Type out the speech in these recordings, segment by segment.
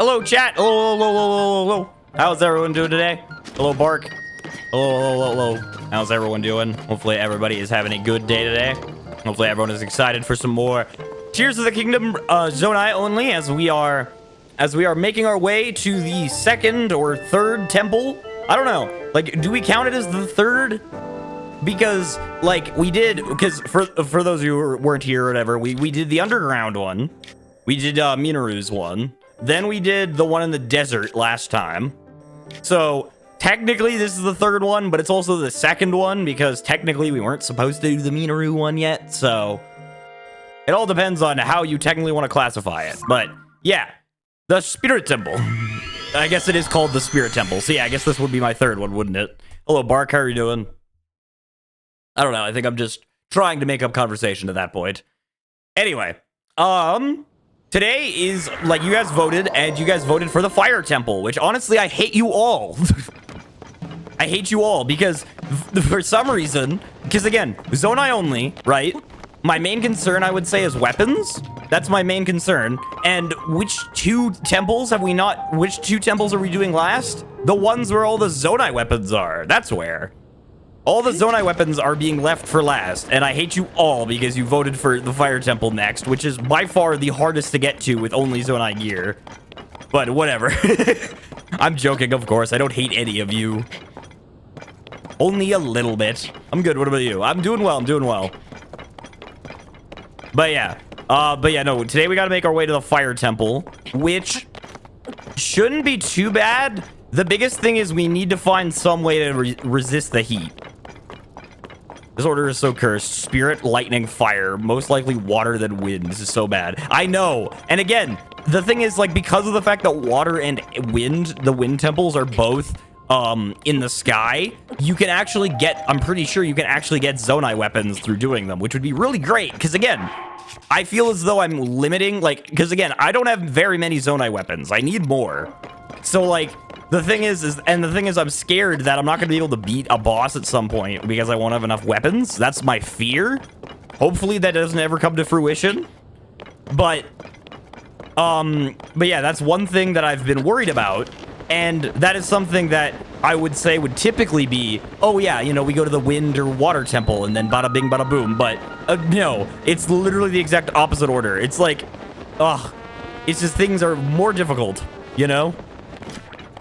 Hello, chat. Hello, hello, hello, hello, hello. How's everyone doing today? Hello, Bark. Hello, hello, hello, hello. How's everyone doing? Hopefully everybody is having a good day today. Hopefully everyone is excited for some more Tears of the Kingdom Zonai only, as we are making our way to the second or third temple. I don't know. Like, do we count it as the third? Because like because for those of you who weren't here or whatever, we did the underground one. We did Minaru's one. Then we did the one in the desert last time. So technically this is the third one, but it's also the second one because technically we weren't supposed to do the Minaru one yet. So it all depends on how you technically want to classify it. But yeah, the Spirit Temple. I guess it is called the Spirit Temple. So yeah, I guess this would be my third one, wouldn't it? Hello, Bark. How are you doing? I don't know. I think I'm just trying to make up conversation at that point. Anyway, today is, like, you guys voted, and you guys voted for the Fire Temple, which, honestly, I hate you all. I hate you all, because for some reason, because, again, Zonai only, right? My main concern, I would say, is weapons. That's my main concern. And which two temples are we doing last? The ones where all the Zonai weapons are. That's where. All the Zonai weapons are being left for last, and I hate you all because you voted for the Fire Temple next, which is by far the hardest to get to with only Zonai gear. But whatever. I'm joking, of course. I don't hate any of you. Only a little bit. I'm good. What about you? I'm doing well. I'm doing well. But yeah. No. Today we got to make our way to the Fire Temple, which shouldn't be too bad. The biggest thing is we need to find some way to resist the heat. This order is so cursed. Spirit, lightning, fire. Most likely water than wind. This is so bad. I know. And again, the thing is, like, because of the fact that water and wind, the wind temples are both in the sky, you can actually get, I'm pretty sure you can actually get Zonai weapons through doing them, which would be really great. Because again, I feel as though I'm limiting, like, because again, I don't have very many Zonai weapons. I need more. So, like, the thing is I'm scared that I'm not going to be able to beat a boss at some point because I won't have enough weapons. That's my fear. Hopefully that doesn't ever come to fruition. But yeah, that's one thing that I've been worried about. And that is something that I would say would typically be, oh yeah, you know, we go to the wind or water temple and then bada bing, bada boom. But no, it's literally the exact opposite order. It's like, it's just things are more difficult, you know?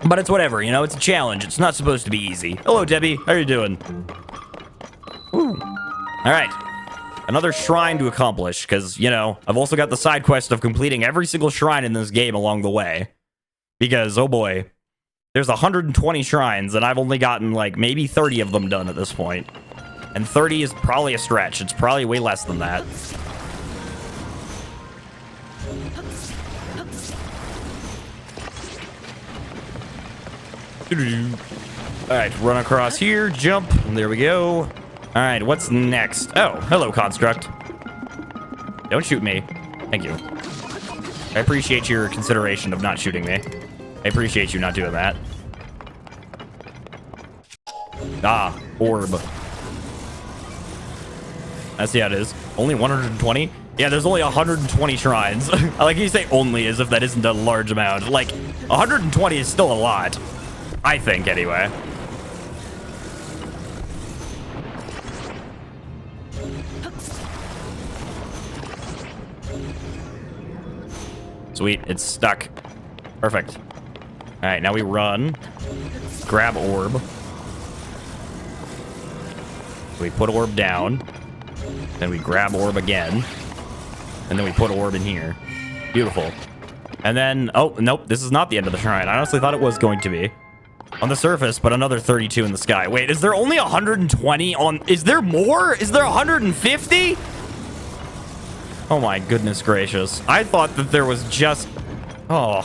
But it's whatever, you know, it's a challenge. It's not supposed to be easy. Hello, Debbie. How are you doing? Ooh. All right. Another shrine to accomplish, because, you know, I've also got the side quest of completing every single shrine in this game along the way. Because, oh boy, there's 120 shrines, and I've only gotten, like, maybe 30 of them done at this point. And 30 is probably a stretch. It's probably way less than that. All right, run across here, jump, and there we go. All right, what's next? Oh, hello, Construct. Don't shoot me. Thank you. I appreciate your consideration of not shooting me. I appreciate you not doing that. Ah, orb. I see how it is. Only 120? Yeah, there's only 120 shrines. I like you say only as if that isn't a large amount. Like, 120 is still a lot. I think, anyway. Sweet, it's stuck. Perfect. All right, now we run. Grab orb. We put orb down. Then we grab orb again. And then we put orb in here. Beautiful. And then, oh, nope, this is not the end of the shrine. I honestly thought it was going to be. On the surface, but another 32 in the sky. Wait, is there only 120 on... Is there more? Is there 150? Oh my goodness gracious. I thought that there was just... Oh.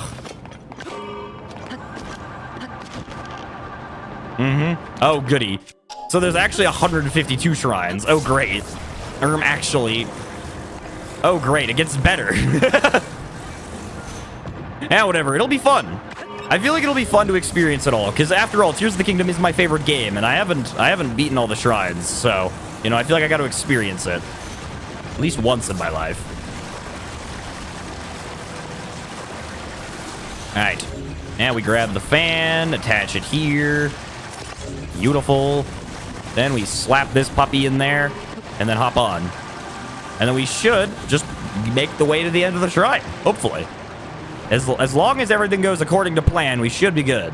Oh, goody. So there's actually 152 shrines. Oh, great. Actually... Oh, great. It gets better. Yeah, whatever. It'll be fun. I feel like it'll be fun to experience it all, because after all, Tears of the Kingdom is my favorite game, and I haven't beaten all the shrines, so, you know, I feel like I got to experience it. At least once in my life. All right. Now we grab the fan, attach it here. Beautiful. Then we slap this puppy in there and then hop on. And then we should just make the way to the end of the shrine, hopefully. As long as everything goes according to plan, we should be good.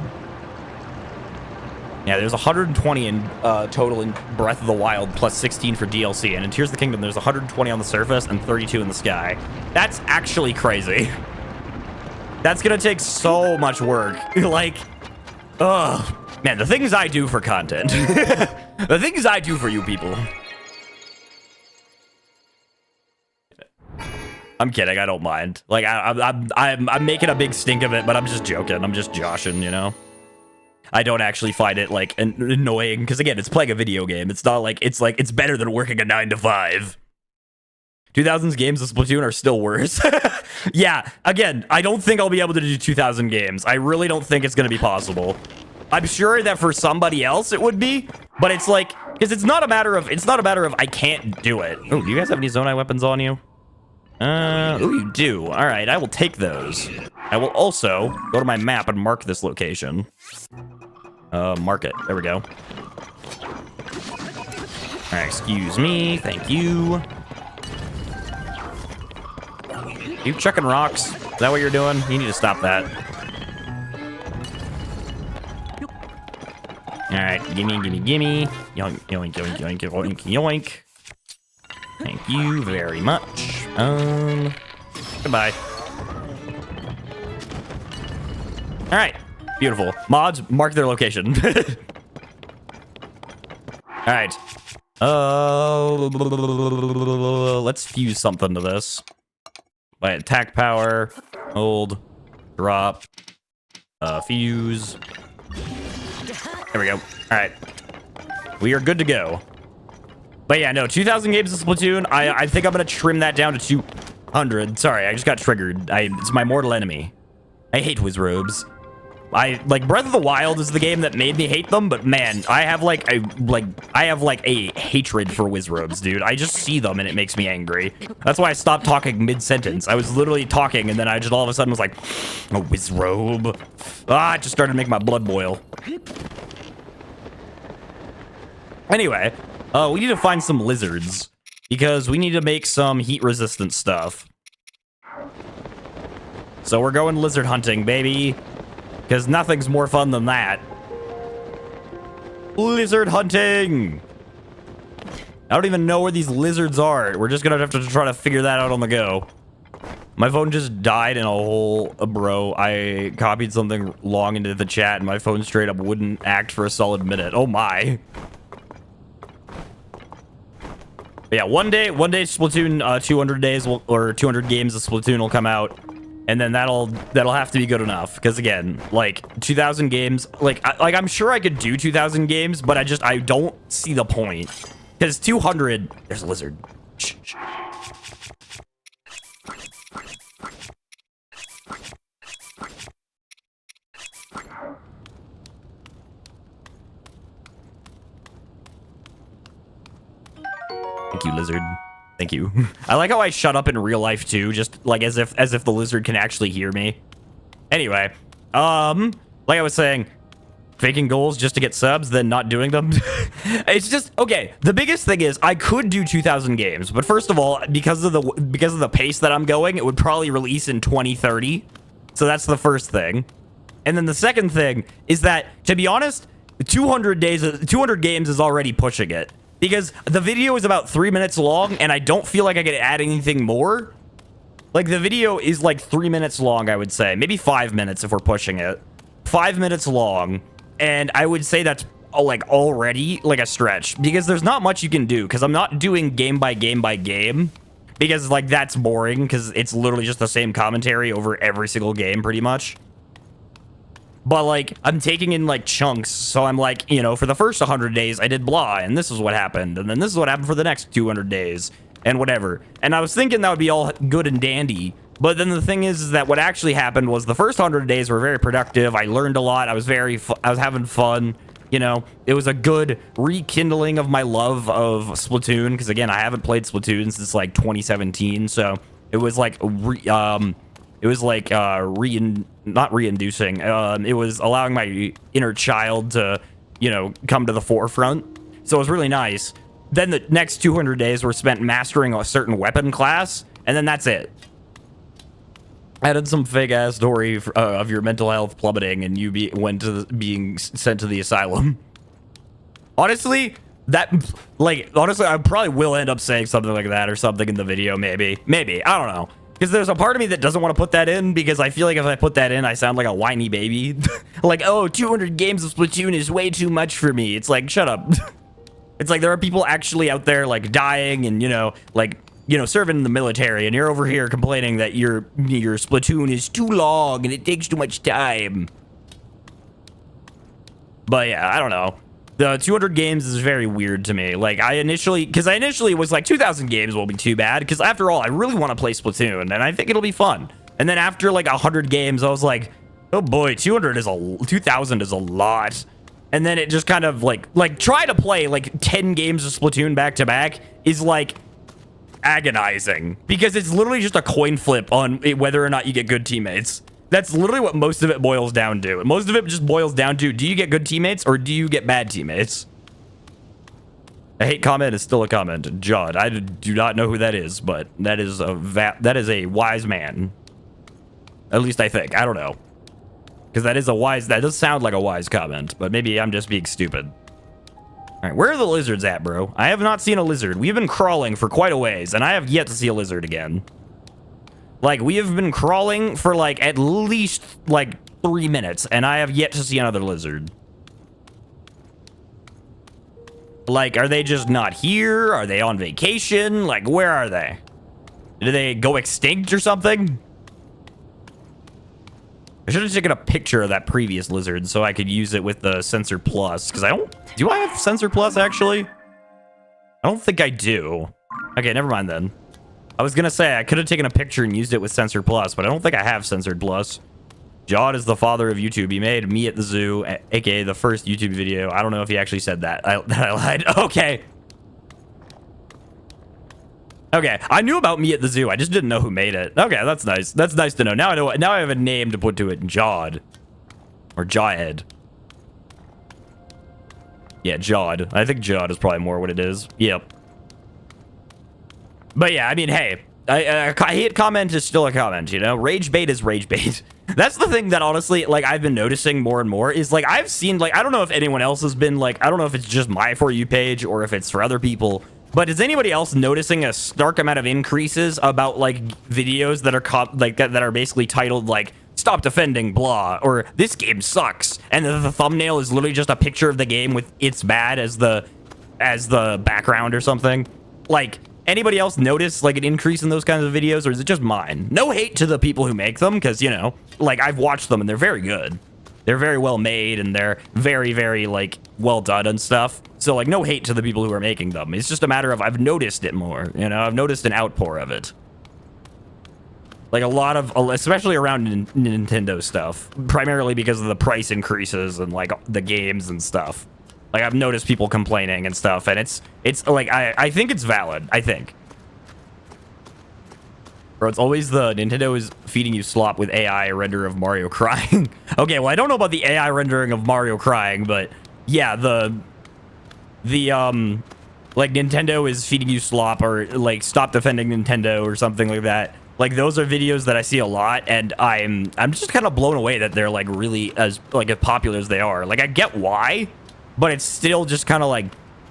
Yeah, there's 120 in total in Breath of the Wild, plus 16 for DLC. And in Tears of the Kingdom, there's 120 on the surface and 32 in the sky. That's actually crazy. That's gonna take so much work. Like, ugh. Man, the things I do for content. The things I do for you people. I'm kidding. I don't mind. Like, I'm making a big stink of it, but I'm just joking. I'm just joshing, you know? I don't actually find it, like, annoying. Because, again, it's playing a video game. It's not like, it's better than working a 9 to 5. 2000s games of Splatoon are still worse. Yeah, again, I don't think I'll be able to do 2000 games. I really don't think it's going to be possible. I'm sure that for somebody else it would be, but it's like, because it's not a matter of I can't do it. Oh, do you guys have any Zonai weapons on you? Oh, you do. All right, I will take those. I will also go to my map and mark this location. Mark it. There we go. All right, excuse me. Thank you. You chucking rocks? Is that what you're doing? You need to stop that. All right, gimme, gimme, gimme. Yoink, yoink, yoink, yoink, yoink, yoink. Thank you very much. Goodbye. All right, beautiful. Mods, mark their location. All right. Let's fuse something to this. By attack power, hold, drop, fuse. There we go. All right. We are good to go. But yeah, no, 2000 games of Splatoon. I think I'm going to trim that down to 200. Sorry, I just got triggered. It's my mortal enemy. I hate Wizrobes. Like Breath of the Wild is the game that made me hate them, but man, I have like a hatred for Wizrobes, dude. I just see them and it makes me angry. That's why I stopped talking mid-sentence. I was literally talking and then I just all of a sudden was like, a Wizrobe. Ah, it just started to make my blood boil. Anyway, we need to find some lizards because we need to make some heat-resistant stuff. So we're going lizard hunting, baby. Because nothing's more fun than that. Lizard hunting! I don't even know where these lizards are. We're just gonna have to try to figure that out on the go. My phone just died in a hole, bro. I copied something long into the chat and my phone straight up wouldn't act for a solid minute. Oh my. But yeah, one day Splatoon 200 days or 200 games of Splatoon will come out. And then that'll have to be good enough because again, like 2000 games, like I'm sure I could do 2000 games, but I don't see the point because 200. There's a lizard. Shh, shh. Thank you, lizard. Thank you. I like how I shut up in real life too, just like as if the lizard can actually hear me. Anyway, like I was saying, faking goals just to get subs, then not doing them. It's just okay. The biggest thing is I could do 2000 games, but first of all, because of the pace that I'm going, it would probably release in 2030. So that's the first thing. And then the second thing is that, to be honest, 200 games is already pushing it. Because the video is about 3 minutes long, and I don't feel like I could add anything more. Like, the video is like 3 minutes long, I would say. Maybe 5 minutes if we're pushing it. 5 minutes long. And I would say that's, like, already, like, a stretch. Because there's not much you can do. Because I'm not doing game by game by game. Because, like, that's boring. Because it's literally just the same commentary over every single game, pretty much. But, like, I'm taking in, like, chunks. So I'm like, you know, for the first 100 days, I did blah, and this is what happened. And then this is what happened for the next 200 days, and whatever. And I was thinking that would be all good and dandy. But then the thing is that what actually happened was the first 100 days were very productive. I learned a lot. I was having fun. You know, it was a good rekindling of my love of Splatoon. Because, again, I haven't played Splatoon since, like, 2017. So it was, like, It was like not reinducing. It was allowing my inner child to, you know, come to the forefront. So it was really nice. Then the next 200 days were spent mastering a certain weapon class, and then that's it. Added some fake ass story of your mental health plummeting, and you went to being sent to the asylum. Honestly, honestly, I probably will end up saying something like that or something in the video. Maybe, I don't know. Because there's a part of me that doesn't want to put that in, because I feel like if I put that in, I sound like a whiny baby. Like, oh, 200 games of Splatoon is way too much for me. It's like, shut up. It's like there are people actually out there like dying and, you know, like, you know, serving in the military, and you're over here complaining that your Splatoon is too long and it takes too much time. But yeah, I don't know. The 200 games is very weird to me. Like, I initially was like 2,000 games won't be too bad, because after all, I really want to play Splatoon and I think it'll be fun. And then after like 100 games, I was like, oh boy, 2,000 is a lot. And then it just kind of like try to play like 10 games of Splatoon back to back is like agonizing, because it's literally just a coin flip on whether or not you get good teammates. That's literally what most of it boils down to. Most of it just boils down to, do you get good teammates or do you get bad teammates? A hate comment is still a comment. Judd, I do not know who that is, but that is a wise man. At least I think. I don't know. Because that does sound like a wise comment, but maybe I'm just being stupid. All right, where are the lizards at, bro? I have not seen a lizard. We've been crawling for quite a ways, and I have yet to see a lizard again. Like, we have been crawling for like at least like 3 minutes, and I have yet to see another lizard. Like, are they just not here? Are they on vacation? Like, where are they? Did they go extinct or something? I should have taken a picture of that previous lizard so I could use it with the Sensor Plus, because do I have Sensor Plus actually? I don't think I do. Okay, never mind then. I was gonna say I could have taken a picture and used it with Sensor Plus, but I don't think I have Censored Plus. Jod is the father of YouTube. He made Me at the Zoo, aka the first YouTube video. I don't know if he actually said that. I lied. Okay. Okay, I knew about Me at the Zoo. I just didn't know who made it. Okay, that's nice. That's nice to know. Now I know. Now I have a name to put to it. Jod. Or Jawhead. Yeah, Jod. I think Jod is probably more what it is. Yep. But yeah, I mean, hey, a hate comment is still a comment, you know? Rage bait is rage bait. That's the thing that honestly, like, I've been noticing more and more is, like, I've seen, like, I don't know if anyone else has been, like, I don't know if it's just my For You page or if it's for other people, but is anybody else noticing a stark amount of increases about, like, videos that are that are basically titled, like, stop defending, blah, or this game sucks, and the thumbnail is literally just a picture of the game with it's bad as the background or something? Like, anybody else notice, like, an increase in those kinds of videos, or is it just mine? No hate to the people who make them, because, you know, like, I've watched them, and they're very good. They're very well made, and they're very, very, like, well done and stuff. So, like, no hate to the people who are making them. It's just a matter of I've noticed it more, you know? I've noticed an outpour of it. Like, a lot of, especially around Nintendo stuff, primarily because of the price increases and, like, the games and stuff. Like, I've noticed people complaining and stuff, and it's like, I think it's valid, I think. Bro, it's always the Nintendo is feeding you slop with AI render of Mario crying. Okay, well, I don't know about the AI rendering of Mario crying, but yeah, like, Nintendo is feeding you slop, or, like, stop defending Nintendo or something like that. Like, those are videos that I see a lot, and I'm just kind of blown away that they're, like, really as popular as they are. Like, I get why, but it's still just kind of, like,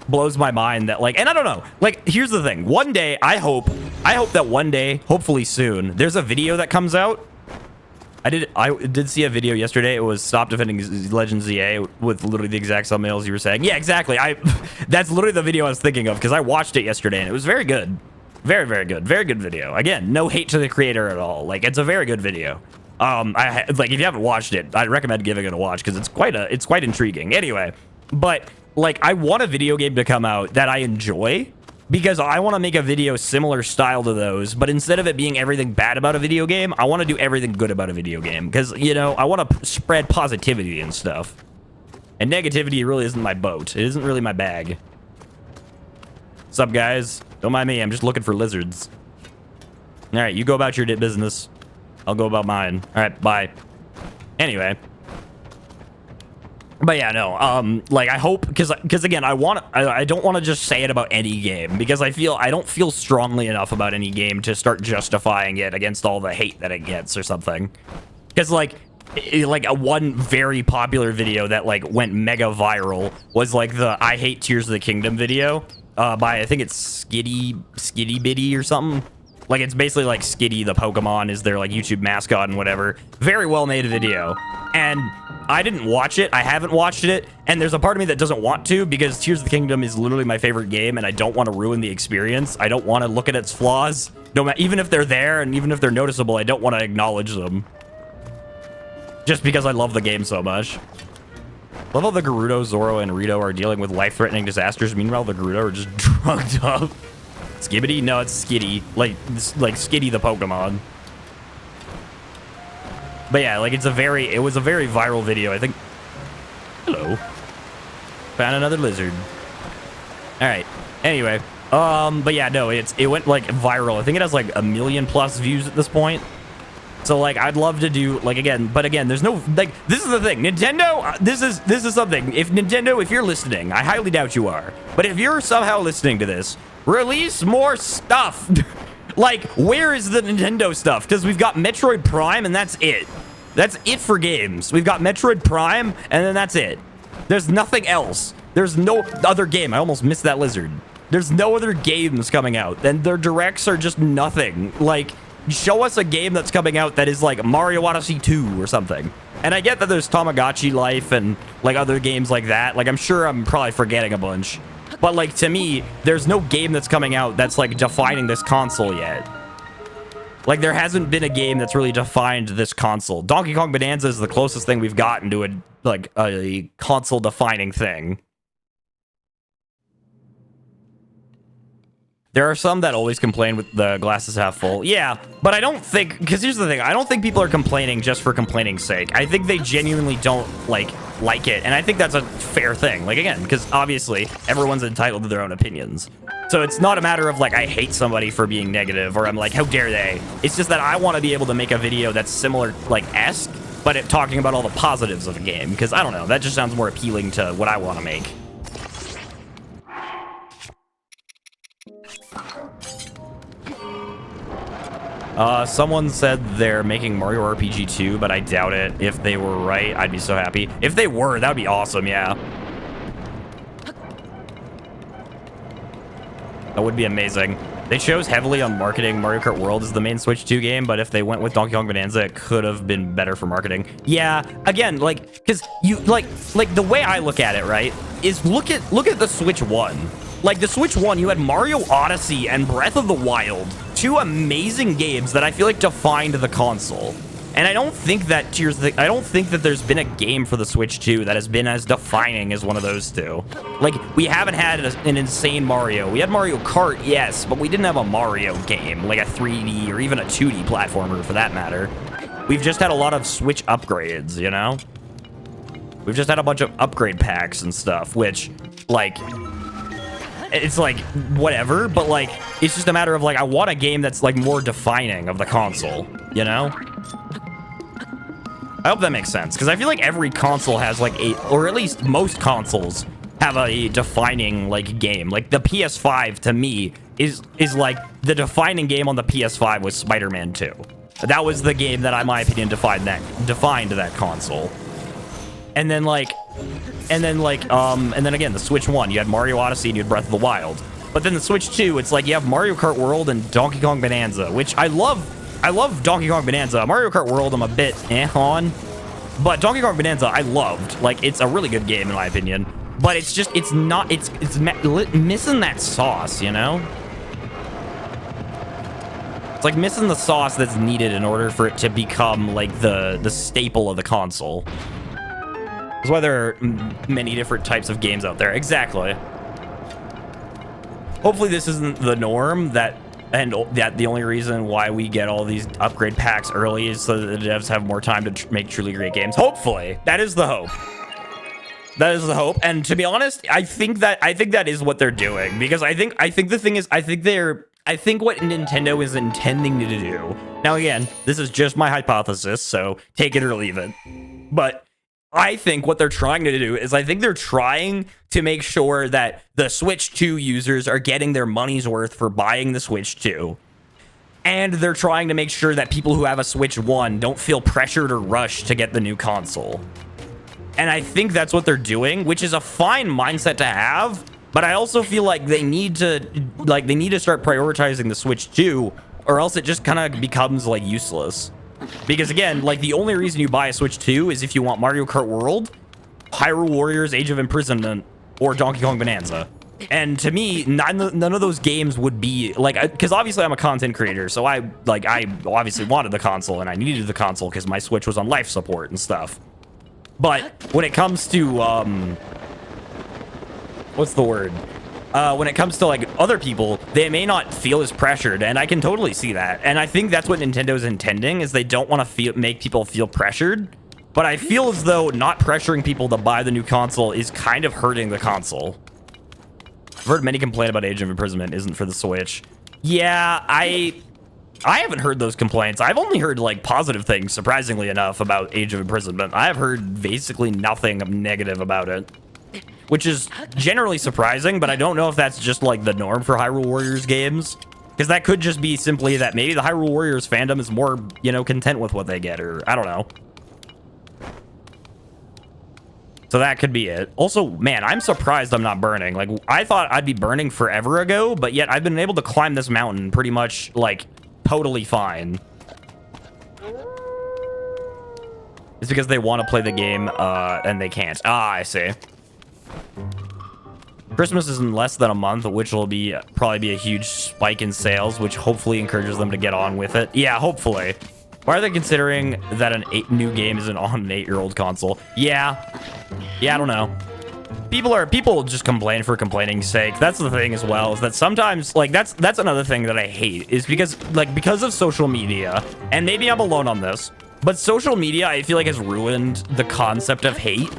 blows my mind that, like, and I don't know, like, here's the thing. One day, I hope that one day, hopefully soon, there's a video that comes out. I did see a video yesterday. It was stop defending Legend ZA with literally the exact thumbnails you were saying. Yeah, exactly. That's literally the video I was thinking of, because I watched it yesterday and it was very good. Very, very good. Very good video. Again, no hate to the creator at all. Like, it's a very good video. Like, if you haven't watched it, I'd recommend giving it a watch, because it's quite intriguing. Anyway, but, like, I want a video game to come out that I enjoy, because I want to make a video similar style to those, but instead of it being everything bad about a video game, I want to do everything good about a video game, because, you know, I want to spread positivity and stuff. And negativity really isn't my boat. It isn't really my bag. What's up, guys? Don't mind me. I'm just looking for lizards. All right, you go about your business. I'll go about mine. All right, bye. Anyway. But yeah, no, like I hope, because again, I don't want to just say it about any game, because I don't feel strongly enough about any game to start justifying it against all the hate that it gets or something. Because like one very popular video that like went mega viral was like the I Hate Tears of the Kingdom video by I think it's Skitty Bitty or something. Like it's basically like Skitty the Pokemon is their like YouTube mascot and whatever. Very well made video. And I didn't watch it. I haven't watched it. And there's a part of me that doesn't want to, because Tears of the Kingdom is literally my favorite game, and I don't want to ruin the experience. I don't want to look at its flaws. No matter, even if they're there and even if they're noticeable, I don't want to acknowledge them. Just because I love the game so much. Love how the Gerudo, Zoro, and Rito are dealing with life-threatening disasters. Meanwhile, the Gerudo are just drugged up. Skibbity? No, it's Skitty. Like Skitty the Pokemon. But yeah, like it was a very viral video. I think. Hello. Found another lizard. All right. Anyway, but yeah, no, it went like viral. I think it has like 1 million+ views at this point. So like, I'd love to do like but again, there's no like. This is the thing, Nintendo. This is something. If Nintendo, if you're listening, I highly doubt you are. But if you're somehow listening to this, release more stuff. Like, where is the Nintendo stuff? Because we've got Metroid Prime, and that's it. That's it for games. We've got Metroid Prime, and then that's it. There's nothing else. There's no other game. I almost missed that lizard. There's no other games coming out. And their directs are just nothing. Like, show us a game that's coming out that is like Mario Odyssey 2 or something. And I get that there's Tamagotchi Life and like other games like that. Like, I'm sure I'm probably forgetting a bunch. But like, to me, there's no game that's coming out that's like defining this console yet. Like, there hasn't been a game that's really defined this console. Donkey Kong Bonanza is the closest thing we've gotten to a console defining thing. There are some that always complain with the glasses half full. Yeah, but I don't think, because here's the thing, I don't think people are complaining just for complaining's sake. I think they genuinely don't like it, and I think that's a fair thing. Like, again, because obviously everyone's entitled to their own opinions. So it's not a matter of like, I hate somebody for being negative, or I'm like, how dare they? It's just that I want to be able to make a video that's similar, like, esque, but talking about all the positives of the game, because I don't know, that just sounds more appealing to what I want to make. Someone said they're making Mario RPG 2, but I doubt it. If they were right, I'd be so happy. If they were, that would be awesome, yeah. That would be amazing. They chose heavily on marketing Mario Kart World as the main Switch 2 game, but if they went with Donkey Kong Bonanza, it could have been better for marketing. Yeah, again, like, because you, like the way I look at it, right, is look at the Switch 1. Like, the Switch 1, you had Mario Odyssey and Breath of the Wild, two amazing games that I feel like defined the console. And I don't think that I don't think that there's been a game for the Switch 2 that has been as defining as one of those two. Like, we haven't had an insane Mario. We had Mario Kart, yes, but we didn't have a Mario game, like a 3D or even a 2D platformer for that matter. We've just had a lot of Switch upgrades, you know? We've just had a bunch of upgrade packs and stuff, which, like, it's like, whatever, but like, it's just a matter of like, I want a game that's like more defining of the console, you know? I hope that makes sense, because I feel like every console has like or at least most consoles have a defining like game. Like the PS5 to me is like the defining game on the PS5 was Spider-Man 2. That was the game that, in my opinion, defined that console. And then again, the Switch 1, you had Mario Odyssey and you had Breath of the Wild. But then the Switch 2, it's like you have Mario Kart World and Donkey Kong Bonanza, which I love Donkey Kong Bonanza. Mario Kart World, I'm a bit on. But Donkey Kong Bonanza, I loved. Like, it's a really good game, in my opinion. But it's just, it's missing that sauce, you know? It's like missing the sauce that's needed in order for it to become, like, the staple of the console. That's why there are many different types of games out there. Exactly. Hopefully this isn't the norm, that the only reason why we get all these upgrade packs early is so that the devs have more time to make truly great games. Hopefully. That is the hope. That is the hope. And to be honest, I think that is what they're doing, because I think the thing is, I think I think what Nintendo is intending to do, now again, this is just my hypothesis, so take it or leave it, but I think what they're trying to do is I think they're trying to make sure that the Switch 2 users are getting their money's worth for buying the Switch 2. And they're trying to make sure that people who have a Switch 1 don't feel pressured or rushed to get the new console. And I think that's what they're doing, which is a fine mindset to have, but I also feel like they need to start prioritizing the Switch 2, or else it just kind of becomes like useless. Because again, like the only reason you buy a Switch 2 is if you want Mario Kart World, Hyrule Warriors Age of Imprisonment, or Donkey Kong Bonanza. And to me, none of those games would be like, because obviously I'm a content creator, so I obviously wanted the console and I needed the console because my Switch was on life support and stuff. But when it comes to what's the word? When it comes to like other people, they may not feel as pressured, and I can totally see that. And I think that's what Nintendo's intending, is they don't want to make people feel pressured. But I feel as though not pressuring people to buy the new console is kind of hurting the console. I've heard many complain about Age of Imprisonment isn't for the Switch. Yeah, I haven't heard those complaints. I've only heard like positive things, surprisingly enough, about Age of Imprisonment. I have heard basically nothing negative about it, which is generally surprising, but I don't know if that's just like the norm for Hyrule Warriors games, because that could just be simply that maybe the Hyrule Warriors fandom is more, you know, content with what they get, or I don't know. So that could be it. Also, man, I'm surprised I'm not burning. Like, I thought I'd be burning forever ago, but yet I've been able to climb this mountain pretty much, like, totally fine. It's because they want to play the game, and they can't. Ah, I see. Christmas is in less than a month, which will be probably be a huge spike in sales, which hopefully encourages them to get on with it. Yeah, hopefully. Why are they considering that a new game isn't on an 8-year-old console? Yeah, I don't know. People just complain for complaining's sake. That's the thing as well, is that sometimes, like, that's another thing that I hate, is because of social media, and maybe I'm alone on this, but social media, I feel like, has ruined the concept of hate.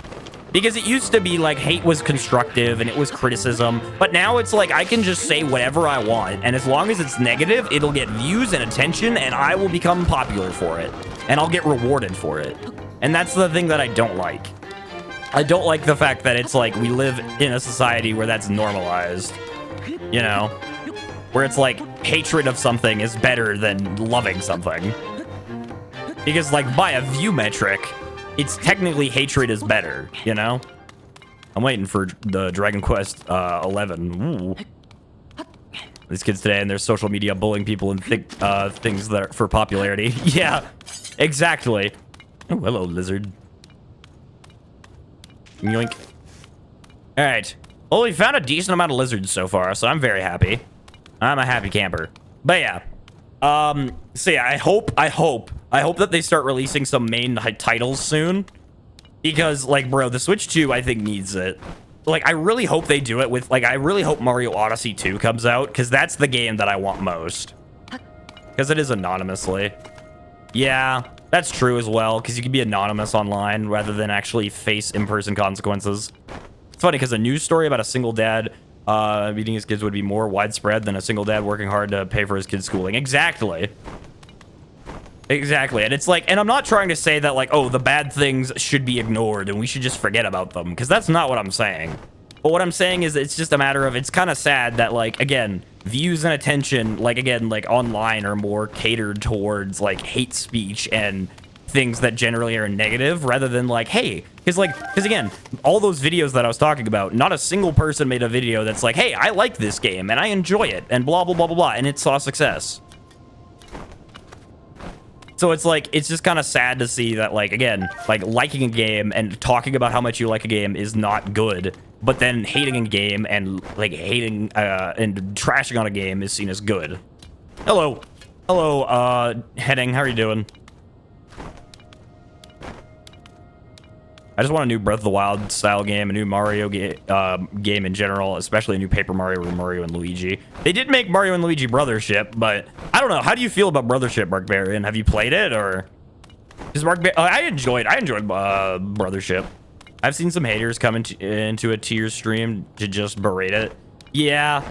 Because it used to be like hate was constructive and it was criticism, but now it's like I can just say whatever I want, and as long as it's negative, it'll get views and attention, and I will become popular for it, and I'll get rewarded for it. And that's the thing that I don't like. I don't like the fact that it's like we live in a society where that's normalized, you know, where it's like hatred of something is better than loving something. Because like by a view metric, it's technically hatred is better, you know? I'm waiting for the Dragon Quest 11. Ooh. These kids today and their social media bullying people and things that are for popularity. Yeah, exactly. Oh, hello, lizard. Yoink. All right. Well, we found a decent amount of lizards so far, so I'm very happy. I'm a happy camper. But yeah. So yeah, I hope that they start releasing some main titles soon, because like, bro, the Switch 2 I think needs it. Like, I really hope they do it with, like, I really hope Mario Odyssey 2 comes out, because that's the game that I want most, because it is anonymously. Yeah, that's true as well, because you can be anonymous online rather than actually face in-person consequences. It's funny because a news story about a single dad beating his kids would be more widespread than a single dad working hard to pay for his kids' schooling. Exactly. Exactly. And it's like, and I'm not trying to say that like, oh, the bad things should be ignored and we should just forget about them, because that's not what I'm saying. But what I'm saying is it's just a matter of, it's kind of sad that, like, again, views and attention, like, again, like online are more catered towards like hate speech and things that generally are negative, rather than like, hey, because again, all those videos that I was talking about, not a single person made a video that's like, hey, I like this game and I enjoy it and blah blah blah blah blah, and it saw success. So it's like, it's just kind of sad to see that, like, again, like liking a game and talking about how much you like a game is not good, but then hating a game and like hating and trashing on a game is seen as good. Hello, Heading, how are you doing? I just want a new Breath of the Wild style game, a new Mario game in general, especially a new Paper Mario or Mario and Luigi. They did make Mario and Luigi Brothership, but I don't know. How do you feel about Brothership, Barbarian? Have you played it, or? I enjoyed Brothership. I've seen some haters come into a tier stream to just berate it. Yeah.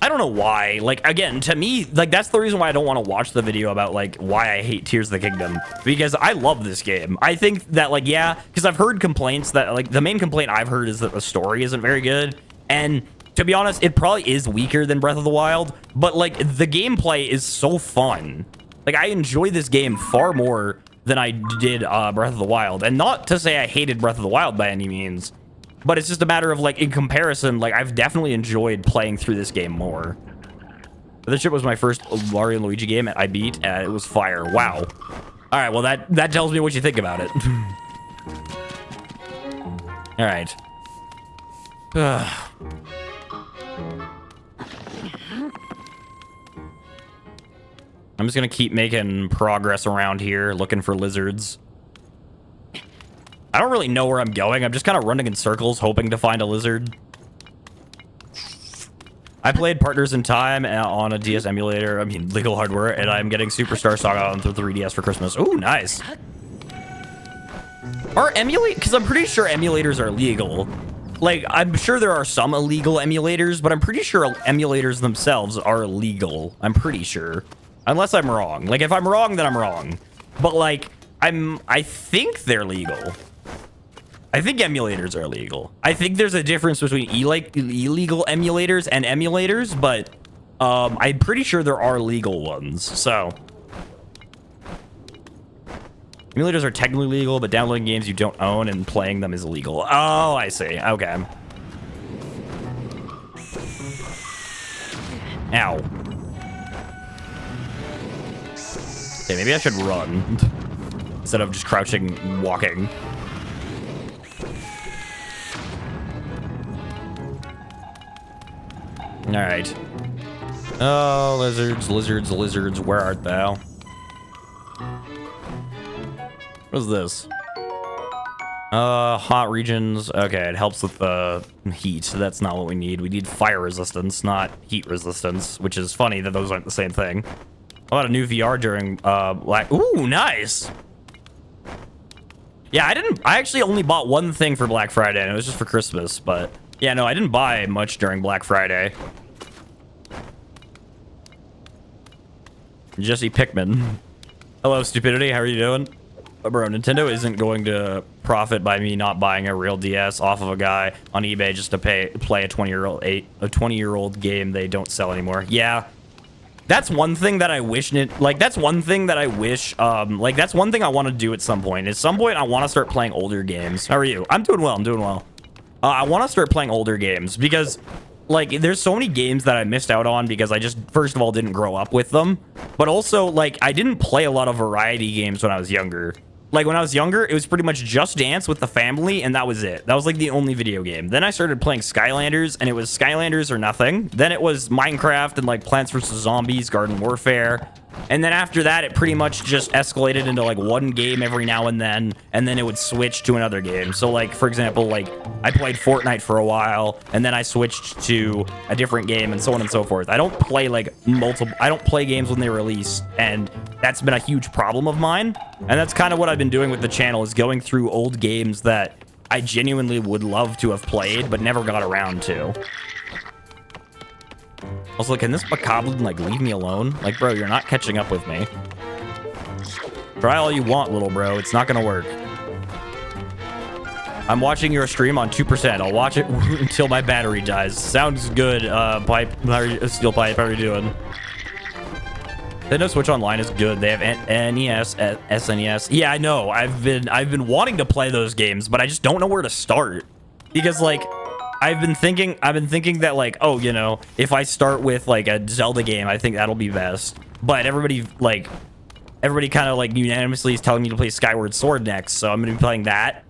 I don't know why. Like, again, to me, like, that's the reason why I don't want to watch the video about, like, why I hate Tears of the Kingdom. Because I love this game. I think that, like, yeah, because I've heard complaints that, like, the main complaint I've heard is that the story isn't very good. And to be honest, it probably is weaker than Breath of the Wild. But, like, the gameplay is so fun. Like, I enjoy this game far more than I did Breath of the Wild. And not to say I hated Breath of the Wild by any means. But it's just a matter of, like, in comparison, like, I've definitely enjoyed playing through this game more. This shit was my first Mario and Luigi game I beat, and it was fire. Wow. All right, well, that tells me what you think about it. All right. I'm just gonna keep making progress around here, looking for lizards. I don't really know where I'm going. I'm just kind of running in circles, hoping to find a lizard. I played Partners in Time on a DS emulator. I mean, legal hardware, and I'm getting Superstar Saga on the 3DS for Christmas. Ooh, nice. Because I'm pretty sure emulators are legal. Like, I'm sure there are some illegal emulators, but I'm pretty sure emulators themselves are legal. I'm pretty sure. Unless I'm wrong. Like, if I'm wrong, then I'm wrong. But, like, I think they're legal. I think emulators are illegal. I think there's a difference between illegal emulators and emulators, but I'm pretty sure there are legal ones. So emulators are technically legal, but downloading games you don't own and playing them is illegal. Oh, I see. Okay. Ow. Okay, maybe I should run instead of just crouching and walking. All right. Oh, lizards, lizards, lizards, where art thou? What is this? Hot regions. Okay, it helps with the heat. That's not what we need. We need fire resistance, not heat resistance, which is funny that those aren't the same thing. How about a new VR during Black? Ooh, nice. Yeah, I actually only bought one thing for Black Friday, and it was just for Christmas, but yeah, no, I didn't buy much during Black Friday. Jesse Pickman. Hello, stupidity. How are you doing? Bro, Nintendo isn't going to profit by me not buying a real DS off of a guy on eBay just to play a 20-year-old game they don't sell anymore. Yeah. That's one thing that I wish that's one thing I want to do at some point. At some point I want to start playing older games. How are you? I'm doing well. I'm doing well. I want to start playing older games because, like, there's so many games that I missed out on because I just, first of all, didn't grow up with them. But also, like, I didn't play a lot of variety games when I was younger. Like, when I was younger, it was pretty much Just Dance with the family, and that was it. That was, like, the only video game. Then I started playing Skylanders, and it was Skylanders or nothing. Then it was Minecraft and, like, Plants vs. Zombies, Garden Warfare. And then after that, it pretty much just escalated into, like, one game every now and then it would switch to another game. So, like, for example, like, I played Fortnite for a while, and then I switched to a different game, and so on and so forth. I don't play, like, I don't play games when they release, and that's been a huge problem of mine. And that's kind of what I've been doing with the channel, is going through old games that I genuinely would love to have played, but never got around to. Also, can this Bokoblin, like, leave me alone? Like, bro, you're not catching up with me. Try all you want, little bro. It's not gonna work. I'm watching your stream on 2%. I'll watch it until my battery dies. Sounds good, Pipe. Steel Pipe, how are you doing? Nintendo Switch Online is good. They have NES, SNES. Yeah, I know. I've been wanting to play those games, but I just don't know where to start. Because, like, I've been thinking that, like, oh, you know, if I start with, like, a Zelda game, I think that'll be best. But everybody kind of, like, unanimously is telling me to play Skyward Sword next, so I'm gonna be playing that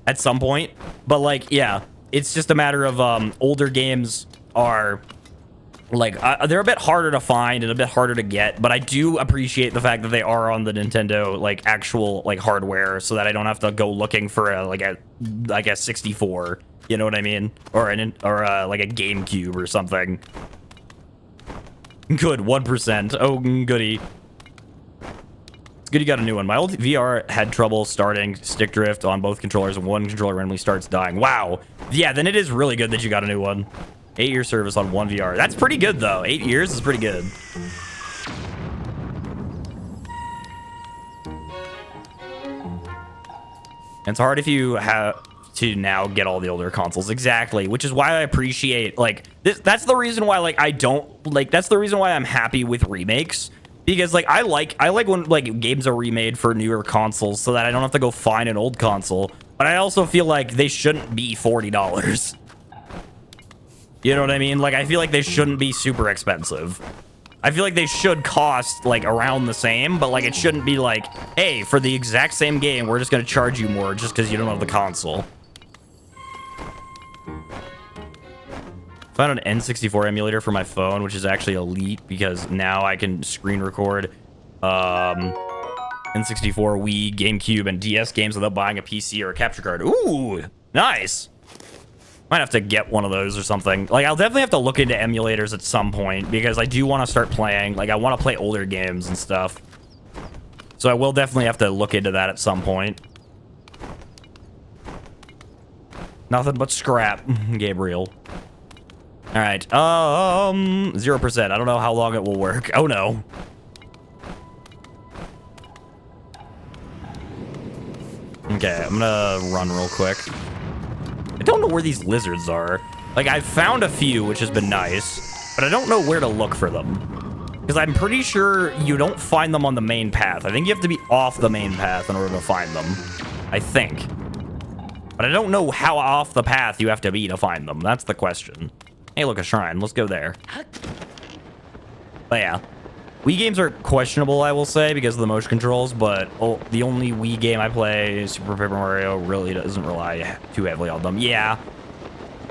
at some point. But, like, yeah, it's just a matter of older games are, like, they're a bit harder to find and a bit harder to get, but I do appreciate the fact that they are on the Nintendo, like, actual, like, hardware, so that I don't have to go looking for a 64. You know what I mean? Or like a GameCube or something. Good, 1%. Oh, goody. It's good you got a new one. My old VR had trouble starting stick drift on both controllers, and one controller randomly starts dying. Wow. Yeah, then it is really good that you got a new one. 8-year service on 1VR. That's pretty good, though. 8 years is pretty good. It's hard if you have to now get all the older consoles. Exactly, which is why I appreciate, like, this. That's the reason why, like, I don't, like, that's the reason why I'm happy with remakes. Because, like, I like when, like, games are remade for newer consoles so that I don't have to go find an old console. But I also feel like they shouldn't be $40. You know what I mean? Like, I feel like they shouldn't be super expensive. I feel like they should cost, like, around the same, but, like, it shouldn't be like, hey, for the exact same game, we're just going to charge you more just because you don't have the console. Found an N64 emulator for my phone, which is actually elite because now I can screen record N64, Wii, GameCube, and DS games without buying a PC or a capture card. Ooh, nice. Might have to get one of those or something. Like, I'll definitely have to look into emulators at some point because I do want to start playing. Like, I want to play older games and stuff. So I will definitely have to look into that at some point. Nothing but scrap, Gabriel. All right, 0%. I don't know how long it will work. Oh no. Okay, I'm gonna run real quick. I don't know where these lizards are. Like, I've found a few, which has been nice, but I don't know where to look for them. Because I'm pretty sure you don't find them on the main path. I think you have to be off the main path in order to find them. I think. But I don't know how off the path you have to be to find them. That's the question. Hey, look, a shrine. Let's go there. But yeah. Wii games are questionable, I will say, because of the motion controls, but the only Wii game I play, Super Paper Mario, really doesn't rely too heavily on them. Yeah.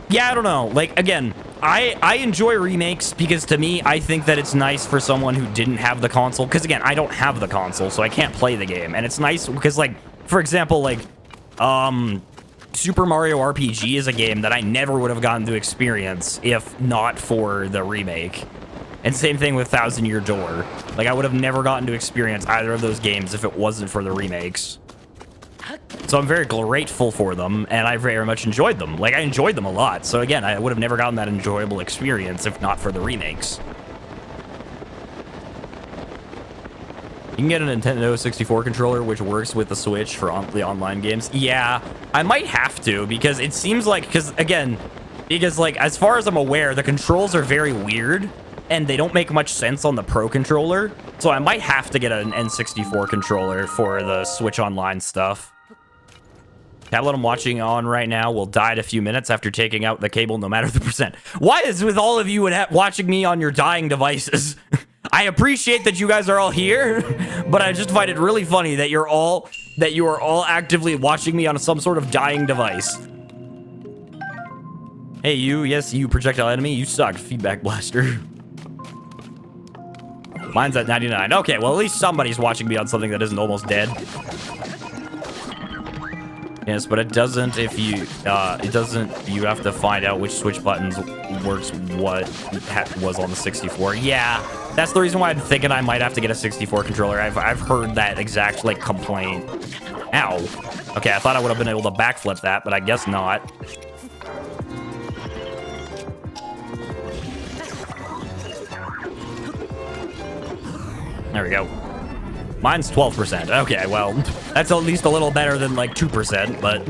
Yeah, I don't know. Like, again, I enjoy remakes because, to me, I think that it's nice for someone who didn't have the console. Because, again, I don't have the console, so I can't play the game. And it's nice because, like, for example, like, Super Mario RPG is a game that I never would have gotten to experience if not for the remake. And same thing with Thousand Year Door. Like, I would have never gotten to experience either of those games if it wasn't for the remakes. So I'm very grateful for them, and I very much enjoyed them. Like, I enjoyed them a lot. So again, I would have never gotten that enjoyable experience if not for the remakes. You can get a Nintendo 64 controller, which works with the Switch for the online games. Yeah, I might have to, because it seems like, because like, as far as I'm aware, the controls are very weird, and they don't make much sense on the Pro controller. So I might have to get an N64 controller for the Switch Online stuff. Tablet I'm watching on right now will die in a few minutes after taking out the cable, no matter the percent. Why is with all of you watching me on your dying devices? I appreciate that you guys are all here, but I just find it really funny that you are all actively watching me on some sort of dying device. Hey, you. Yes, you projectile enemy. You suck. Feedback blaster. Mine's at 99. Okay, well, at least somebody's watching me on something that isn't almost dead. Yes, but it doesn't if you, you have to find out which switch buttons works what was on the 64. Yeah, that's the reason why I'm thinking I might have to get a 64 controller. I've heard that exact, like, complaint. Ow. Okay, I thought I would have been able to backflip that, but I guess not. There we go. Mine's 12%. Okay, well, that's at least a little better than, like, 2%, but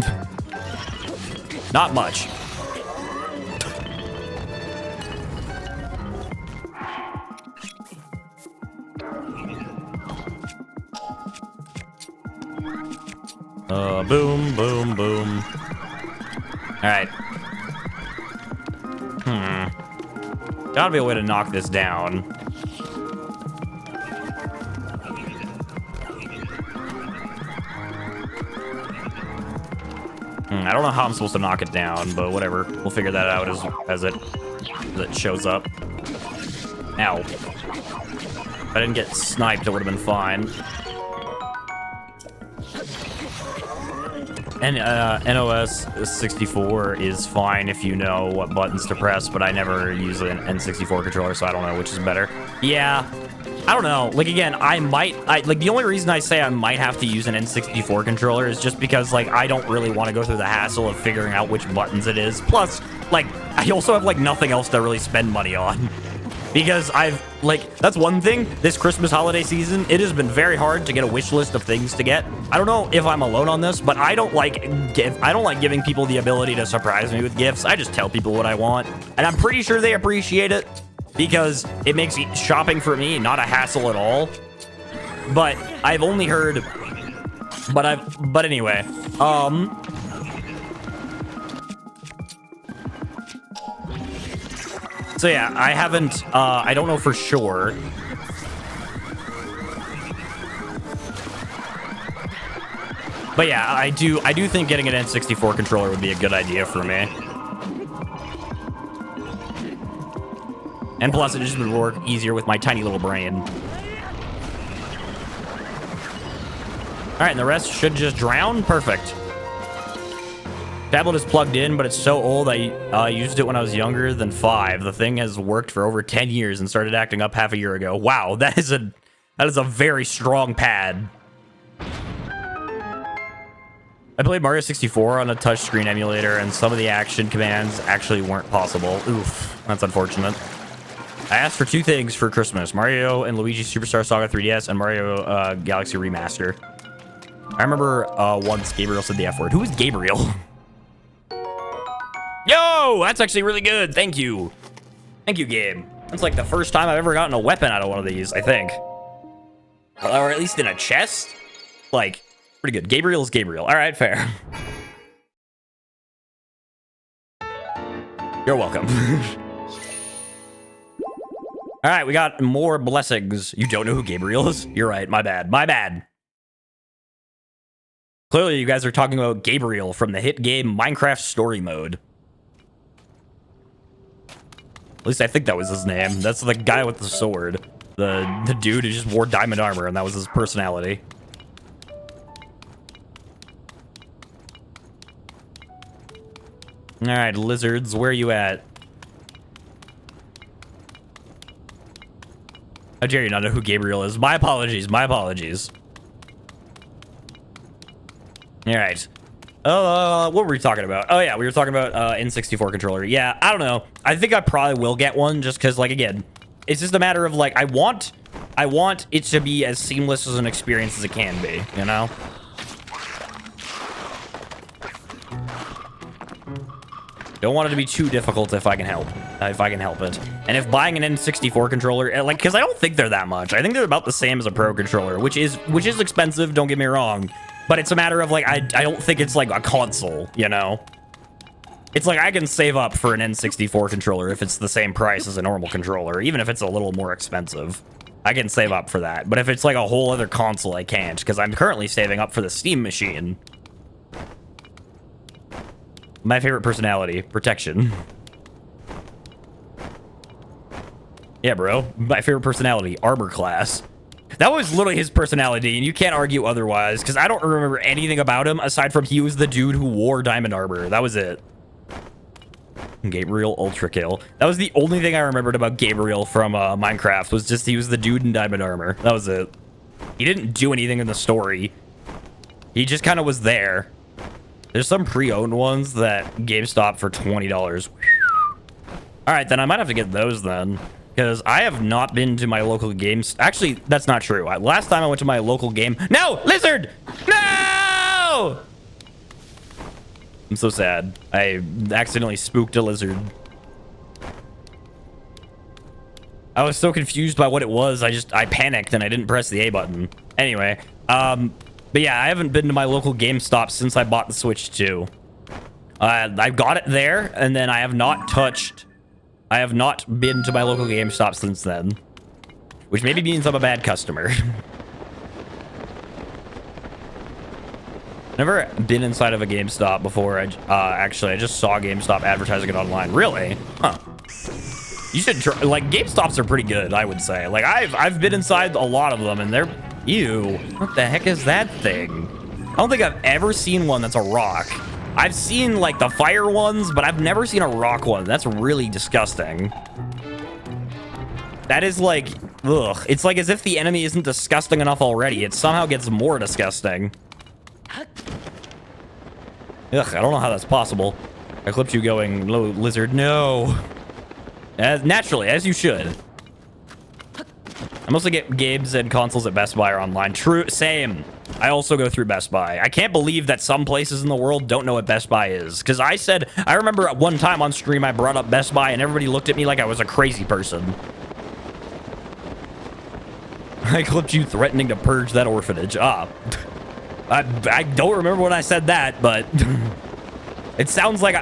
not much. Boom, boom, boom. All right. Gotta be a way to knock this down. I don't know how I'm supposed to knock it down, but whatever. We'll figure that out as it shows up. Ow. If I didn't get sniped, it would have been fine. And NOS 64 is fine if you know what buttons to press, but I never use an N64 controller, so I don't know which is better. Yeah. I don't know. Like, again, like, the only reason I say I might have to use an N64 controller is just because, like, I don't really want to go through the hassle of figuring out which buttons it is. Plus, like, I also have, like, nothing else to really spend money on. Because I've, like, that's one thing, this Christmas holiday season, it has been very hard to get a wish list of things to get. I don't know if I'm alone on this, but I don't like giving people the ability to surprise me with gifts. I just tell people what I want, and I'm pretty sure they appreciate it because it makes shopping for me not a hassle at all. But I've only heard, but anyway, so yeah, I haven't, I don't know for sure. But yeah, I do think getting an N64 controller would be a good idea for me. And plus, it just would work easier with my tiny little brain. All right, and the rest should just drown. Perfect. Tablet is plugged in, but it's so old. I used it when I was younger than 5. The thing has worked for over 10 years and started acting up half a year ago. Wow, that is a very strong pad. I played Mario 64 on a touchscreen emulator, and some of the action commands actually weren't possible. Oof, that's unfortunate. I asked for 2 things for Christmas: Mario and Luigi Superstar Saga 3DS and Mario Galaxy Remaster. I remember once Gabriel said the F word. Who is Gabriel? Yo, that's actually really good. Thank you. Thank you, Gabe. That's like the first time I've ever gotten a weapon out of one of these, I think. Or at least in a chest. Like, pretty good. Gabriel's Gabriel. All right, fair. You're welcome. All right, we got more blessings. You don't know who Gabriel is? You're right. My bad. My bad. Clearly, you guys are talking about Gabriel from the hit game Minecraft Story Mode. At least I think that was his name. That's the guy with the sword. The dude who just wore diamond armor, and that was his personality. All right, lizards, where are you at? How dare you not know who Gabriel is? My apologies, my apologies. All right. What were we talking about? Oh yeah, we were talking about N64 controller. Yeah, I don't know. I think I probably will get one just because, like, again, it's just a matter of, like, I want it to be as seamless as an experience as it can be, you know? Don't want it to be too difficult if I can help it. And if buying an N64 controller, like, because I don't think they're that much. I think they're about the same as a Pro controller, which is expensive, don't get me wrong. But it's a matter of, like, I don't think it's like a console, you know? It's like I can save up for an N64 controller if it's the same price as a normal controller, even if it's a little more expensive. I can save up for that. But if it's like a whole other console, I can't, because I'm currently saving up for the Steam machine. My favorite personality, protection. Yeah, bro. My favorite personality, armor class. That was literally his personality, and you can't argue otherwise, because I don't remember anything about him aside from he was the dude who wore diamond armor. That was it. Gabriel Ultra Kill. That was the only thing I remembered about Gabriel from Minecraft, was just he was the dude in diamond armor. That was it. He didn't do anything in the story. He just kind of was there. There's some pre-owned ones that GameStop for $20. All right, then I might have to get those then. Because I have not been to my local games. Actually, that's not true. Last time I went to my local game. No! Lizard! No! I'm so sad. I accidentally spooked a lizard. I was so confused by what it was. I panicked and I didn't press the A button. Anyway, but yeah, I haven't been to my local GameStop since I bought the Switch 2. I got it there, and then I have not been to my local GameStop since then, which maybe means I'm a bad customer. Never been inside of a GameStop before. Actually, I just saw GameStop advertising it online. Really? Huh. You should try. Like, GameStops are pretty good, I would say. Like, I've been inside a lot of them, and they're... Ew. What the heck is that thing? I don't think I've ever seen one that's a rock. I've seen, like, the fire ones, but I've never seen a rock one. That's really disgusting. That is, like, ugh. It's like as if the enemy isn't disgusting enough already. It somehow gets more disgusting. Ugh, I don't know how that's possible. I clipped you going, "Low lizard, no." Naturally, as you should. I mostly get games and consoles at Best Buy or online. True, same. I also go through Best Buy. I can't believe that some places in the world don't know what Best Buy is. Because I remember at one time on stream, I brought up Best Buy and everybody looked at me like I was a crazy person. I clipped you threatening to purge that orphanage. I don't remember when I said that, but it sounds like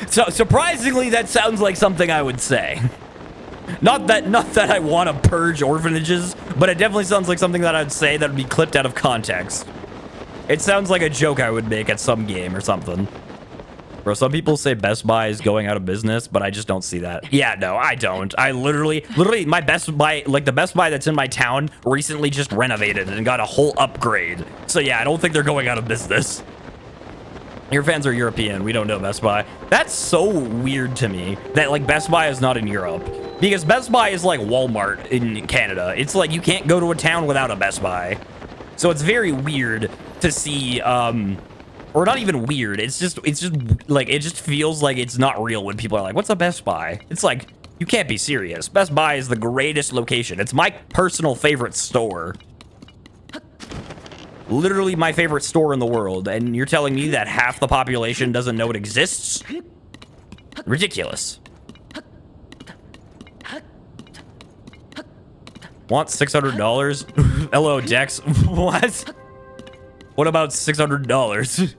surprisingly, that sounds like something I would say. Not that I want to purge orphanages, but it definitely sounds like something that I'd say that would be clipped out of context. It sounds like a joke I would make at some game or something. Bro, some people say Best Buy is going out of business, but I just don't see that. Yeah, no, I don't. I literally, my Best Buy, like the Best Buy that's in my town, recently just renovated and got a whole upgrade. So yeah, I don't think they're going out of business. Your fans are European. We don't know Best Buy. That's so weird to me that like Best Buy is not in Europe. Because Best Buy is like Walmart in Canada. It's like you can't go to a town without a Best Buy. So it's very weird to see, or not even weird. It's just like, it just feels like it's not real when people are like, what's a Best Buy? It's like, you can't be serious. Best Buy is the greatest location. It's my personal favorite store. Literally my favorite store in the world. And you're telling me that half the population doesn't know it exists? Ridiculous. Want $600? Hello, Dex. What? What about $600?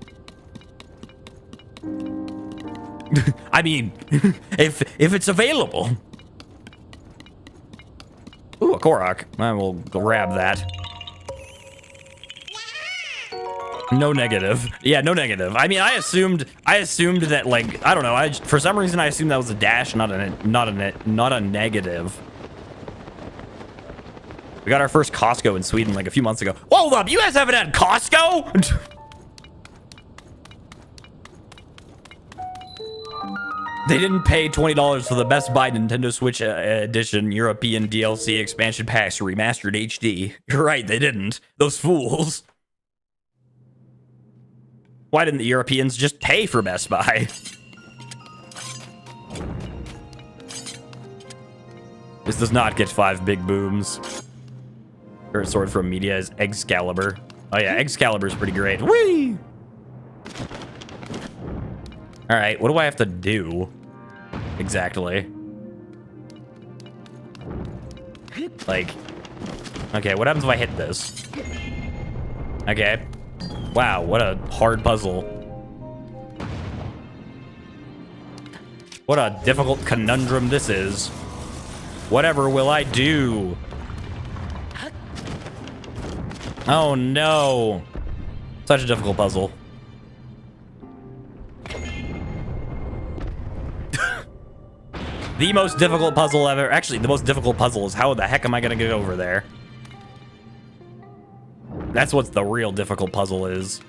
I mean, if it's available. Ooh, a Korok. I will grab that. No negative. Yeah, no negative. I mean, I assumed that, like, I don't know. For some reason I assumed that was a dash, not a negative. We got our first Costco in Sweden like a few months ago. Hold up, you guys haven't had Costco? They didn't pay $20 for the Best Buy Nintendo Switch Edition European DLC expansion packs remastered HD. You're right, they didn't. Those fools. Why didn't the Europeans just pay for Best Buy? This does not get 5 big booms. Favorite sword from media is Excalibur. Oh yeah, Excalibur's pretty great. Whee! All right, what do I have to do? Exactly. Like, okay, what happens if I hit this? Okay. Wow, what a hard puzzle. What a difficult conundrum this is. Whatever will I do? Oh no. Such a difficult puzzle. The most difficult puzzle ever. Actually, the most difficult puzzle is how the heck am I gonna get over there? That's what the real difficult puzzle is.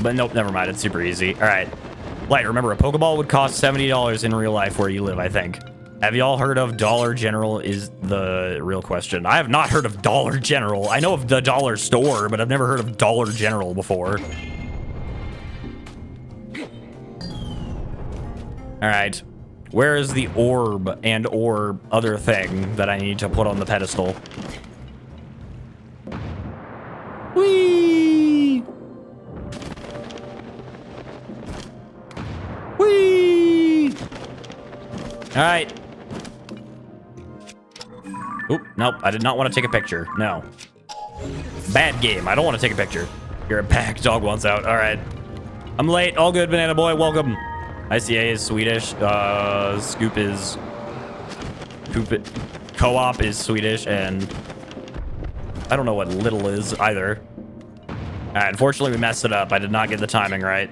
But nope, never mind. It's super easy. All right. Light, remember, a Pokeball would cost $70 in real life where you live, I think. Have y'all heard of Dollar General is the real question. I have not heard of Dollar General. I know of the Dollar Store, but I've never heard of Dollar General before. All right. Where is the orb and or other thing that I need to put on the pedestal? Whee! Whee! All right. Oop, nope, I did not want to take a picture. No. Bad game. I don't want to take a picture. You're a pack. Dog wants out. All right. I'm late. All good, Banana Boy. Welcome. ICA is Swedish. Scoop is... Co-op is Swedish, and... I don't know what little is either. All right, unfortunately, we messed it up. I did not get the timing right.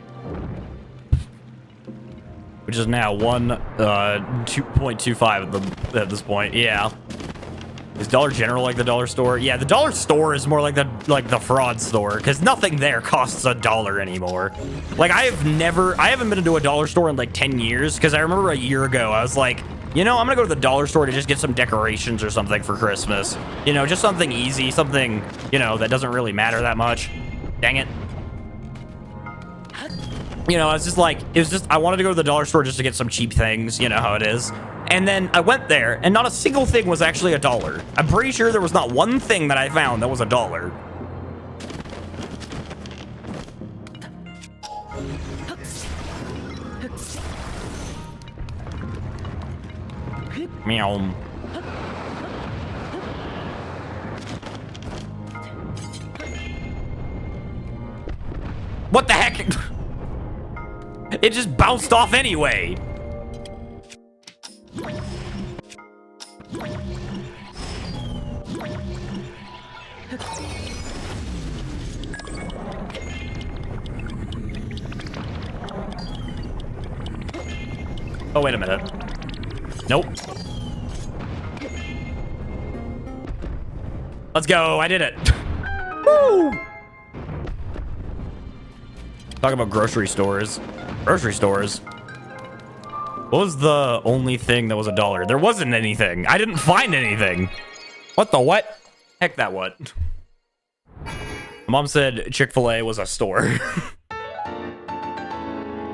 Which is now 2.25 at this point. Yeah. Is Dollar General like the dollar store? Yeah, the dollar store is more like the fraud store, because nothing there costs $1 anymore. Like, I haven't been to a dollar store in like 10 years, because I remember a year ago I was like, You know, I'm gonna go to the dollar store to just get some decorations or something for Christmas. You know, just something easy, something, you know, that doesn't really matter that much. Dang it. You know, I wanted to go to the dollar store just to get some cheap things. You know how it is. And then I went there, and not a single thing was actually $1. I'm pretty sure there was not one thing that I found that was $1. Meow. What the heck? It just bounced off anyway. Oh, wait a minute. Nope. Let's go. I did it. Woo! Talk about grocery stores. Grocery stores. What was the only thing that was $1? There wasn't anything. I didn't find anything. What the what? Heck that what? Mom said Chick-fil-A was a store.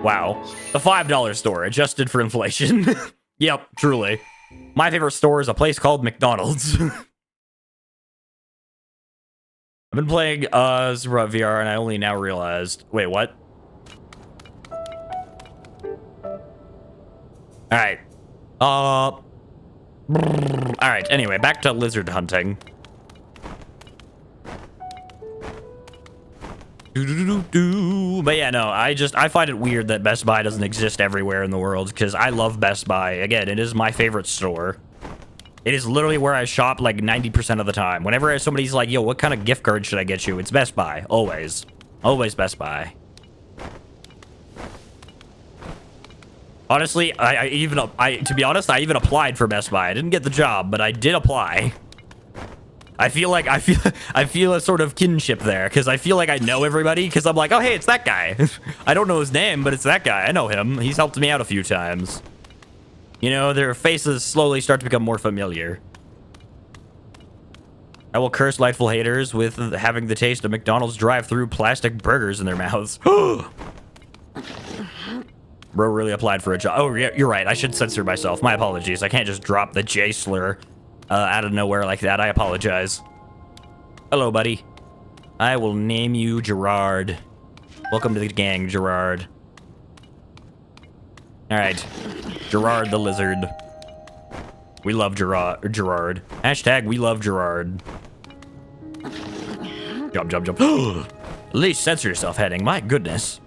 Wow. The $5 store, adjusted for inflation. Yep, truly. My favorite store is a place called McDonald's. I've been playing Zebra VR and I only now realized. Wait, what? Alright. Alright, anyway, back to lizard hunting. But yeah, no, I find it weird that Best Buy doesn't exist everywhere in the world, because I love Best Buy. Again, it is my favorite store. It is literally where I shop like 90% of the time. Whenever somebody's like, yo, what kind of gift card should I get you? It's Best Buy. Always. Always Best Buy. Honestly, to be honest, I even applied for Best Buy. I didn't get the job, but I did apply. I feel a sort of kinship there, because I feel like I know everybody, because I'm like, oh, hey, it's that guy. I don't know his name, but it's that guy. I know him. He's helped me out a few times. You know, their faces slowly start to become more familiar. I will curse Lightfull haters with having the taste of McDonald's drive-through plastic burgers in their mouths. Bro really applied for a job. Oh, yeah, you're right. I should censor myself. My apologies. I can't just drop the J slur out of nowhere like that. I apologize. Hello, buddy. I will name you Gerard. Welcome to the gang, Gerard. All right. Gerard the lizard. We love Gerard. Hashtag we love Gerard. Jump, jump, jump. At least censor yourself, Heading. My goodness.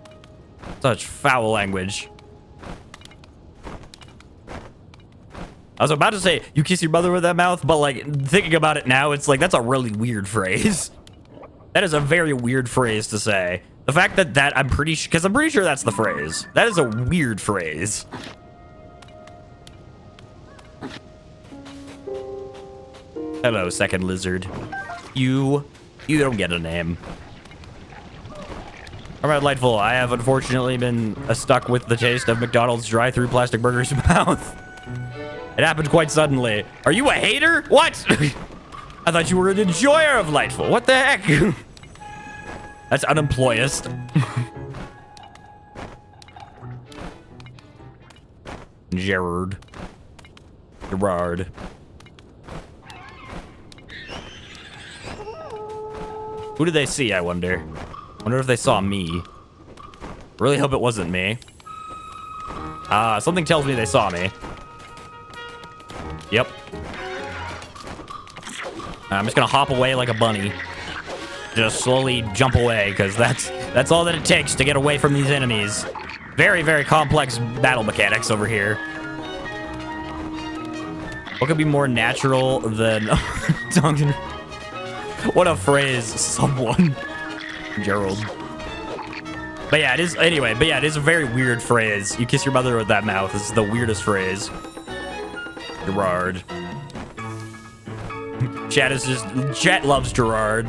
Such foul language. I was about to say, you kiss your mother with that mouth, but like, thinking about it now, it's like, that's a really weird phrase. That is a very weird phrase to say. The fact that I'm pretty sure, because I'm pretty sure that's the phrase. That is a weird phrase. Hello, second lizard. You don't get a name. All right, Lightfull, I have unfortunately been stuck with the taste of McDonald's drive-through plastic burgers mouth. It happened quite suddenly. Are you a hater? What? I thought you were an enjoyer of Lightfull. What the heck? That's unemployist. Gerard. Who did they see, I wonder? Wonder if they saw me. Really hope it wasn't me. Something tells me they saw me. Yep. I'm just gonna hop away like a bunny. Just slowly jump away, because that's all that it takes to get away from these enemies. Very, very complex battle mechanics over here. What could be more natural than Duncan? What a phrase, someone. Gerald. But yeah, it is, anyway, but yeah, it is a very weird phrase. You kiss your mother with that mouth. This is the weirdest phrase. Gerard. Chat loves Gerard.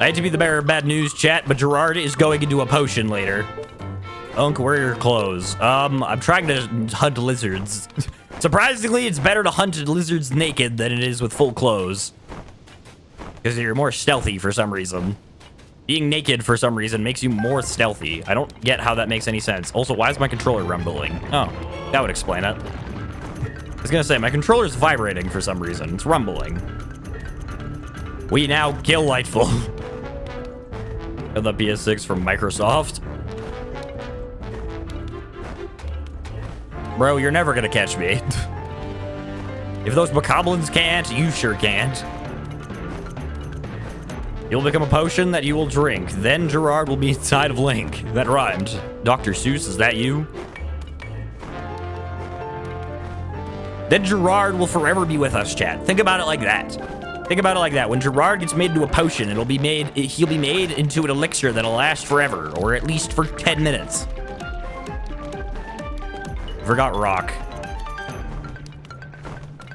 I hate to be the bearer of bad news, chat, but Gerard is going into a potion later. Unc, where are your clothes? I'm trying to hunt lizards. Surprisingly, it's better to hunt lizards naked than it is with full clothes. Because you're more stealthy for some reason. Being naked for some reason makes you more stealthy. I don't get how that makes any sense. Also, why is my controller rumbling? Oh, that would explain it. I was gonna say, my controller's vibrating for some reason. It's rumbling. We now kill Lightfull. Got the PS6 from Microsoft. Bro, you're never gonna catch me. If those bokoblins can't, you sure can't. You'll become a potion that you will drink. Then Gerard will be inside of Link. That rhymed. Dr. Seuss, is that you? Then Gerard will forever be with us, chat. Think about it like that. Think about it like that. When Gerard gets made into a potion, he'll be made into an elixir that'll last forever, or at least for 10 minutes. Forgot rock.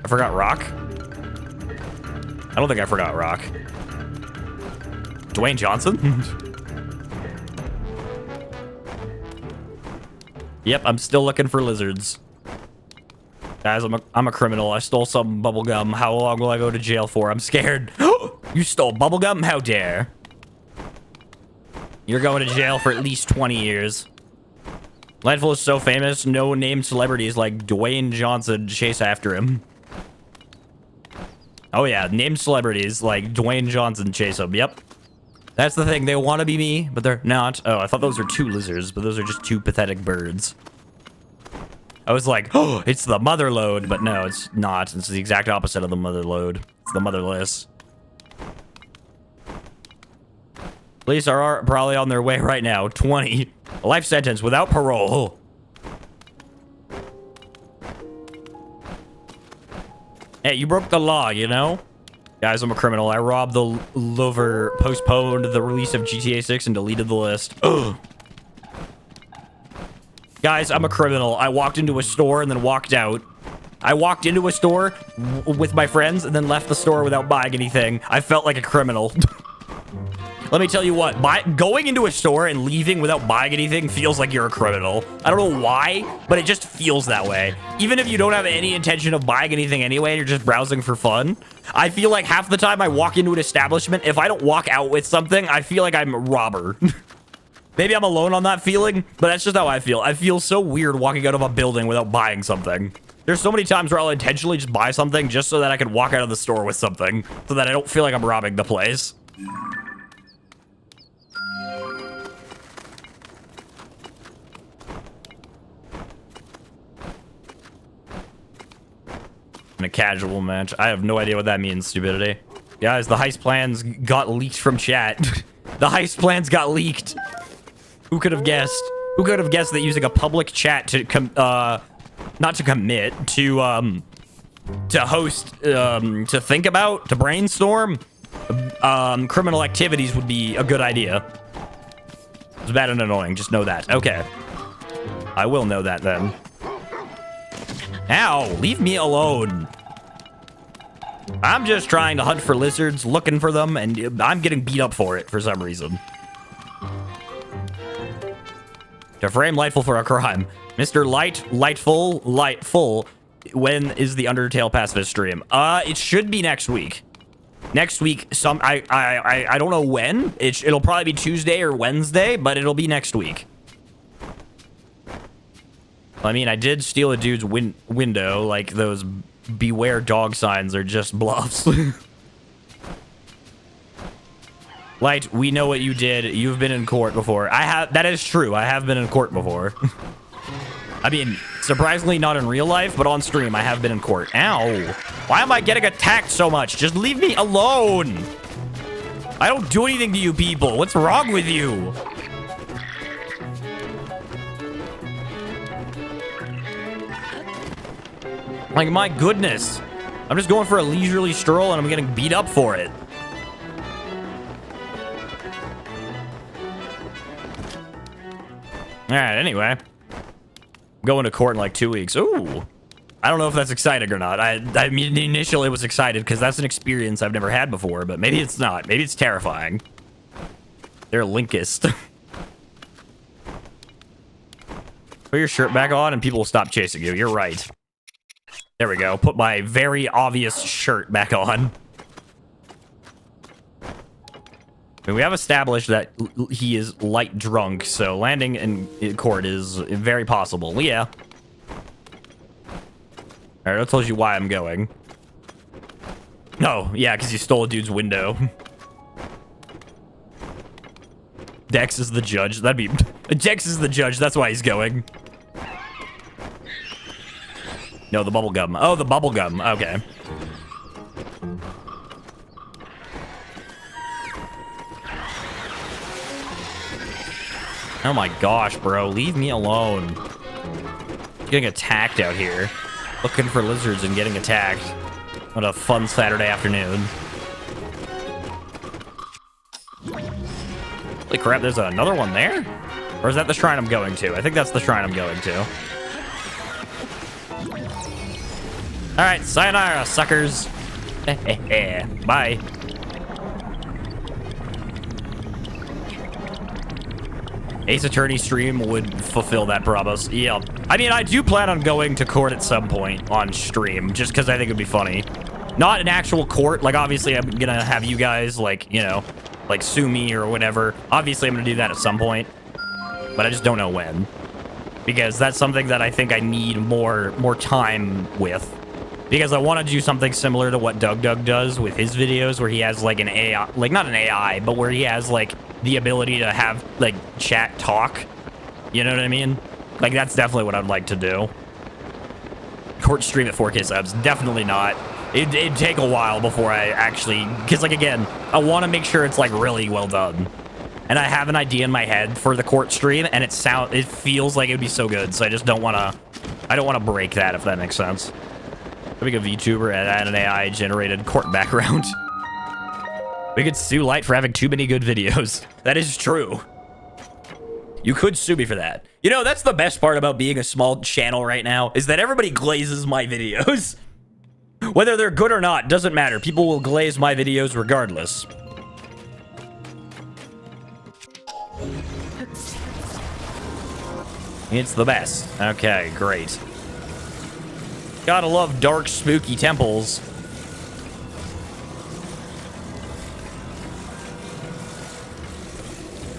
I forgot rock? I don't think I forgot rock. Dwayne Johnson? Yep, I'm still looking for lizards. Guys, I'm a criminal. I stole some bubblegum. How long will I go to jail for? I'm scared. You stole bubblegum? How dare. You're going to jail for at least 20 years. Lightfull is so famous, no named celebrities like Dwayne Johnson chase after him. Oh yeah, named celebrities like Dwayne Johnson chase him. Yep. That's the thing. They want to be me, but they're not. Oh, I thought those were two lizards, but those are just two pathetic birds. I was like, oh, it's the mother lode, but no, it's not. It's the exact opposite of the mother lode. It's the motherless. Police are probably on their way right now. 20. A life sentence without parole. Hey, you broke the law, you know? Guys, I'm a criminal. I robbed the lover, postponed the release of GTA 6, and deleted the list. Ugh. Guys, I'm a criminal. I walked into a store and then walked out. I walked into a store with my friends and then left the store without buying anything. I felt like a criminal. Let me tell you what, going into a store and leaving without buying anything feels like you're a criminal. I don't know why, but it just feels that way. Even if you don't have any intention of buying anything anyway, and you're just browsing for fun. I feel like half the time I walk into an establishment, if I don't walk out with something, I feel like I'm a robber. Maybe I'm alone on that feeling, but that's just how I feel. I feel so weird walking out of a building without buying something. There's so many times where I'll intentionally just buy something just so that I can walk out of the store with something, so that I don't feel like I'm robbing the place. In a casual match. I have no idea what that means, stupidity. Guys, the heist plans got leaked from chat. The heist plans got leaked. Who could have guessed? Who could have guessed that using a public chat to not to commit, to host, to think about, to brainstorm criminal activities would be a good idea. It's bad and annoying, just know that. Okay. I will know that then. Ow, leave me alone. I'm just trying to hunt for lizards, looking for them, and I'm getting beat up for it for some reason. To frame Lightfull for a crime. Mr. Lightfull, when is the Undertale pacifist stream? It should be next week. Next week, I don't know when. It'll probably be Tuesday or Wednesday, but it'll be next week. I mean, I did steal a dude's window, like those beware dog signs are just bluffs. Light, we know what you did. You've been in court before. That is true. I have been in court before. I mean, surprisingly not in real life, but on stream, I have been in court. Ow. Why am I getting attacked so much? Just leave me alone. I don't do anything to you people. What's wrong with you? Like, my goodness. I'm just going for a leisurely stroll and I'm getting beat up for it. Alright, anyway. I'm going to court in like 2 weeks. Ooh. I don't know if that's exciting or not. I mean, initially was excited because that's an experience I've never had before, but maybe it's not. Maybe it's terrifying. They're Linkist. Put your shirt back on and people will stop chasing you. You're right. There we go. Put my very obvious shirt back on. I mean, we have established that he is light drunk, so landing in court is very possible. Yeah. Alright, I told you why I'm going. No, yeah, because you stole a dude's window. Dex is the judge. That'd be... Dex is the judge. That's why he's going. No, the bubble gum. Oh, the bubble gum. Okay. Oh my gosh, bro. Leave me alone. Getting attacked out here. Looking for lizards and getting attacked. What a fun Saturday afternoon. Holy crap, there's another one there? Or is that the shrine I'm going to? I think that's the shrine I'm going to. Alright, sayonara, suckers. Bye. Ace Attorney stream would fulfill that promise. Yeah. I mean, I do plan on going to court at some point on stream, just because I think it'd be funny. Not an actual court. Like, obviously, I'm going to have you guys, like, you know, like, sue me or whatever. Obviously, I'm going to do that at some point. But I just don't know when. Because that's something that I think I need more time with. Because I want to do something similar to what Doug does with his videos, where he has, like, an AI, like, not an AI, but where he has, like, the ability to have, like, chat talk. You know what I mean? Like, that's definitely what I'd like to do. Court stream at 4K subs. Definitely not. It'd take a while before I actually... Because, like, again, I want to make sure it's, like, really well done. And I have an idea in my head for the court stream, and it feels like it would be so good, so I just don't want to... I don't want to break that, if that makes sense. Becoming a VTuber and an AI-generated court background. We could sue Light for having too many good videos. That is true. You could sue me for that. You know, that's the best part about being a small channel right now, is that everybody glazes my videos. Whether they're good or not, doesn't matter. People will glaze my videos regardless. It's the best. Okay, great. Gotta love dark, spooky temples.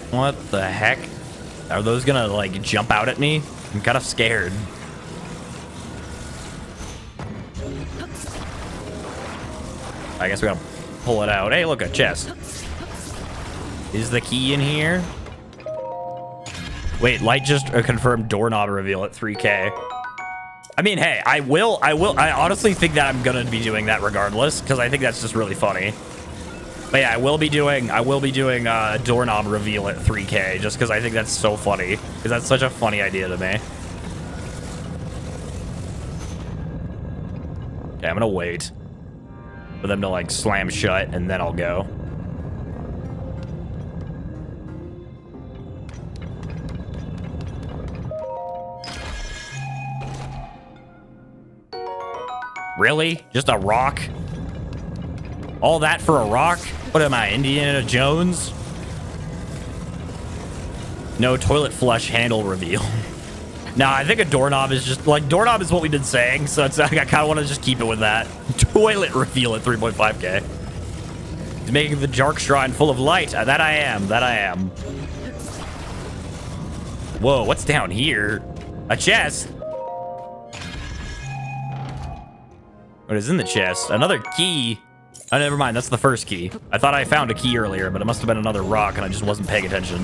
What the heck? Are those gonna, like, jump out at me? I'm kind of scared. I guess we gotta pull it out. Hey, look, a chest. Is the key in here? Wait, Light just confirmed doorknob reveal at 3K. I mean, hey, I honestly think that I'm gonna be doing that regardless, because I think that's just really funny. But yeah, I will be doing doorknob reveal at 3K, just because I think that's so funny. Because that's such a funny idea to me. Okay, I'm gonna wait for them to, like, slam shut, and then I'll go. Really? Just a rock? All that for a rock? What am I, Indiana Jones? No toilet flush handle reveal. Nah, I think a doorknob is just, like, doorknob is what we've been saying, so it's, I kind of want to just keep it with that. Toilet reveal at 3.5K. He's making the Jark Shrine full of light. That I am. That I am. Whoa, what's down here? A chest? What is in the chest? Another key. Oh, never mind. That's the first key. I thought I found a key earlier, but it must have been another rock, and I just wasn't paying attention.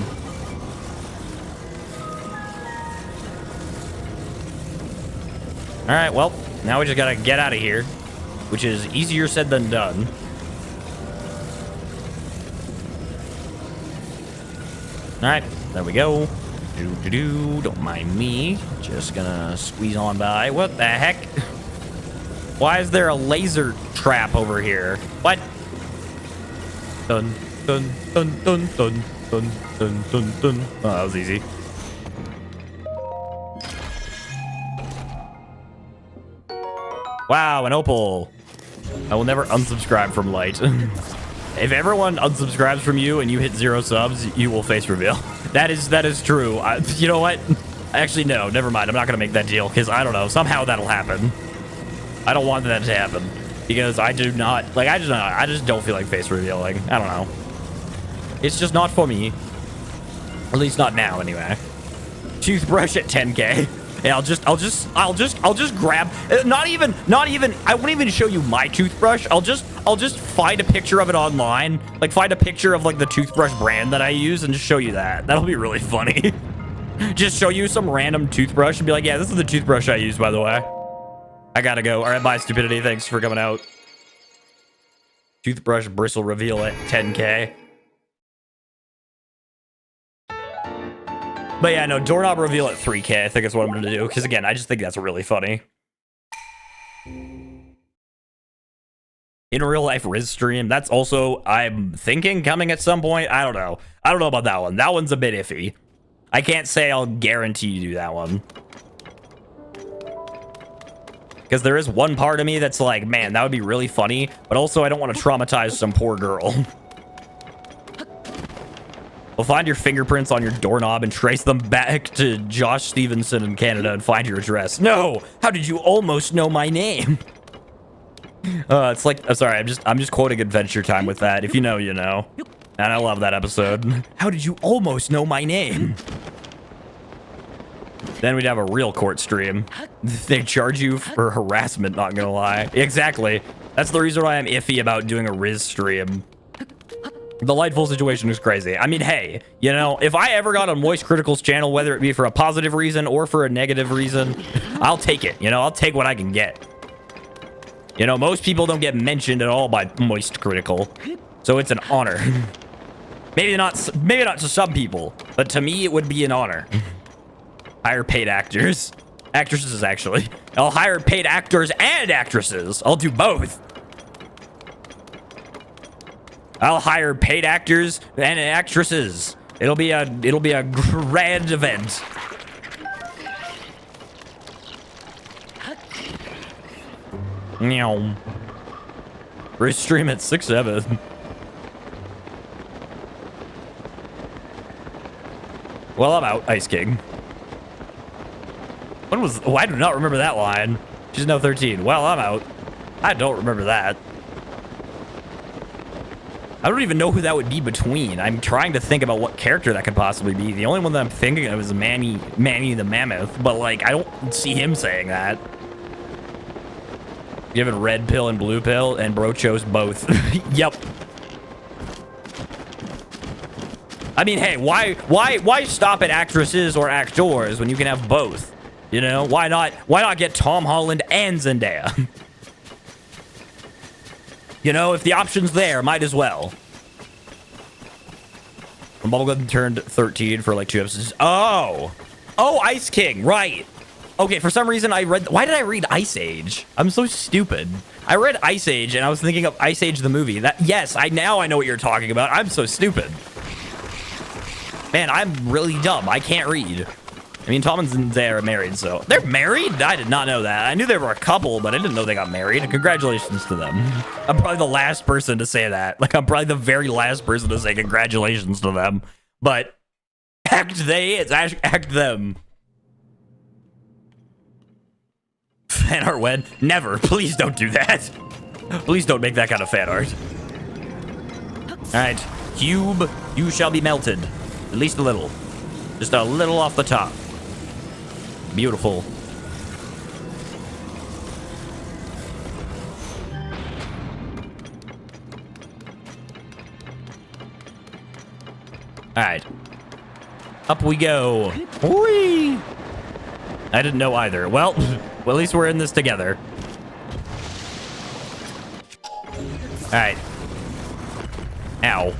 All right, well, now we just gotta get out of here, which is easier said than done. All right, there we go. Don't mind me. Just gonna squeeze on by. What the heck? Why is there a laser trap over here? What? Dun, dun, dun, dun, dun, dun, dun, dun, dun. Oh, that was easy. Wow, an opal. I will never unsubscribe from Light. If everyone unsubscribes from you and you hit 0 subs, you will face reveal. That is true. You know what? Actually, no, never mind. I'm not gonna make that deal because I don't know. Somehow that'll happen. I don't want that to happen because I do not like. I just don't feel like face revealing. I don't know. It's just not for me. At least not now, anyway. Toothbrush at 10K. Yeah, I'll just grab. Not even. I won't even show you my toothbrush. I'll just find a picture of it online. Like find a picture of like the toothbrush brand that I use and just show you that. That'll be really funny. Just show you some random toothbrush and be like, yeah, this is the toothbrush I use, by the way. I gotta go. All right, bye, stupidity. Thanks for coming out. Toothbrush bristle reveal at 10K. But yeah, no, doorknob reveal at 3K. I think is what I'm gonna do. Because again, I just think that's really funny. In real life Riz stream. That's also, I'm thinking, coming at some point. I don't know. I don't know about that one. That one's a bit iffy. I can't say I'll guarantee you do that one. Because there is one part of me that's like, man, that would be really funny. But also, I don't want to traumatize some poor girl. We'll find your fingerprints on your doorknob and trace them back to Josh Stevenson in Canada and find your address. No! How did you almost know my name? It's like, I'm sorry, I'm just quoting Adventure Time with that. If you know, you know. And I love that episode. How did you almost know my name? Then we'd have a real court stream. They charge you for harassment, not gonna lie. Exactly. That's the reason why I'm iffy about doing a Riz stream. The Lightfull situation is crazy. I mean, hey, you know, if I ever got on Moist Critical's channel, whether it be for a positive reason or for a negative reason, I'll take it. You know, I'll take what I can get. You know, most people don't get mentioned at all by Moist Critical, so it's an honor. Maybe not to some people, but to me, it would be an honor. Hire paid actors. Actresses, actually. I'll hire paid actors and actresses. I'll do both. I'll hire paid actors and actresses. It'll be a grand event. Meow. Riz stream at 6/7. Well, I'm out, Ice King. When was... Oh, I do not remember that line. She's now 13. Well, I'm out. I don't remember that. I don't even know who that would be between. I'm trying to think about what character that could possibly be. The only one that I'm thinking of is Manny the Mammoth, but like I don't see him saying that. Given red pill and blue pill, and bro chose both. Yep. I mean, hey, why stop at actresses or actors when you can have both? You know, why not get Tom Holland and Zendaya? You know, if the option's there, might as well. Bubblegum turned 13 for like 2 episodes. Oh, Ice King, right. Okay, for some reason I read... Why did I read Ice Age? I'm so stupid. I read Ice Age and I was thinking of Ice Age the movie. Yes, now I know what you're talking about. I'm so stupid. Man, I'm really dumb. I can't read. I mean, Tom and Zendaya are married, so... They're married? I did not know that. I knew they were a couple, but I didn't know they got married. Congratulations to them. I'm probably the last person to say that. Like, I'm probably the very last person to say congratulations to them. But, act them. Fan art when? Never. Please don't do that. Please don't make that kind of fan art. Alright. Cube, you shall be melted. At least a little. Just a little off the top. Beautiful. All right. Up we go. Whee! I didn't know either. Well, at least we're in this together. All right. Ow.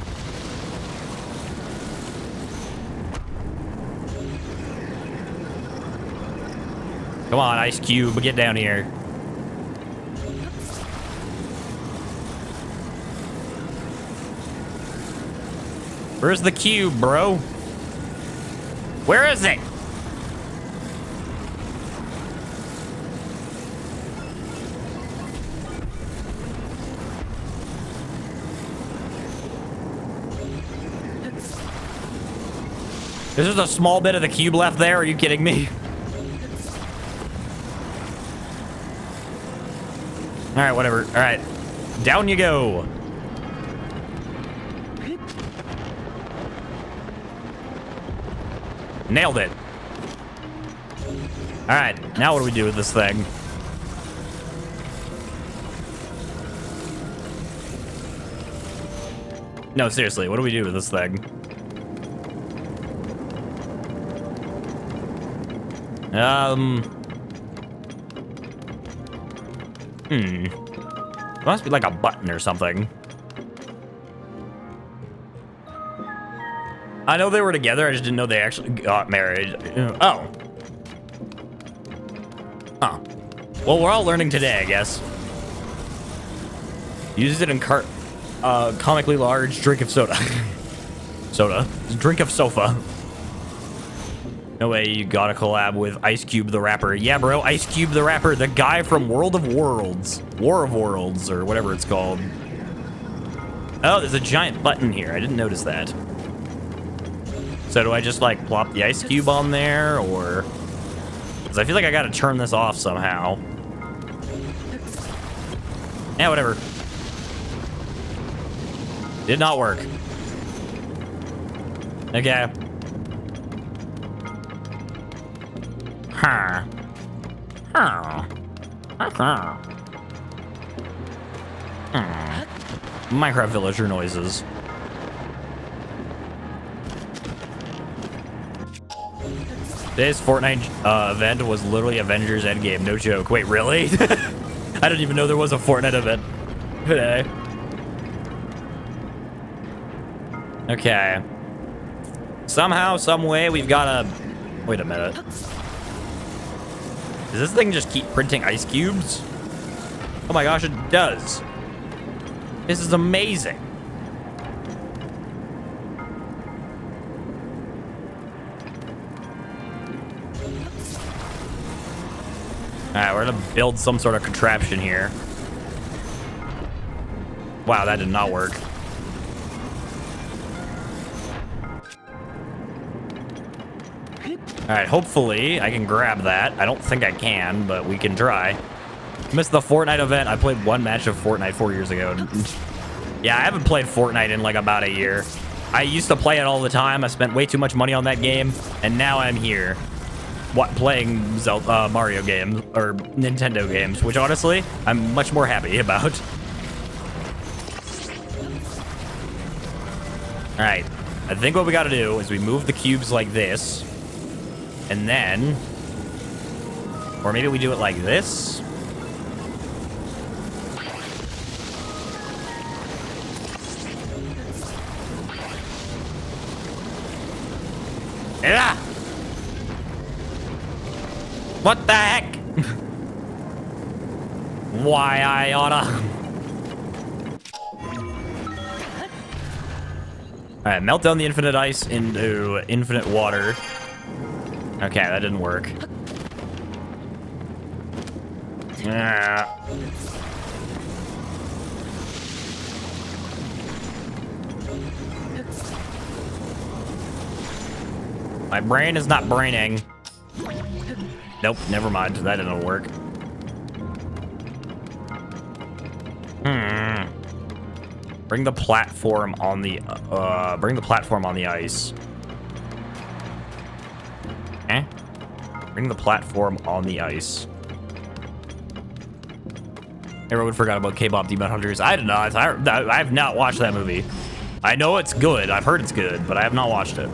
Come on, Ice Cube, get down here. Where's the cube, bro? Where is it? There's just a small bit of the cube left there. Are you kidding me? All right, whatever. All right, down you go. Nailed it. All right, now what do we do with this thing? No, seriously, what do we do with this thing? It must be like a button or something. I know they were together, I just didn't know they actually got married. Oh. Huh. Well, we're all learning today, I guess. Uses it in comically large drink of soda. Soda. Drink of sofa. No way you got a collab with Ice Cube the rapper. Yeah, bro, Ice Cube the rapper, the guy from World of Worlds. War of Worlds, or whatever it's called. Oh, there's a giant button here. I didn't notice that. So do I just, like, plop the Ice Cube on there, or... Because I feel like I gotta turn this off somehow. Yeah, whatever. Did not work. Okay. Huh. Huh. Huh. Minecraft villager noises. Today's Fortnite event was literally Avengers Endgame. No joke. Wait, really? I didn't even know there was a Fortnite event today. Okay. Somehow, some way, we've got to... Wait a minute. Does this thing just keep printing ice cubes? Oh my gosh, it does. This is amazing. Alright, we're gonna build some sort of contraption here. Wow, that did not work. Alright, hopefully I can grab that. I don't think I can, but we can try. Missed the Fortnite event. I played one match of Fortnite 4 years ago. Yeah, I haven't played Fortnite in like about a year. I used to play it all the time. I spent way too much money on that game, and now I'm here. Playing Zelda, Mario games, or Nintendo games, which honestly, I'm much more happy about. Alright, I think what we gotta do is we move the cubes like this, and then, or maybe we do it like this. Yeah. What the heck? Why I oughta. Alright, melt down the infinite ice into infinite water. Okay, that didn't work. My brain is not braining. Nope, never mind. That didn't work. Bring the platform on the ice. Eh? Bring the platform on the ice. Everyone forgot about K-pop Demon Hunters. I did not. I have not watched that movie. I know it's good. I've heard it's good, but I have not watched it.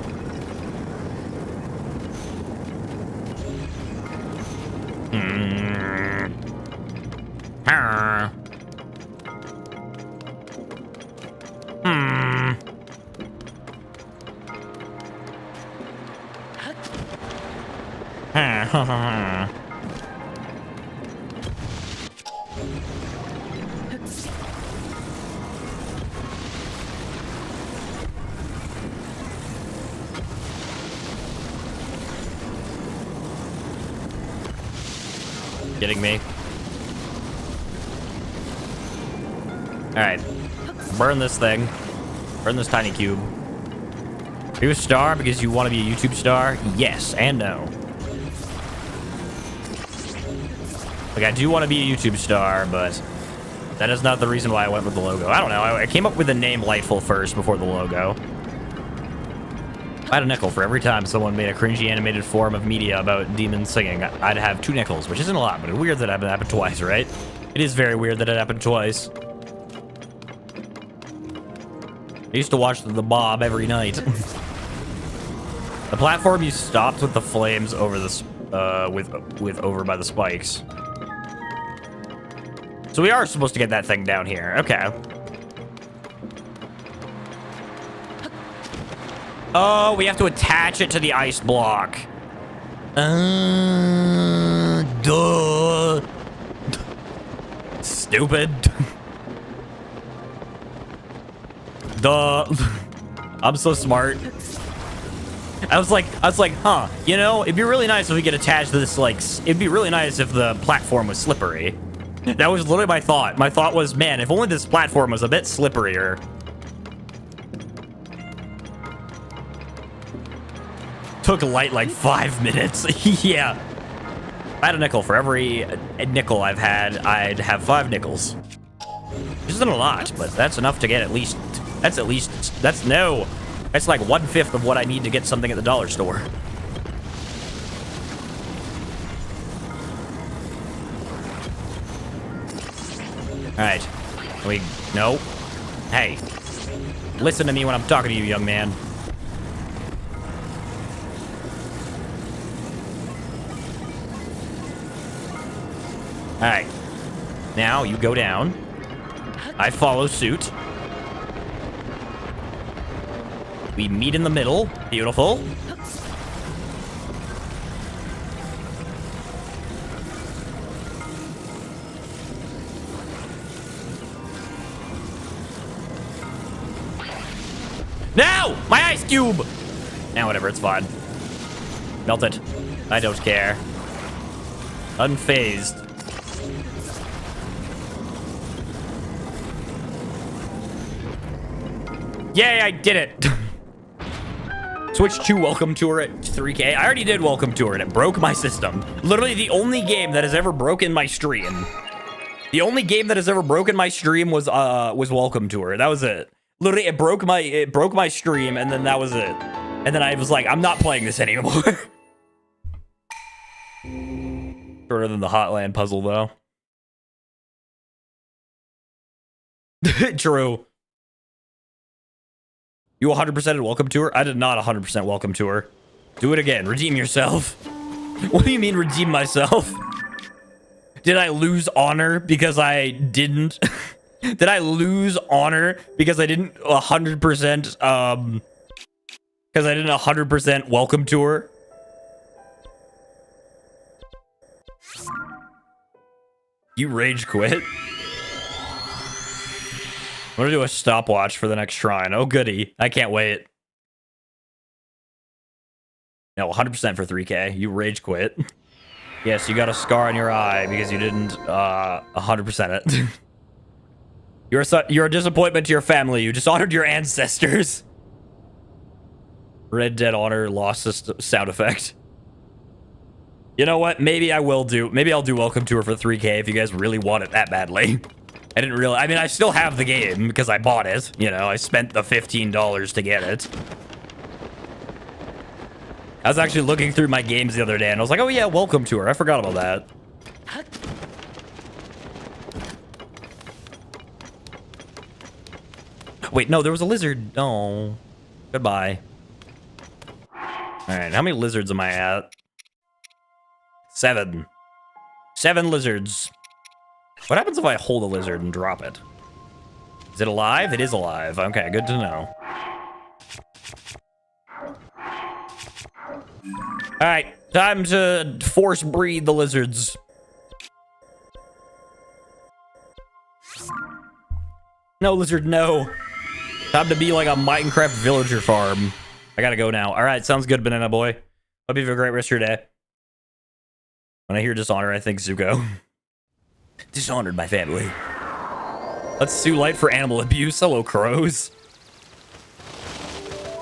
Kidding me? All right, burn this thing. Burn this tiny cube. Are you a star because you want to be a YouTube star? Yes and no. Like, I do want to be a YouTube star, but that is not the reason why I went with the logo. I don't know. I came up with the name Lightfull first before the logo. If I had a nickel for every time someone made a cringy animated form of media about demons singing, I'd have 2 nickels, which isn't a lot, but it's weird that it happened twice, right? It is very weird that it happened twice. I used to watch the Bob every night. The platform you stopped with the flames over the over by the spikes. So we are supposed to get that thing down here. Okay. Oh, we have to attach it to the ice block. Duh. Stupid. Duh. I'm so smart. I was like, huh, you know, it'd be really nice if we could attach this, like, it'd be really nice if the platform was slippery. That was literally my thought. My thought was, man, if only this platform was a bit slipperier. Took Light like 5 minutes. Yeah. If I had a nickel for every nickel I've had, I'd have 5 nickels. Which isn't a lot, but that's enough to get at least, that's like 1/5 of what I need to get something at the dollar store. All right. No. Hey. Listen to me when I'm talking to you, young man. All right. Now you go down. I follow suit. We meet in the middle. Beautiful. No! My ice cube! Now, whatever, it's fine. Melt it. I don't care. Unfazed. Yay, I did it! Switch to Welcome Tour at 3K. I already did Welcome Tour and it broke my system. Literally the only game that has ever broken my stream. The only game that has ever broken my stream was Welcome Tour. That was it. Literally, it broke my stream, and then that was it. And then I was like, I'm not playing this anymore. Shorter than the Hotland puzzle, though. True. You 100%ed Welcome Tour? I did not 100% Welcome Tour. Do it again. Redeem yourself. What do you mean, redeem myself? Did I lose honor because I didn't? Did I lose honor because I didn't 100%, because I didn't 100% Welcome Tour? You rage quit? I'm gonna do a stopwatch for the next shrine. Oh, goody. I can't wait. No, 100% for 3K. You rage quit. Yes, you got a scar on your eye because you didn't 100% it. You're a disappointment to your family. You dishonored your ancestors. Red Dead Honor lost sound effect. You know what? Maybe I'll do Welcome Tour for 3K if you guys really want it that badly. I didn't really, I mean, I still have the game because I bought it. You know, I spent the $15 to get it. I was actually looking through my games the other day and I was like, oh yeah, Welcome Tour. I forgot about that. Wait, no, there was a lizard. Oh, goodbye. All right, how many lizards am I at? 7. 7 lizards. What happens if I hold a lizard and drop it? Is it alive? It is alive. Okay, good to know. All right, time to force breed the lizards. No, lizard, no. Time to be like a Minecraft villager farm. I gotta go now. All right, sounds good, Banana Boy. Hope you have a great rest of your day. When I hear dishonor, I think Zuko. Dishonored my family. Let's sue Light for animal abuse. Hello, crows.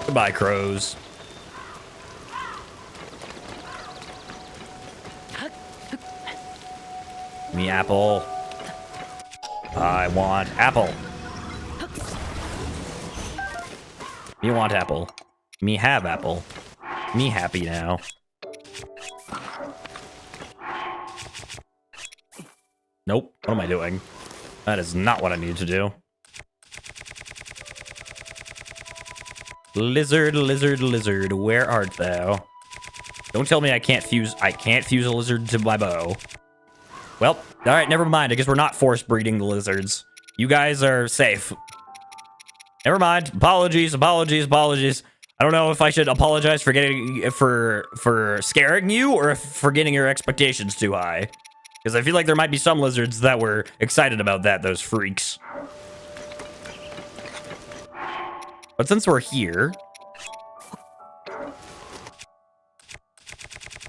Goodbye, crows. Me apple. I want apple. Me want apple. Me have apple. Me happy now. Nope. What am I doing? That is not what I need to do. Lizard, lizard, lizard, where art thou? Don't tell me I can't fuse a lizard to my bow. Well, all right, never mind. I guess we're not force breeding the lizards. You guys are safe. Never mind. Apologies, apologies, apologies. I don't know if I should apologize for getting for scaring you or for getting your expectations too high. Because I feel like there might be some lizards that were excited about that, those freaks. But since we're here,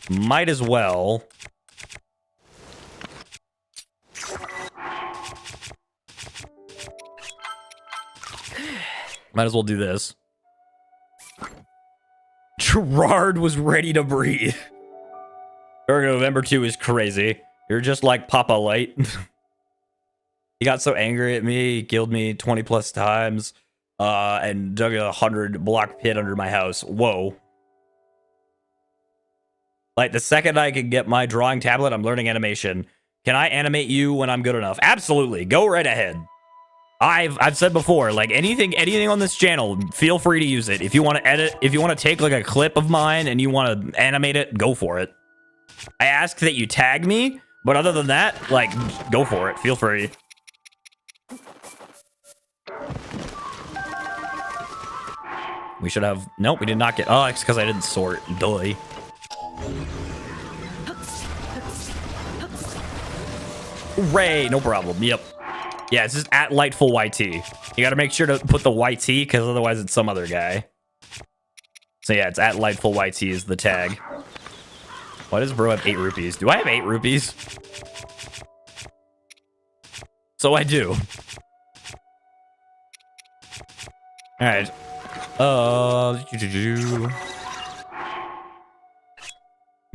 might as well. Might as well do this. Gerard was ready to breathe. November 2 is crazy. You're just like Papa Light. He got so angry at me, he killed me 20 plus times, and dug a 100-block pit under my house. Whoa. Like, the second I can get my drawing tablet, I'm learning animation. Can I animate you when I'm good enough? Absolutely. Go right ahead. I've said before, like, anything on this channel, feel free to use it. If you want to edit, if you want to take like a clip of mine and you want to animate it, go for it. I ask that you tag me, but other than that, like, go for it. Feel free. We should have... Nope, we did not get... Oh, it's because I didn't sort. Duh. Hooray! No problem. Yep. Yeah, it's just at Lightfull YT. You got to make sure to put the YT, because otherwise it's some other guy. So yeah, it's at Lightfull YT is the tag. Why does bro have 8 rupees? Do I have 8 rupees? So I do. Alright.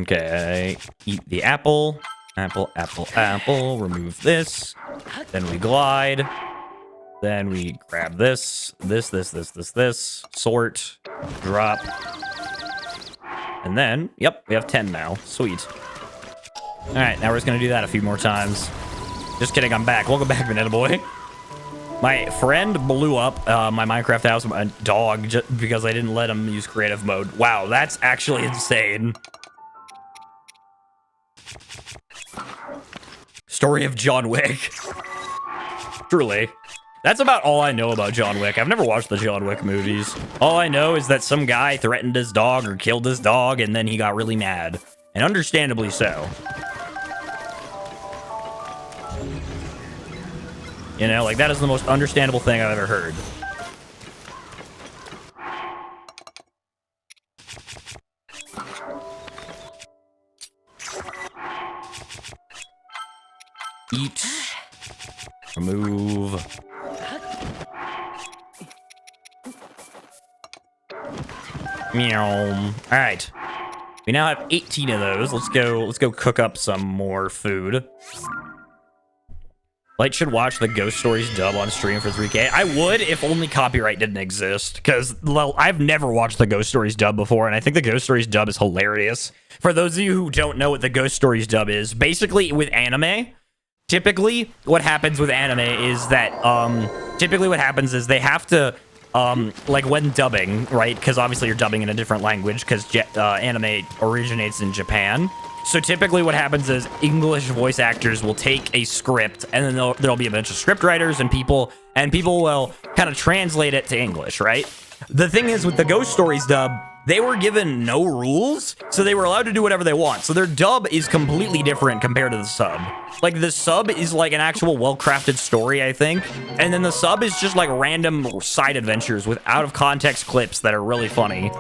Okay, eat the apple. Apple, apple, apple. Remove this. Then we glide. Then we grab this. This. Sort. Drop. And then, yep, we have 10 now. Sweet. Alright, now we're just gonna do that a few more times. Just kidding, I'm back. Welcome back, Banana Boy. My friend blew up my Minecraft house with my dog just because I didn't let him use creative mode. Wow, that's actually insane. Story of John Wick. Truly. That's about all I know about John Wick. I've never watched the John Wick movies. All I know is that some guy threatened his dog or killed his dog, and then he got really mad. And understandably so. You know, like, that is the most understandable thing I've ever heard. Eat. Remove. Meow. All right. We now have 18 of those. Let's go cook up some more food. Light should watch the Ghost Stories dub on stream for 3K. I would if only copyright didn't exist, because I've never watched the Ghost Stories dub before, and I think the Ghost Stories dub is hilarious. For those of you who don't know what the Ghost Stories dub is, basically with anime, typically what happens with anime is that they have to like when dubbing, right? Because obviously you're dubbing in a different language because anime originates in Japan. So typically what happens is English voice actors will take a script, and then there'll be a bunch of script writers and people will kind of translate it to English, right? The thing is, with the Ghost Stories dub, they were given no rules, so they were allowed to do whatever they want. So their dub is completely different compared to the sub. Like, the sub is like an actual well-crafted story, I think, and then the sub is just like random side adventures with out-of-context clips that are really funny.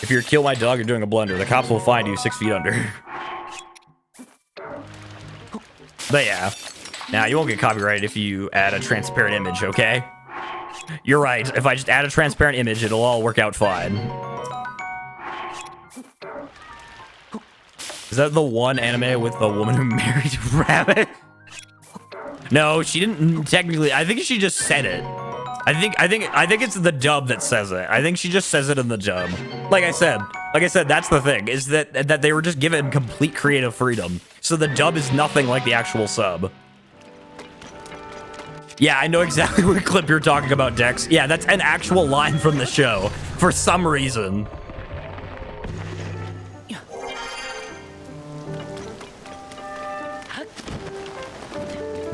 If you kill my dog, you're doing a blunder. The cops will find you 6 feet under. But yeah. Now, you won't get copyrighted if you add a transparent image, okay? You're right. If I just add a transparent image, it'll all work out fine. Is that the one anime with the woman who married a rabbit? No, she didn't technically. I think she just said it. I think it's the dub that says it. I think she just says it in the dub. Like I said, that's the thing, is that they were just given complete creative freedom. So the dub is nothing like the actual sub. Yeah, I know exactly what clip you're talking about, Dex. Yeah, that's an actual line from the show for some reason.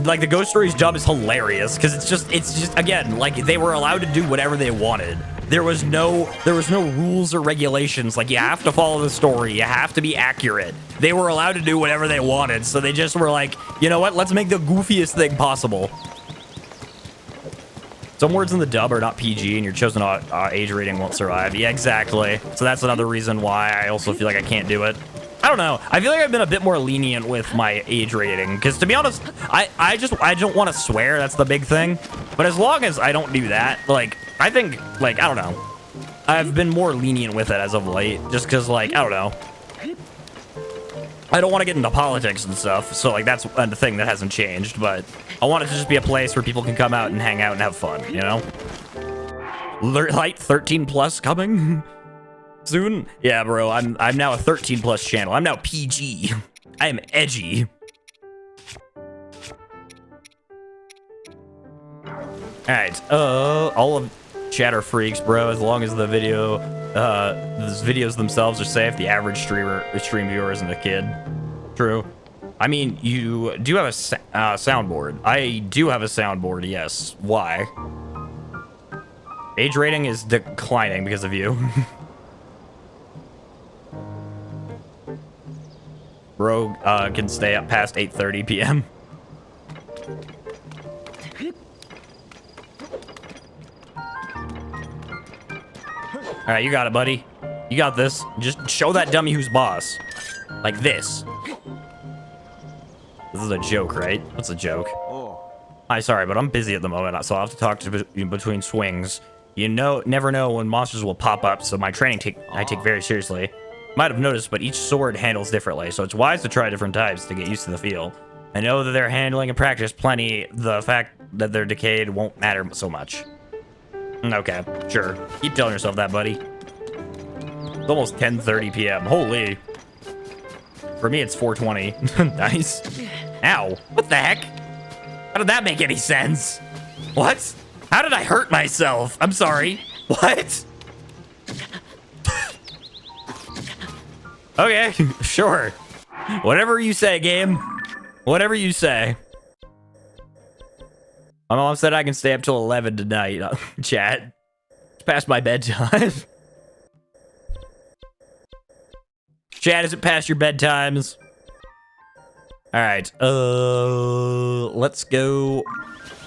Like, the Ghost Stories dub is hilarious because it's just again, like, they were allowed to do whatever they wanted. There was no rules or regulations. Like, you have to follow the story, you have to be accurate. They were allowed to do whatever they wanted, so they just were like, you know what, let's make the goofiest thing possible. Some words in the dub are not PG and your chosen age rating won't survive. Yeah, exactly. So that's another reason why I also feel like I can't do it. I don't know. I feel like I've been a bit more lenient with my age rating because, to be honest, I don't want to swear. That's the big thing. But as long as I don't do that, like, I think, like, I don't know. I've been more lenient with it as of late just because, like, I don't know. I don't want to get into politics and stuff, so, like, that's the thing that hasn't changed, but I want it to just be a place where people can come out and hang out and have fun, you know? Light 13 plus coming soon? Yeah, bro, I'm now a 13 plus channel. I'm now PG. I am edgy. Alright, all of chat are freaks, bro, as long as the videos themselves are safe. The average stream viewer isn't a kid. True. I mean, you do have a soundboard. I do have a soundboard, yes. Why? Age rating is declining because of you. Bro can stay up past 8:30 p.m. All right, you got it, buddy. You got this. Just show that dummy who's boss. Like this. This is a joke, right? What's a joke? Hi, sorry, but I'm busy at the moment, so I'll have to talk to you between swings. You never know when monsters will pop up, so my training I take very seriously. Might have noticed, but each sword handles differently, so it's wise to try different types to get used to the feel. I know that they're handling and practice plenty. The fact that they're decayed won't matter so much. Okay, sure. Keep telling yourself that, buddy. It's almost 10:30 p.m. Holy. For me, it's 4:20. Nice. Ow. What the heck? How did that make any sense? What? How did I hurt myself? I'm sorry. What? Okay, sure. Whatever you say, game. Whatever you say. My mom said I can stay up till 11 tonight. Chat. It's past my bedtime. Chat, is it past your bedtimes? Alright, let's go.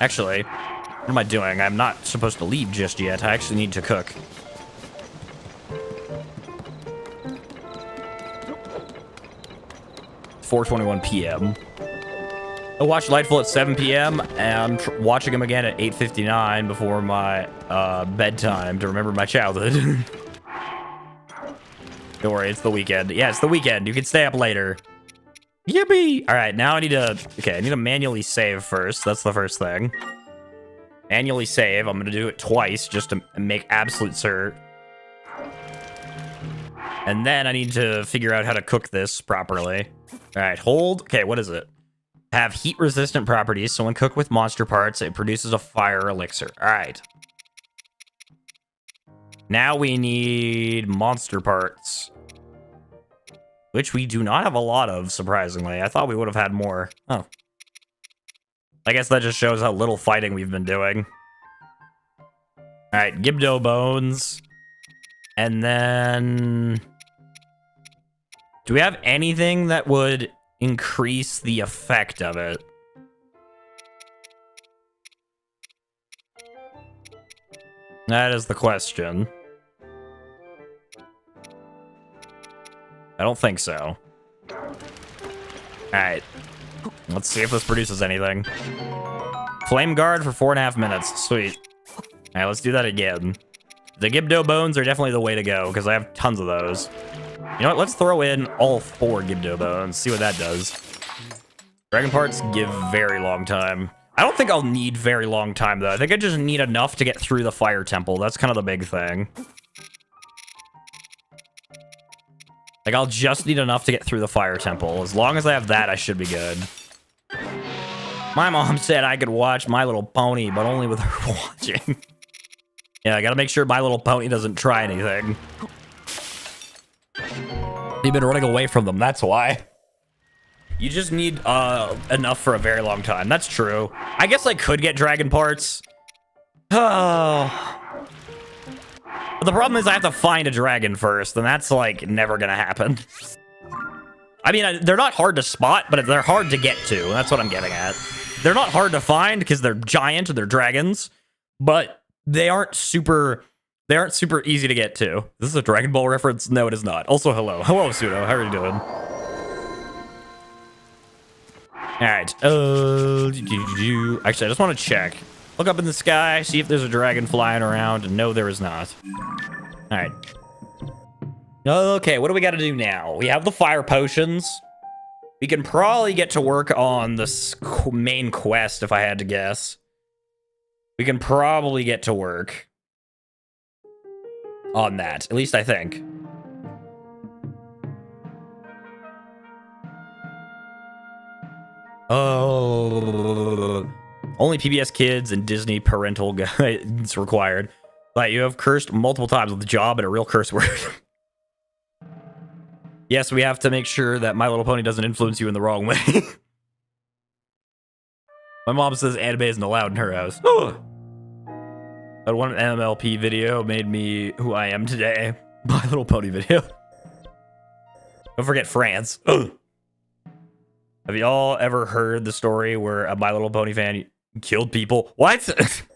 Actually, what am I doing? I'm not supposed to leave just yet. I actually need to cook. $4:21 p.m. I watched Lightfull at 7 p.m. and I'm watching him again at 8:59 before my bedtime to remember my childhood. Don't worry, it's the weekend. Yeah, it's the weekend. You can stay up later. Yippee! All right, now I need to manually save first. That's the first thing. Manually save. I'm gonna do it twice just to make absolute certain. And then I need to figure out how to cook this properly. All right, hold. Okay, what is it? Have heat-resistant properties, so when cooked with monster parts, it produces a fire elixir. All right. Now we need monster parts, which we do not have a lot of, surprisingly. I thought we would have had more. Oh. I guess that just shows how little fighting we've been doing. All right, Gibdo bones. And then... do we have anything that would increase the effect of it? That is the question. I don't think so. Alright. Let's see if this produces anything. Flame guard for 4.5 minutes. Sweet. right, let's do that again. The Gibdo bones are definitely the way to go because I have tons of those. You know what? Let's throw in all 4 Gibdo bones. See what that does. Dragon parts give very long time. I don't think I'll need very long time though. I think I just need enough to get through the fire temple. That's kind of the big thing. Like I'll just need enough to get through the fire temple. As long as I have that, I should be good. My mom said I could watch My Little Pony, but only with her watching. Yeah, I gotta make sure My Little Pony doesn't try anything. You've been running away from them, that's why. You just need enough for a very long time. That's true. I guess I could get dragon parts. Oh. But the problem is I have to find a dragon first, and that's like never gonna happen. I mean, they're not hard to spot, but they're hard to get to. That's what I'm getting at. They're not hard to find because they're giant, they're dragons, but they aren't super easy to get to. This is a Dragon Ball reference? No, it is not. Also, hello. Hello, Pseudo. How are you doing? Alright. Actually, I just want to check. Look up in the sky, see if there's a dragon flying around, and no, there is not. Alright. Okay, what do we got to do now? We have the fire potions. We can probably get to work on this main quest, if I had to guess. We can probably get to work on that. At least I think. Oh. Only PBS kids and Disney parental guidance required. Like, you have cursed multiple times with a job and a real curse word. Yes, we have to make sure that My Little Pony doesn't influence you in the wrong way. My mom says anime isn't allowed in her house. That one MLP video made me who I am today. My Little Pony video. Don't forget France. Have y'all ever heard the story where a My Little Pony fan killed people? What? That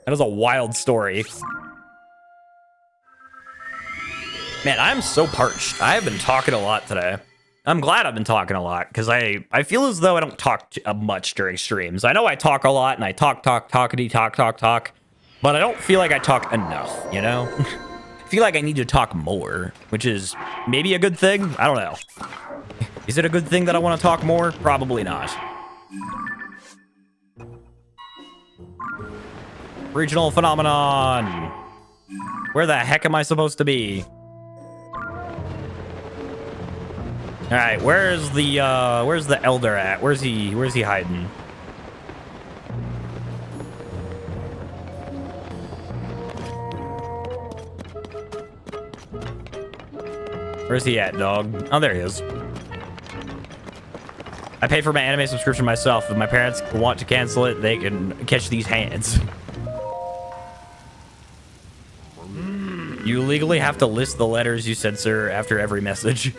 is a wild story. Man, I'm so parched. I have been talking a lot today. I'm glad I've been talking a lot, because I feel as though I don't talk much during streams. I know I talk a lot, and I talk, but I don't feel like I talk enough, you know? I feel like I need to talk more, which is maybe a good thing? I don't know. Is it a good thing that I want to talk more? Probably not. Regional phenomenon. Where the heck am I supposed to be? All right, where's the elder at? Where's he hiding? Where's he at, dog? Oh, there he is. I pay for my anime subscription myself. If my parents want to cancel it, they can catch these hands. You legally have to list the letters you censor after every message.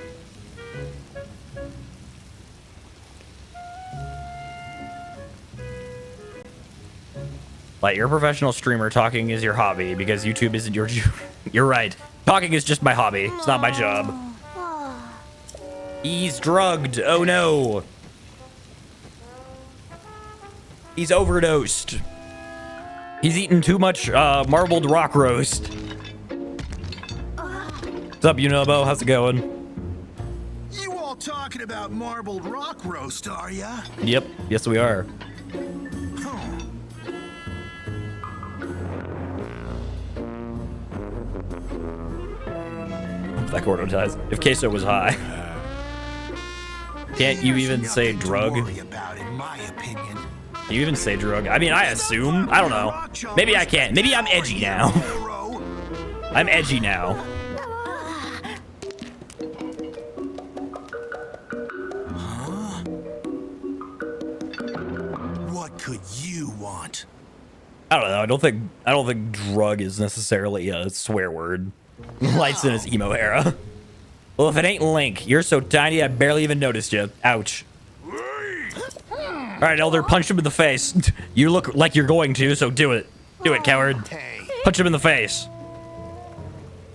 Like, you're a professional streamer, talking is your hobby because YouTube isn't your job. You're right. Talking is just my hobby. It's not my job. He's drugged. Oh no. He's overdosed. He's eaten too much marbled rock roast. What's up, Unobo? How's it going? You all talking about marbled rock roast, are ya? Yep. Yes, we are. That Gordo dies. If queso was high. Can't you even say drug? Can you even say drug? I mean, I assume. I don't know. Maybe I can't. Maybe I'm edgy now. I'm edgy now. What could you want? I don't know. I don't think drug is necessarily a swear word. Light's in his emo era. Well, if it ain't Link, you're so tiny I barely even noticed you. Ouch. All right, Elder, punch him in the face. You look like you're going to, so do it. Do it, coward. Punch him in the face.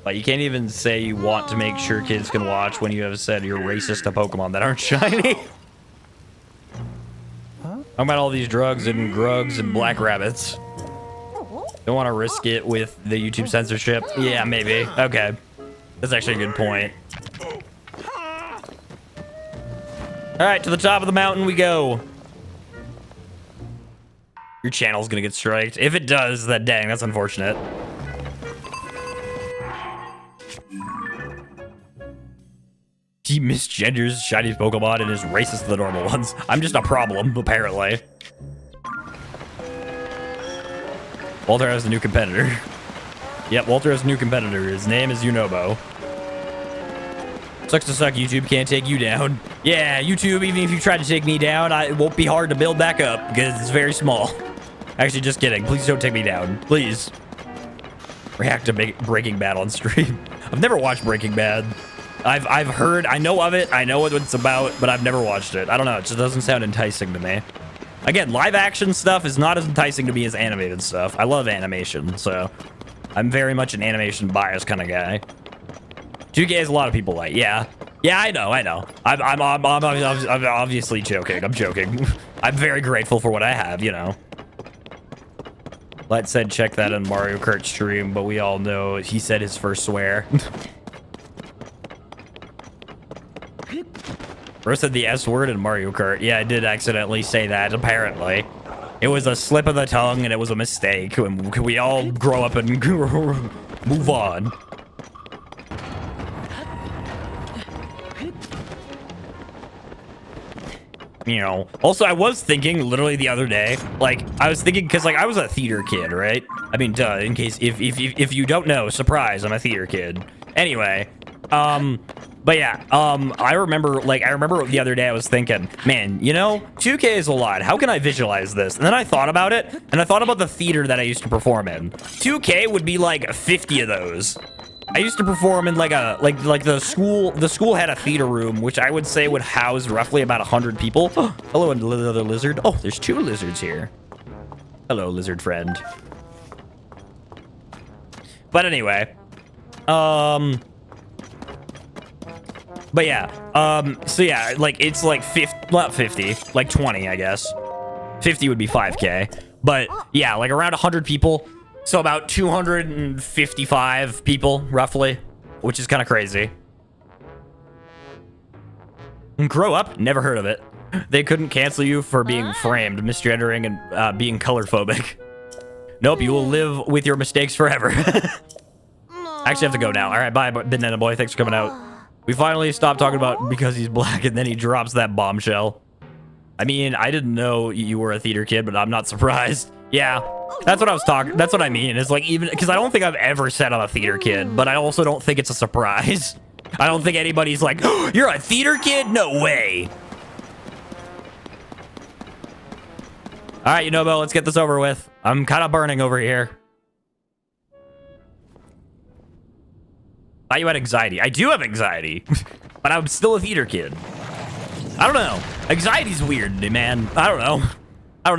But you can't even say you want to make sure kids can watch when you have said you're racist to Pokemon that aren't shiny. How about all these drugs and grugs and black rabbits? Don't want to risk it with the YouTube censorship. Yeah, maybe. Okay. That's actually a good point. All right, to the top of the mountain we go. Your channel's gonna get striked. If it does, then dang, that's unfortunate. He misgenders shiny Pokemon and is racist to the normal ones. I'm just a problem, apparently. Walter has a new competitor. Yep, Walter has a new competitor. His name is Unobo. Sucks to suck, YouTube can't take you down. Yeah, YouTube, even if you try to take me down, it won't be hard to build back up because it's very small. Actually, just kidding. Please don't take me down. Please. React to Breaking Bad on stream. I've never watched Breaking Bad. I've heard, I know of it. I know what it's about, but I've never watched it. I don't know. It just doesn't sound enticing to me. Again, live action stuff is not as enticing to me as animated stuff. I love animation, so I'm very much an animation bias kind of guy. 2K is a lot of people like, yeah, I know. I'm obviously joking. I'm joking. I'm very grateful for what I have, you know. Light said check that on Mario Kart stream, but we all know he said his first swear. Bro said the S word in Mario Kart. Yeah, I did accidentally say that, apparently. It was a slip of the tongue and it was a mistake. Can we all grow up and move on? You know, also I was thinking literally the other day, like I was thinking because like I was a theater kid, right? I mean, duh, in case if you don't know, surprise, I'm a theater kid. Anyway, but yeah, I remember the other day I was thinking, man, you know, 2K is a lot. How can I visualize this? And then I thought about it, and I thought about the theater that I used to perform in. 2K would be like 50 of those. I used to perform in like a like the school had a theater room, which I would say would house roughly about 100 people. Hello, another lizard. Oh, there's 2 lizards here. Hello, lizard friend. But anyway, but yeah, so yeah, like it's like 50, not 50, like 20, I guess. 50 would be 5K, but yeah, like around 100 people. So about 255 people, roughly, which is kind of crazy. Grow up? Never heard of it. They couldn't cancel you for being framed, misgendering, and being color phobic. Nope, you will live with your mistakes forever. Actually have to go now. All right, bye, Banana Boy. Thanks for coming out. We finally stopped talking about because he's black, and then he drops that bombshell. I mean, I didn't know you were a theater kid, but I'm not surprised. Yeah, that's what I was talking. That's what I mean. It's like, even because I don't think I've ever said I'm a theater kid, but I also don't think it's a surprise. I don't think anybody's like, oh, you're a theater kid? No way. All right, Unobo, let's get this over with. I'm kind of burning over here. Thought you had anxiety. I do have anxiety, but I'm still a theater kid. I don't know. Anxiety's weird, man. I don't know.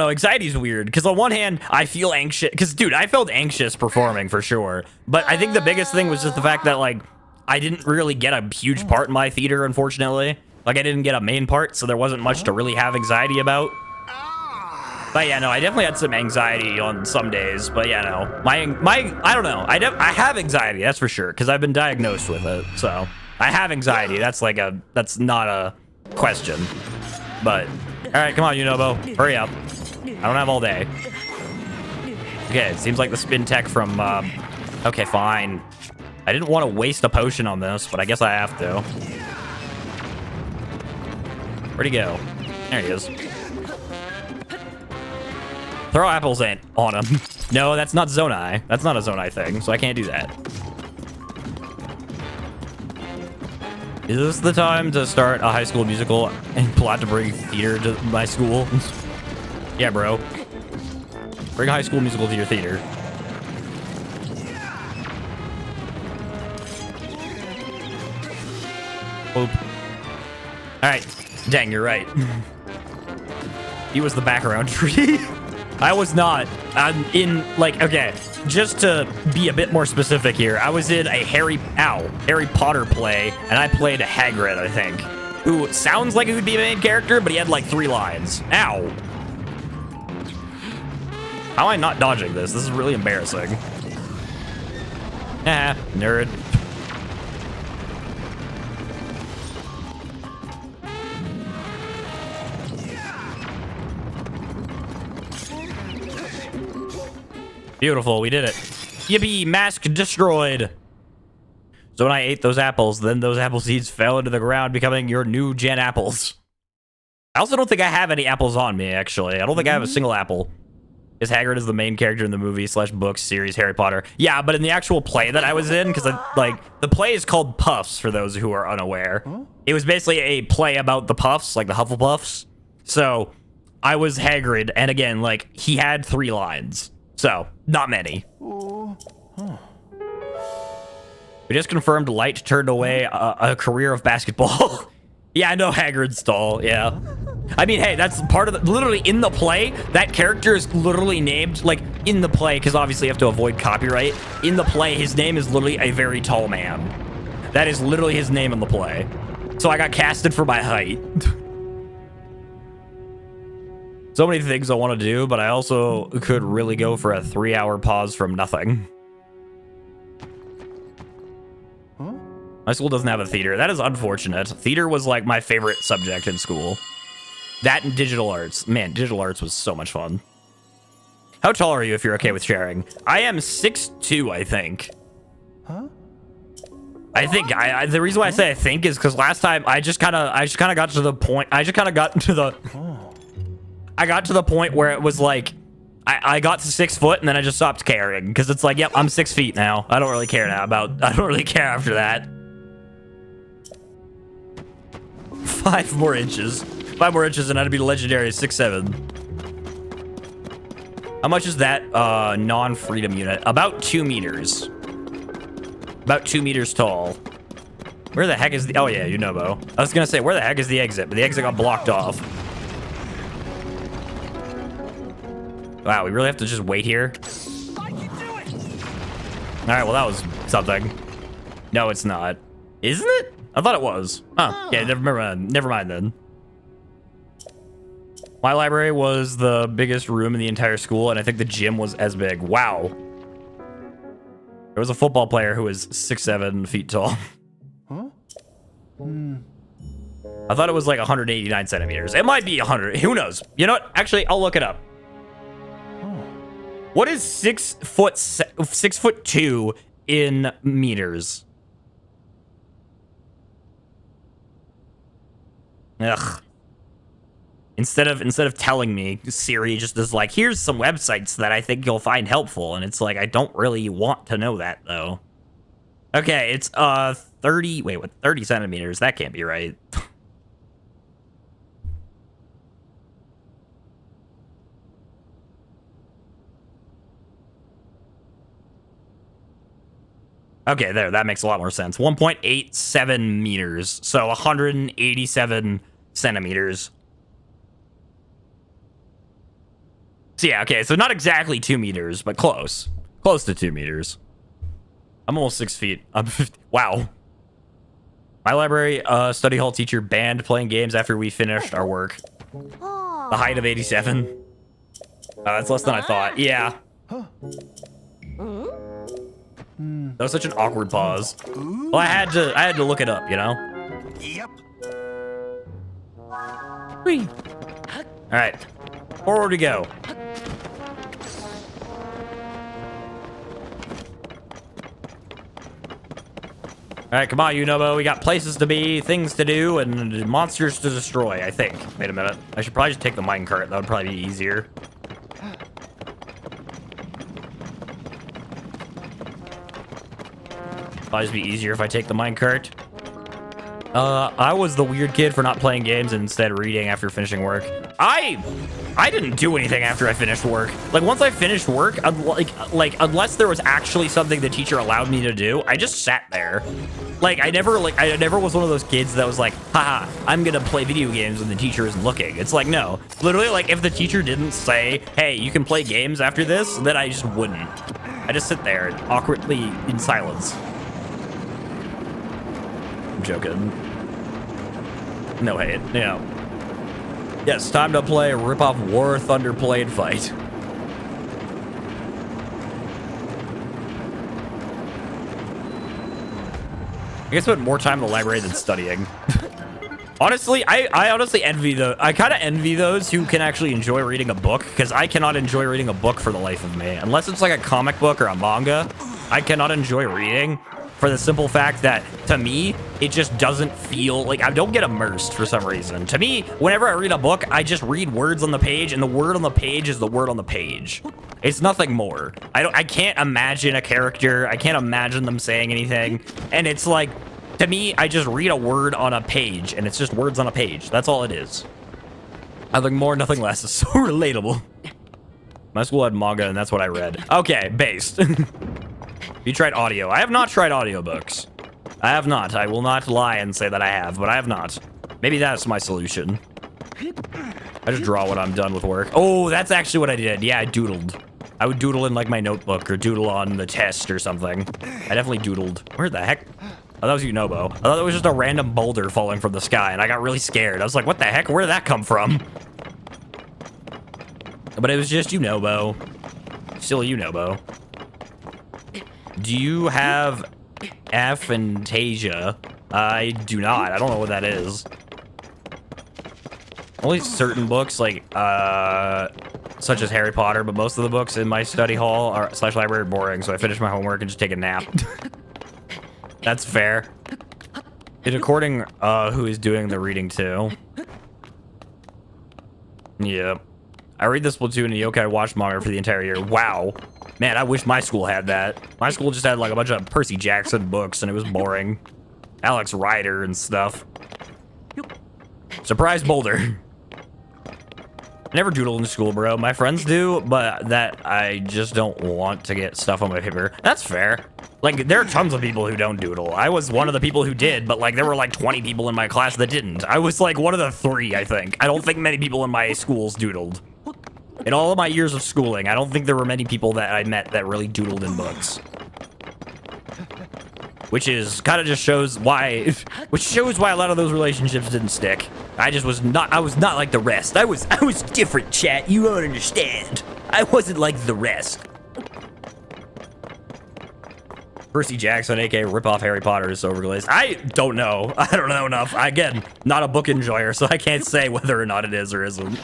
Anxiety's weird because on one hand I feel anxious because dude, I felt anxious performing for sure, but I think the biggest thing was just the fact that like I didn't really get a huge part in my theater, unfortunately. Like I didn't get a main part, so there wasn't much to really have anxiety about. But yeah, no, I definitely had some anxiety on some days, but yeah, no, my I don't know, I have anxiety, that's for sure, because I've been diagnosed with it. So I have anxiety. That's not a question. But all right, come on, Unobo, hurry up. I don't have all day. Okay, it seems like the spin tech from, okay, fine. I didn't want to waste a potion on this, but I guess I have to. Where'd he go? There he is. Throw apples on him. No, that's not Zonai. That's not a Zonai thing, so I can't do that. Is this the time to start a High School Musical and plot to bring theater to my school? Yeah, bro. Bring High School Musical to your theater. Oop. All right. Dang, you're right. He was the background tree. I was not. I'm in, like, okay, just to be a bit more specific here, I was in a Harry Potter play, and I played Hagrid, I think, who sounds like he would be a main character, but he had like 3 lines. Ow. How am I not dodging this? This is really embarrassing. Ah, nerd. Beautiful, we did it. Yippee, mask destroyed. Zonai ate those apples, then those apple seeds fell into the ground, becoming your new gen apples. I also don't think I have any apples on me, actually. I don't think I have a single apple. Because Hagrid is the main character in the movie / book series Harry Potter. Yeah, but in the actual play that I was in, because the play is called Puffs, for those who are unaware. It was basically a play about the Puffs, like the Hufflepuffs. So I was Hagrid, and again, like, he had 3 lines. So, not many. We just confirmed Light turned away a career of basketball. Yeah, I know Hagrid's stall, yeah. I mean, hey, that's part of the, literally in the play, that character is literally named, like, in the play, because obviously you have to avoid copyright. In the play, his name is literally a very tall man. That is literally his name in the play. So I got casted for my height. So many things I want to do, but I also could really go for a 3-hour pause from nothing. My school doesn't have a theater. That is unfortunate. Theater was like my favorite subject in school. That and digital arts. Man, digital arts was so much fun. How tall are you if you're okay with sharing? I am 6'2", I think. I think the reason why I say I think is because last time I just kind of got to the point. I got to the point where it was like I got to 6 foot and then I just stopped caring because it's like, yep, I'm 6 feet now. I don't really care now about. I don't really care after that. 5 more inches. 5 more inches and I'd be legendary 6'7". How much is that non-freedom unit? About 2 meters. About 2 meters tall. Where the heck is the... Oh, yeah, you know, Bo. I was going to say, where the heck is the exit? But the exit got blocked off. Wow, we really have to just wait here? All right, well, that was something. No, it's not. Isn't it? I thought it was. Huh. Yeah, never mind then. My library was the biggest room in the entire school, and I think the gym was as big. Wow. There was a football player who was 6'7" feet tall. I thought it was like 189 centimeters. It might be 100. Who knows? You know what? Actually, I'll look it up. What is 6'2" in meters? Ugh. Instead of telling me, Siri just is like, here's some websites that I think you'll find helpful, and it's like, I don't really want to know that though. Okay, it's 30. Wait, what? 30 centimeters? That can't be right. Okay, there. That makes a lot more sense. 1.87 meters, so 187 centimeters. So yeah, okay, so not exactly 2 meters, but close. Close to 2 meters. I'm almost 6 feet. I'm 50. Wow. My library study hall teacher banned playing games after we finished our work. The height of 87. That's less than I thought. Yeah. That was such an awkward pause. Well, I had to look it up, you know? Yep. Whee. All right. Forward we go. All right, come on, Unobo. We got places to be, things to do, and monsters to destroy, I think. Wait a minute. I should probably just take the minecart. That would probably be easier. Probably just be easier if I take the minecart. I was the weird kid for not playing games and instead reading after finishing work. I didn't do anything after I finished work. Like once I finished work, like unless there was actually something the teacher allowed me to do, I just sat there. Like I never was one of those kids that was like, haha, I'm gonna play video games when the teacher isn't looking. It's like, no, literally, like if the teacher didn't say, hey, you can play games after this, then I just wouldn't. I just sit there awkwardly in silence. I'm joking. No hate. Yeah. Yes, time to play Rip-Off War Thunder Blade fight. I guess I spent more time in the library than studying. Honestly, I honestly envy I kind of envy those who can actually enjoy reading a book, because I cannot enjoy reading a book for the life of me. Unless it's like a comic book or a manga, I cannot enjoy reading for the simple fact that, to me, it just doesn't feel like I don't get immersed for some reason. To me, whenever I read a book, I just read words on the page, and the word on the page is the word on the page. It's nothing more. I can't imagine a character. I can't imagine them saying anything. And it's like, to me, I just read a word on a page, and it's just words on a page. That's all it is. Nothing more, nothing less. It's so relatable. My school had manga, and that's what I read. Okay, based. You tried audio. I have not tried audiobooks. I have not. I will not lie and say that I have, but I have not. Maybe that's my solution. I just draw when I'm done with work. Oh, that's actually what I did. Yeah, I doodled. I would doodle in like my notebook or doodle on the test or something. I definitely doodled. Where the heck? Oh, that was Unobo. I thought it was just a random boulder falling from the sky, and I got really scared. I was like, what the heck? Where did that come from? But it was just Unobo. Still Unobo. Do you have aphantasia? I do not. I don't know what that is. Only certain books, like, such as Harry Potter, but most of the books in my study hall are / library are boring, so I finish my homework and just take a nap. That's fair. It's according who is doing the reading too. Yeah. I read the Splatoon and Yokai watch manga for the entire year. Wow. Man, I wish my school had that. My school just had like a bunch of Percy Jackson books and it was boring. Alex Rider and stuff. Surprise Boulder. I never doodle in school, bro. My friends do, but that I just don't want to get stuff on my paper. That's fair. Like, there are tons of people who don't doodle. I was one of the people who did, but like there were like 20 people in my class that didn't. I was like one of the 3, I think. I don't think many people in my schools doodled. In all of my years of schooling, I don't think there were many people that I met that really doodled in books. Which is kind of just shows why, which shows why a lot of those relationships didn't stick. I was not like the rest. I was different, chat. You don't understand. I wasn't like the rest. Percy Jackson, aka rip-off Harry Potter, is so overglazed. I don't know. I don't know enough. Again, not a book enjoyer, so I can't say whether or not it is or isn't.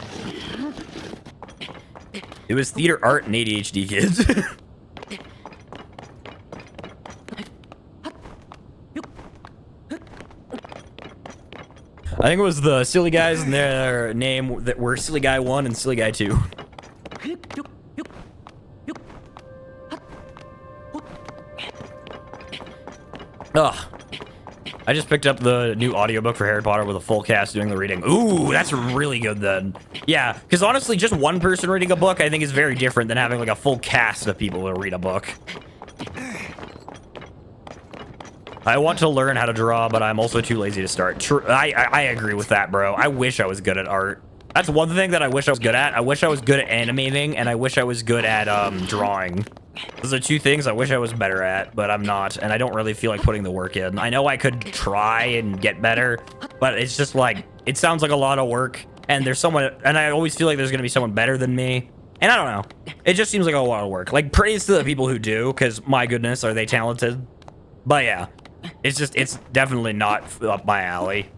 It was theater, art, and ADHD kids. I think it was the silly guys and their name that were Silly Guy 1 and Silly Guy 2. Ugh. I just picked up the new audiobook for Harry Potter with a full cast doing the reading. Ooh, that's really good then. Yeah, because honestly, just one person reading a book I think is very different than having like a full cast of people to read a book. I want to learn how to draw, but I'm also too lazy to start. I agree with that, bro. I wish I was good at art. That's one thing that I wish I was good at. I wish I was good at animating, and I wish I was good at drawing. Those are 2 things I wish I was better at, but I'm not, and I don't really feel like putting the work in. I know I could try and get better, but it's just like, it sounds like a lot of work, and there's someone, and I always feel like there's gonna be someone better than me. And I don't know. It just seems like a lot of work. Like, praise to the people who do, because my goodness, are they talented. But yeah. It's definitely not up my alley.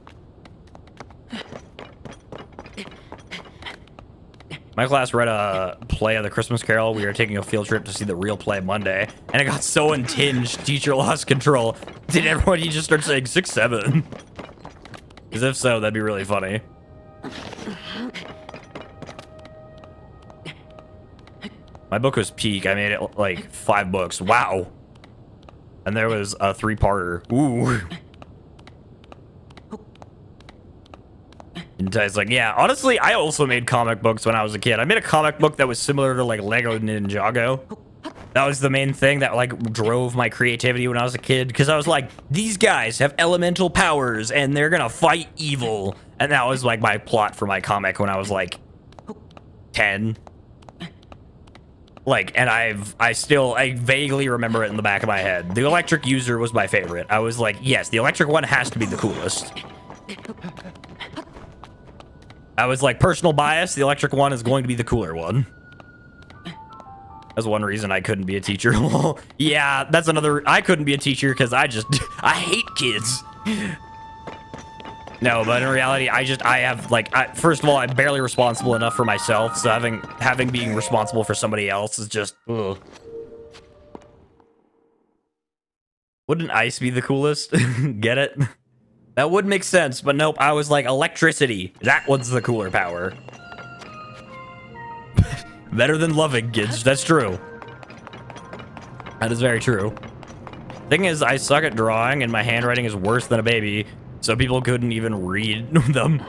My class read a play of the Christmas Carol. We were taking a field trip to see the real play Monday, and it got so unhinged, teacher lost control. Did everybody just start saying 6-7? Because if so, that'd be really funny. My book was peak. I made it like 5 books. Wow. And there was a 3-parter. Ooh. And it's like, yeah, honestly, I also made comic books when I was a kid. I made a comic book that was similar to like Lego Ninjago. That was the main thing that like drove my creativity when I was a kid. Because I was like, these guys have elemental powers and they're gonna fight evil. And that was like my plot for my comic when I was like 10. Like, and I vaguely remember it in the back of my head. The electric user was my favorite. I was like, yes, the electric one has to be the coolest. I was like, personal bias, the electric one is going to be the cooler one. That's one reason I couldn't be a teacher. Yeah, that's another. I couldn't be a teacher because I hate kids. No, but in reality, I have like, first of all, I'm barely responsible enough for myself, so having being responsible for somebody else is just, ugh. Wouldn't ice be the coolest? Get it? That would make sense, but nope, I was like, electricity. That one's the cooler power. Better than loving kids, that's true. That is very true. Thing is, I suck at drawing, and my handwriting is worse than a baby. So people couldn't even read them.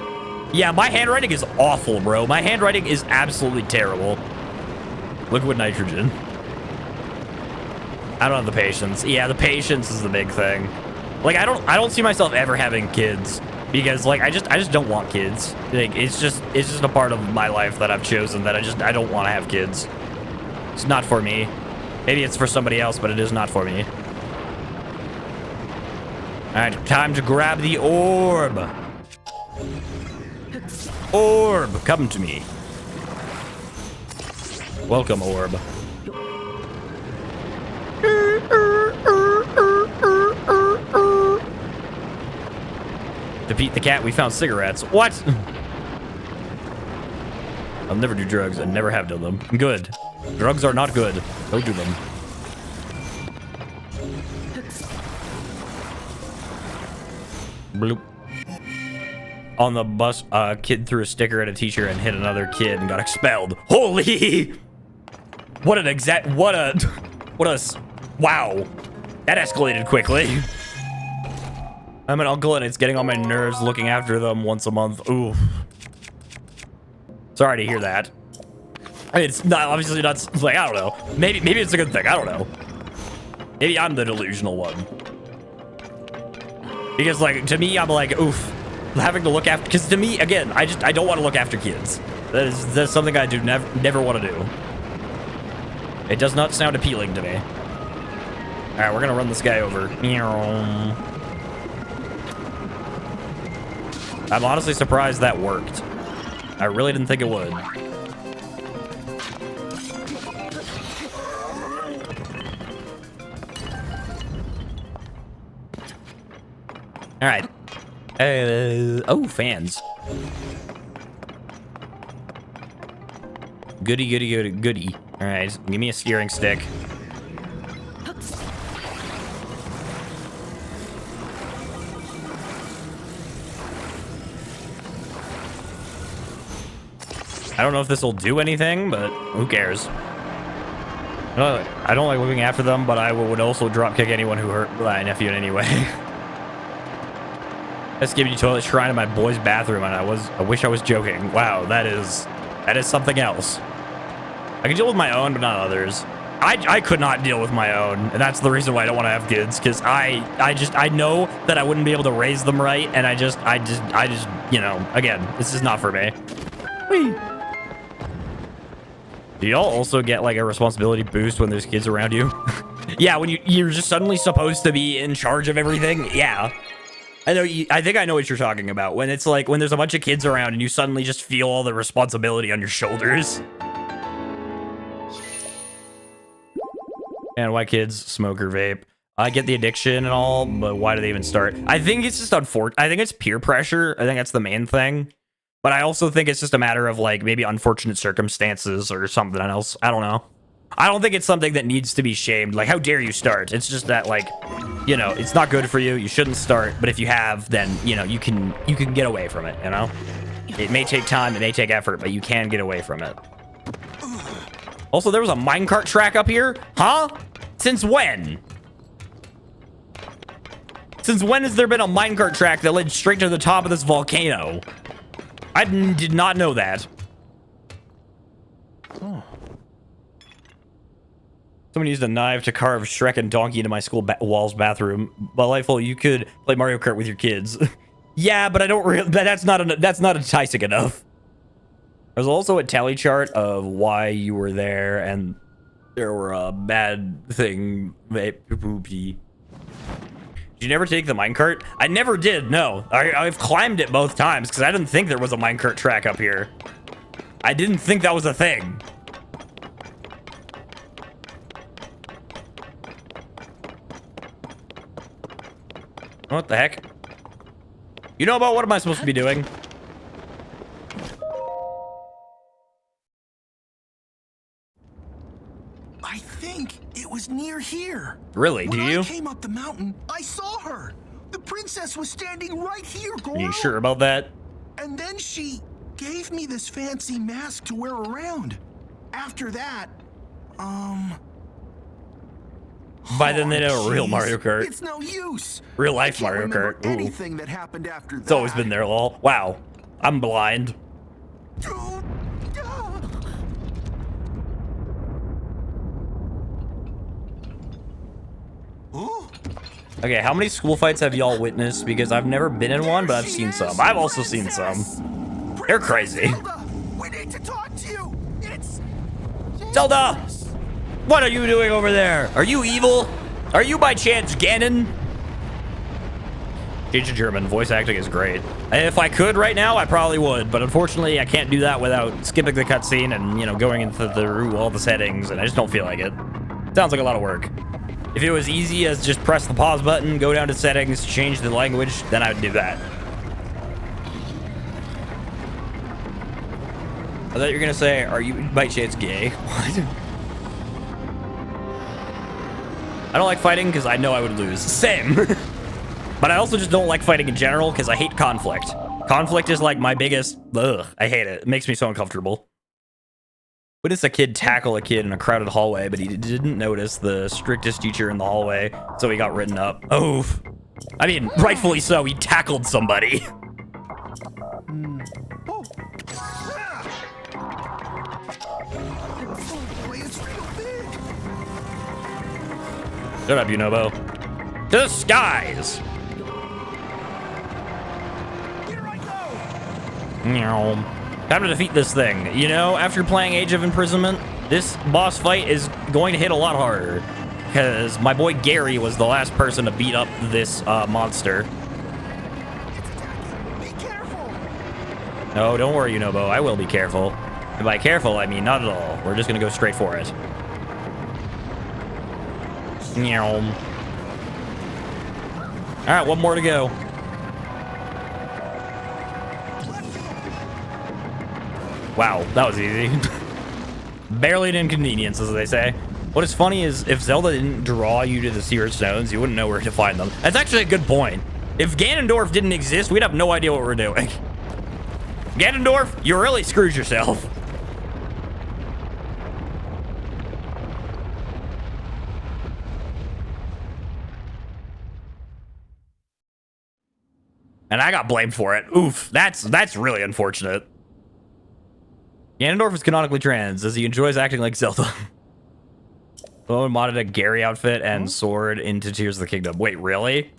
Yeah, my handwriting is awful, bro. My handwriting is absolutely terrible. Liquid nitrogen. I don't have the patience. Yeah, the patience is the big thing. Like, I don't see myself ever having kids because, like, I just don't want kids. Like, it's just a part of my life that I've chosen that I don't want to have kids. It's not for me. Maybe it's for somebody else, but it is not for me. All right, time to grab the orb. Orb, come to me. Welcome, orb. Defeat the cat, we found cigarettes. What? I'll never do drugs and never have done them. Good. Drugs are not good. Don't do them. Bloop. On the bus, a kid threw a sticker at a teacher and hit another kid and got expelled. Holy! Wow. That escalated quickly. I'm an uncle and it's getting on my nerves looking after them once a month. Ooh. Sorry to hear that. I mean, it's not obviously not like, I don't know. Maybe it's a good thing. I don't know. Maybe I'm the delusional one. Because, like, to me, I'm like, oof, having to look after, because to me, again, I don't want to look after kids. That's something I do never want to do. It does not sound appealing to me. All right, we're gonna run this guy over. I'm honestly surprised that worked. I really didn't think it would. All right. Oh, fans. Goody. All right, give me a steering stick. I don't know if this will do anything, but who cares? I don't like looking after them, but I would also drop kick anyone who hurt my nephew in any way. Let's give you toilet shrine in my boy's bathroom, and I wish I was joking. Wow, that is something else. I can deal with my own, but not others. I could not deal with my own, and that's the reason why I don't want to have kids, because I know that I wouldn't be able to raise them right, and I just you know, again, this is not for me. Whee! Do y'all also get like a responsibility boost when there's kids around you? Yeah, when you're just suddenly supposed to be in charge of everything. Yeah. I think I know what you're talking about. When it's like, when there's a bunch of kids around and you suddenly just feel all the responsibility on your shoulders. And why kids smoke or vape? I get the addiction and all, but why do they even start? I think it's just unfortunate. I think it's peer pressure. I think that's the main thing. But I also think it's just a matter of like maybe unfortunate circumstances or something else. I don't know. I don't think it's something that needs to be shamed. Like, how dare you start? It's just that, like, you know, it's not good for you. You shouldn't start. But if you have, then, you know, you can get away from it, you know? It may take time. It may take effort, but you can get away from it. Also, there was a minecart track up here? Huh? Since when? Since when has there been a minecart track that led straight to the top of this volcano? I did not know that. Oh. Someone used a knife to carve Shrek and Donkey into my school wall's bathroom. But Lightfull, you could play Mario Kart with your kids. Yeah, but I don't really. That's not enticing enough. There's also a tally chart of why you were there, and there were a bad thing. Did you never take the minecart? I never did. No, I've climbed it both times because I didn't think there was a minecart track up here. I didn't think that was a thing. What the heck? You know about what am I supposed to be doing? I think it was near here. Really? Do you? When I came up the mountain, I saw her. The princess was standing right here, Goro. Are you sure about that? And then she gave me this fancy mask to wear around. After that, By then they know real jeez, Mario Kart. It's no use. Real life I can't Mario remember Kart. Ooh. anything that happened after that. It's always been there, lol. Wow. I'm blind. Okay, how many school fights have y'all witnessed? Because I've never been in one, but I've seen some. I've also seen some. They're crazy. Zelda, we need to talk to you. It's Zelda! What are you doing over there? Are you evil? Are you by chance Ganon? Change to German. Voice acting is great. If I could right now, I probably would, but unfortunately, I can't do that without skipping the cutscene and, you know, going into all the settings, and I just don't feel like it. Sounds like a lot of work. If it was easy as just press the pause button, go down to settings, change the language, then I would do that. I thought you were gonna say, are you by chance gay? What? I don't like fighting because I know I would lose. Same. But I also just don't like fighting in general because I hate conflict. Conflict is like my biggest... Ugh, I hate it. It makes me so uncomfortable. Witnessed a kid tackle a kid in a crowded hallway, but he didn't notice the strictest teacher in the hallway, so he got written up. Oof. I mean, rightfully so. He tackled somebody. Shut up, Yunobo. To the skies! Here I go. Meow. Time to defeat this thing. You know, after playing Age of Imprisonment, this boss fight is going to hit a lot harder. Because my boy Gary was the last person to beat up this monster. Be careful. No, don't worry, Yunobo. I will be careful. And by careful, I mean not at all. We're just going to go straight for it. Meow. Alright, one more to go. Wow, that was easy. Barely an inconvenience, as they say. What is funny is if Zelda didn't draw you to the Seer Stones, you wouldn't know where to find them. That's actually a good point. If Ganondorf didn't exist, we'd have no idea what we're doing. Ganondorf, you really screwed yourself. And I got blamed for it. Oof, that's really unfortunate. Ganondorf is canonically trans, as he enjoys acting like Zelda. Someone modded a Gary outfit and sword into Tears of the Kingdom. Wait, really?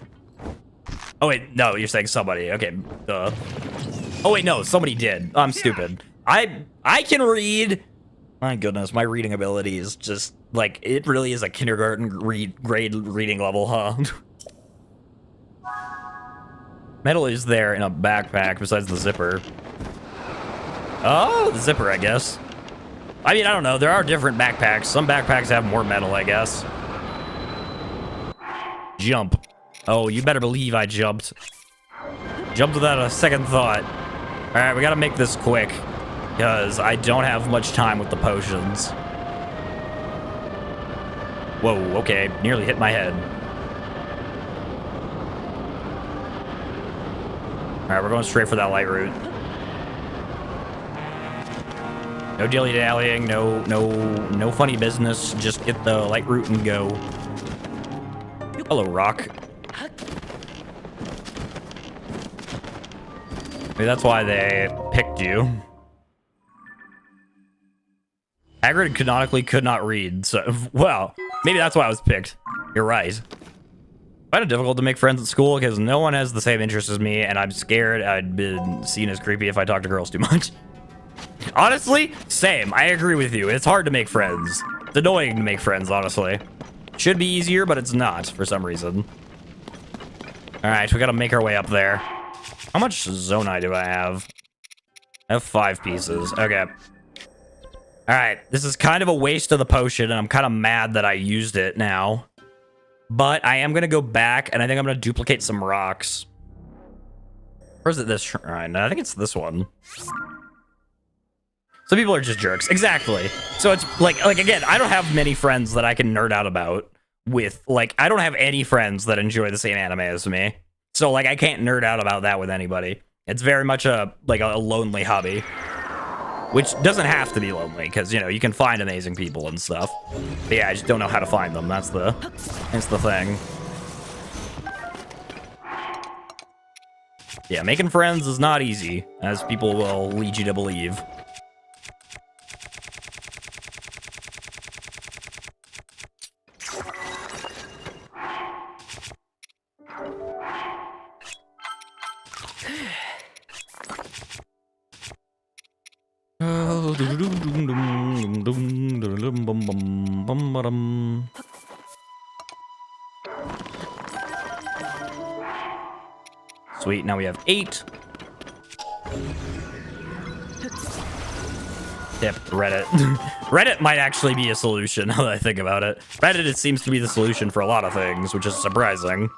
Oh, wait, no, you're saying somebody. Okay, oh, wait, no, somebody did. I'm stupid. I can read. My goodness, my reading ability is just, like, it really is a kindergarten grade reading level, huh? Metal is there in a backpack besides the zipper. Oh, the zipper, I guess. I mean, I don't know. There are different backpacks. Some backpacks have more metal, I guess. Jump. Oh, you better believe I jumped. Jumped without a second thought. All right, we got to make this quick because I don't have much time with the potions. Whoa, okay. Nearly hit my head. All right, we're going straight for that light route. No dilly-dallying, no funny business. Just get the light route and go. Hello, Rock. Maybe that's why they picked you. Hagrid canonically could not read, so, well, maybe that's why I was picked. You're right. I find it difficult to make friends at school because no one has the same interests as me, and I'm scared I'd been seen as creepy if I talk to girls too much. Honestly, same. I agree with you. It's hard to make friends. It's annoying to make friends, honestly. Should be easier, but it's not for some reason. All right, we gotta make our way up there. How much Zonai do I have? I have 5 pieces. Okay. All right, this is kind of a waste of the potion, and I'm kind of mad that I used it now. But I am going to go back, and I think I'm going to duplicate some rocks. Or is it this shrine? I think it's this one. Some people are just jerks. Exactly. So it's like again, I don't have many friends that I can nerd out about with. Like, I don't have any friends that enjoy the same anime as me. So, like, I can't nerd out about that with anybody. It's very much a lonely hobby. Which doesn't have to be lonely, because, you know, you can find amazing people and stuff. But yeah, I just don't know how to find them. That's the thing. Yeah, making friends is not easy, as people will lead you to believe. Sweet, now we have 8. Yep, Reddit. Reddit might actually be a solution, now that I think about it. Reddit, it seems to be the solution for a lot of things, which is surprising.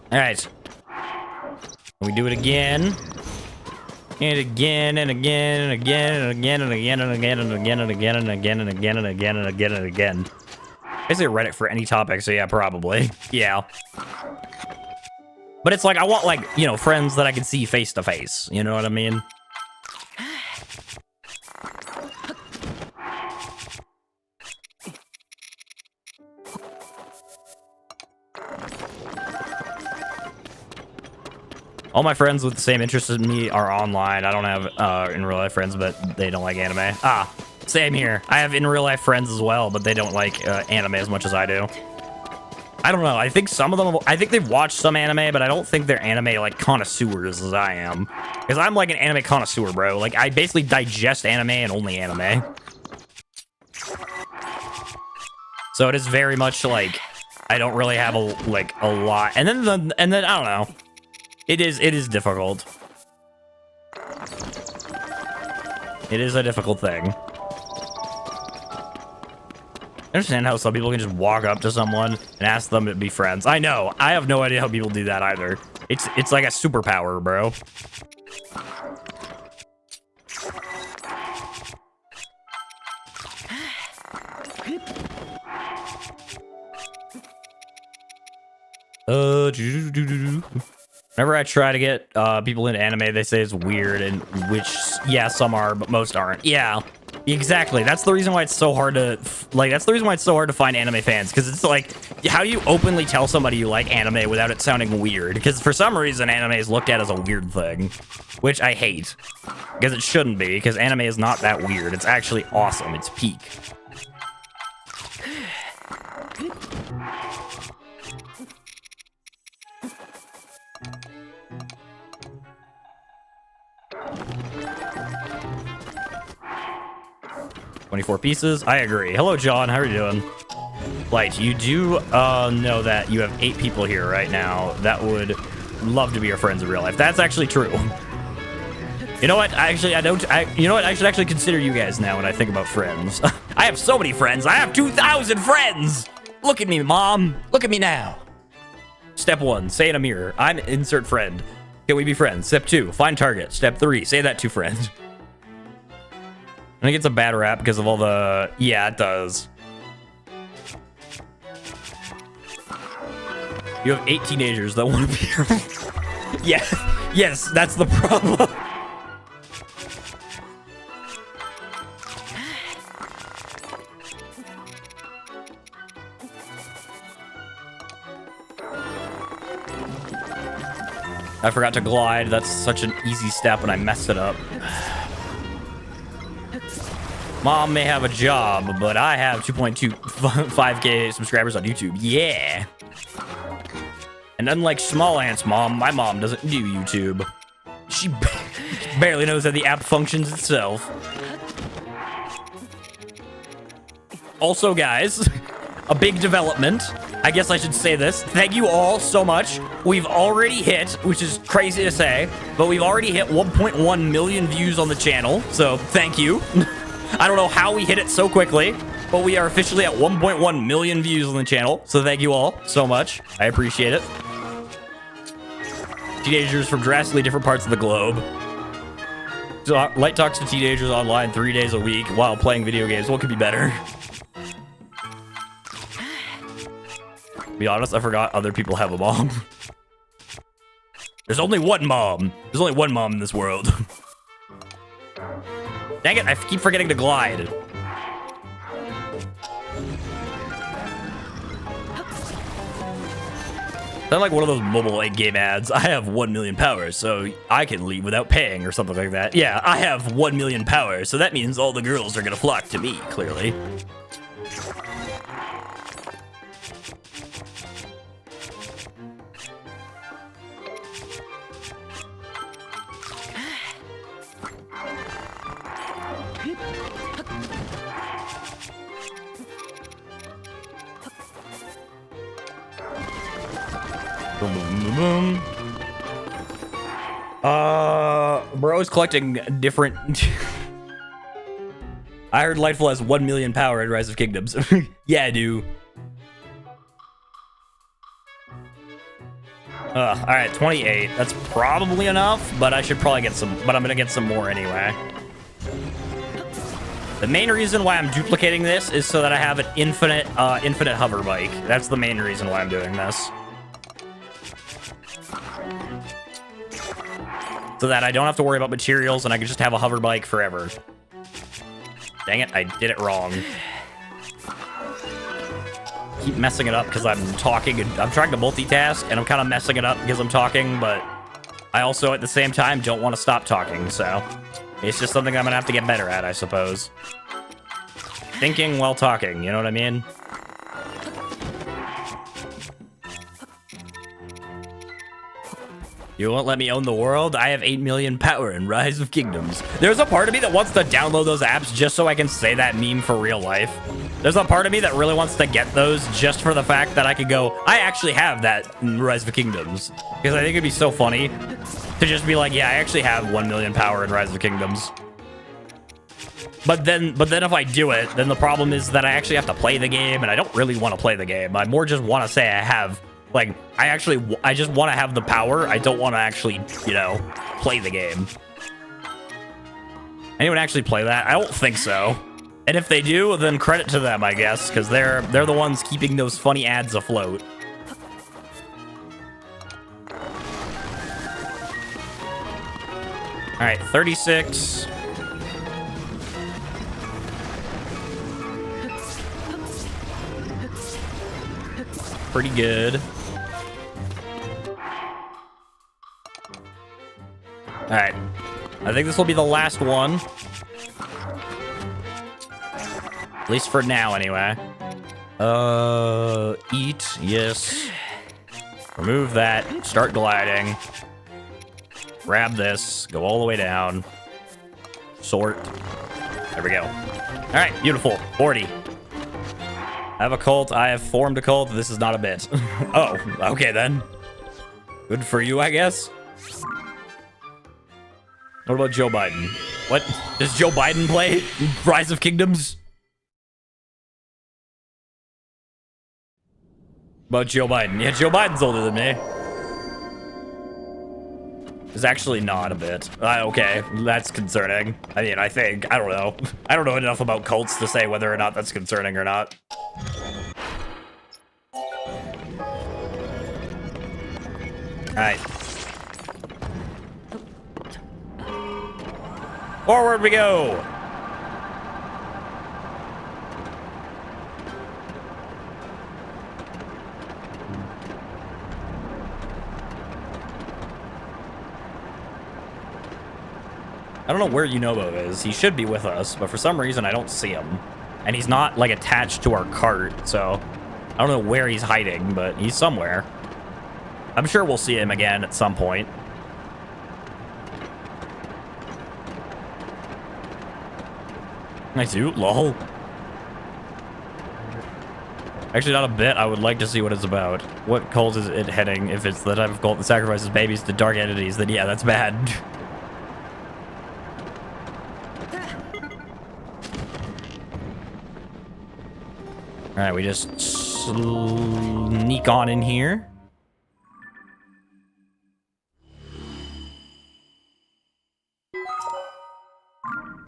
All right. We do it again. And again and again and again and again and again and again and again and again and again and again and again and again and again. Basically Reddit for any topic, so yeah, probably. Yeah. But it's like, I want, like, you know, friends that I can see face to face. You know what I mean? All my friends with the same interests as me are online. I don't have in real life friends, but they don't like anime. Ah, same here. I have in real life friends as well, but they don't like anime as much as I do. I don't know. I think some of them, I think they've watched some anime, but I don't think they're anime like connoisseurs as I am. Because I'm like an anime connoisseur, bro. Like, I basically digest anime and only anime. So it is very much like, I don't really have a lot. And then I don't know. It is difficult. It is a difficult thing. I understand how some people can just walk up to someone and ask them to be friends. I know. I have no idea how people do that either. It's like a superpower, bro. Whenever I try to get people into anime, they say it's weird, and which, yeah, some are, but most aren't. Yeah, exactly. That's the reason why it's so hard to, that's the reason why it's so hard to find anime fans, because it's like, how do you openly tell somebody you like anime without it sounding weird? Because for some reason, anime is looked at as a weird thing, which I hate, because it shouldn't be, because anime is not that weird. It's actually awesome. It's peak. $24 pieces. I agree. Hello, John. How are you doing? Light, you do know that you have 8 people here right now that would love to be your friends in real life. That's actually true. You know what? You know what? I should actually consider you guys now when I think about friends. I have so many friends. I have 2,000 friends. Look at me, Mom. Look at me now. Step 1, say in a mirror, I'm insert friend. Can we be friends? Step 2, find target. Step 3, say that to friend. I think it's a bad rap because of all the... Yeah, it does. You have 8 teenagers that want to be your... Yeah, yes, that's the problem. I forgot to glide. That's such an easy step and I messed it up. Mom may have a job, but I have 2.25k subscribers on YouTube. Yeah. And unlike Small Ants' mom, my mom doesn't do YouTube. She barely knows how the app functions itself. Also, guys, a big development. I guess I should say this. Thank you all so much. We've already hit, which is crazy to say, but we've already hit 1.1 million views on the channel. So thank you. I don't know how we hit it so quickly, but we are officially at 1.1 million views on the channel. So thank you all so much. I appreciate it. Teenagers from drastically different parts of the globe. So, Light talks to teenagers online 3 days a week while playing video games. What could be better? To be honest, I forgot other people have a mom. There's only one mom. There's only one mom in this world. Dang it, I keep forgetting to glide. Sound like one of those mobile game ads. I have 1 million powers, so I can leave without paying or something like that. Yeah, I have 1 million powers, so that means all the girls are gonna flock to me, clearly. Boom, boom, boom, boom. Bro is collecting different. I heard Lightfull has 1 million power in Rise of Kingdoms. Yeah, I do. All right, 28. That's probably enough, but I should probably get some. But I'm gonna get some more anyway. The main reason why I'm duplicating this is so that I have an infinite hover bike. That's the main reason why I'm doing this. So that I don't have to worry about materials and I can just have a hover bike forever. Dang it, I did it wrong. Keep messing it up because I'm talking and I'm trying to multitask and I'm kind of messing it up because I'm talking, but I also at the same time don't want to stop talking, so it's just something I'm gonna have to get better at, I suppose. Thinking while talking, you know what I mean? You won't let me own the world? I have 8 million power in Rise of Kingdoms. There's a part of me that wants to download those apps just so I can say that meme for real life. There's a part of me that really wants to get those just for the fact that I could go, I actually have that in Rise of Kingdoms. Because I think it'd be so funny to just be like, yeah, I actually have 1 million power in Rise of Kingdoms. But then if I do it, then the problem is that I actually have to play the game, and I don't really want to play the game. I more just want to say I have... Like, I just want to have the power. I don't want to actually, you know, play the game. Anyone actually play that? I don't think so. And if they do, then credit to them, I guess, because they're the ones keeping those funny ads afloat. All right, 36. Pretty good. All right, I think this will be the last one. At least for now, anyway. Eat, yes. Remove that, start gliding. Grab this, go all the way down. Sort. There we go. All right, beautiful, 40. I have a cult, I have formed a cult, this is not a bit. Oh, okay then. Good for you, I guess. What about Joe Biden? What? Does Joe Biden play Rise of Kingdoms? About Joe Biden. Yeah, Joe Biden's older than me. It's actually not a bit. Okay, that's concerning. I mean, I think. I don't know. I don't know enough about cults to say whether or not that's concerning or not. Alright. Forward we go! I don't know where Yunobo is. He should be with us, but for some reason I don't see him. And he's not, like, attached to our cart, so... I don't know where he's hiding, but he's somewhere. I'm sure we'll see him again at some point. I do? Lol. Actually, not a bit. I would like to see what it's about. What cult is it heading? If it's the type of cult that sacrifices babies to dark entities, then yeah, that's bad. All right, we just sneak on in here.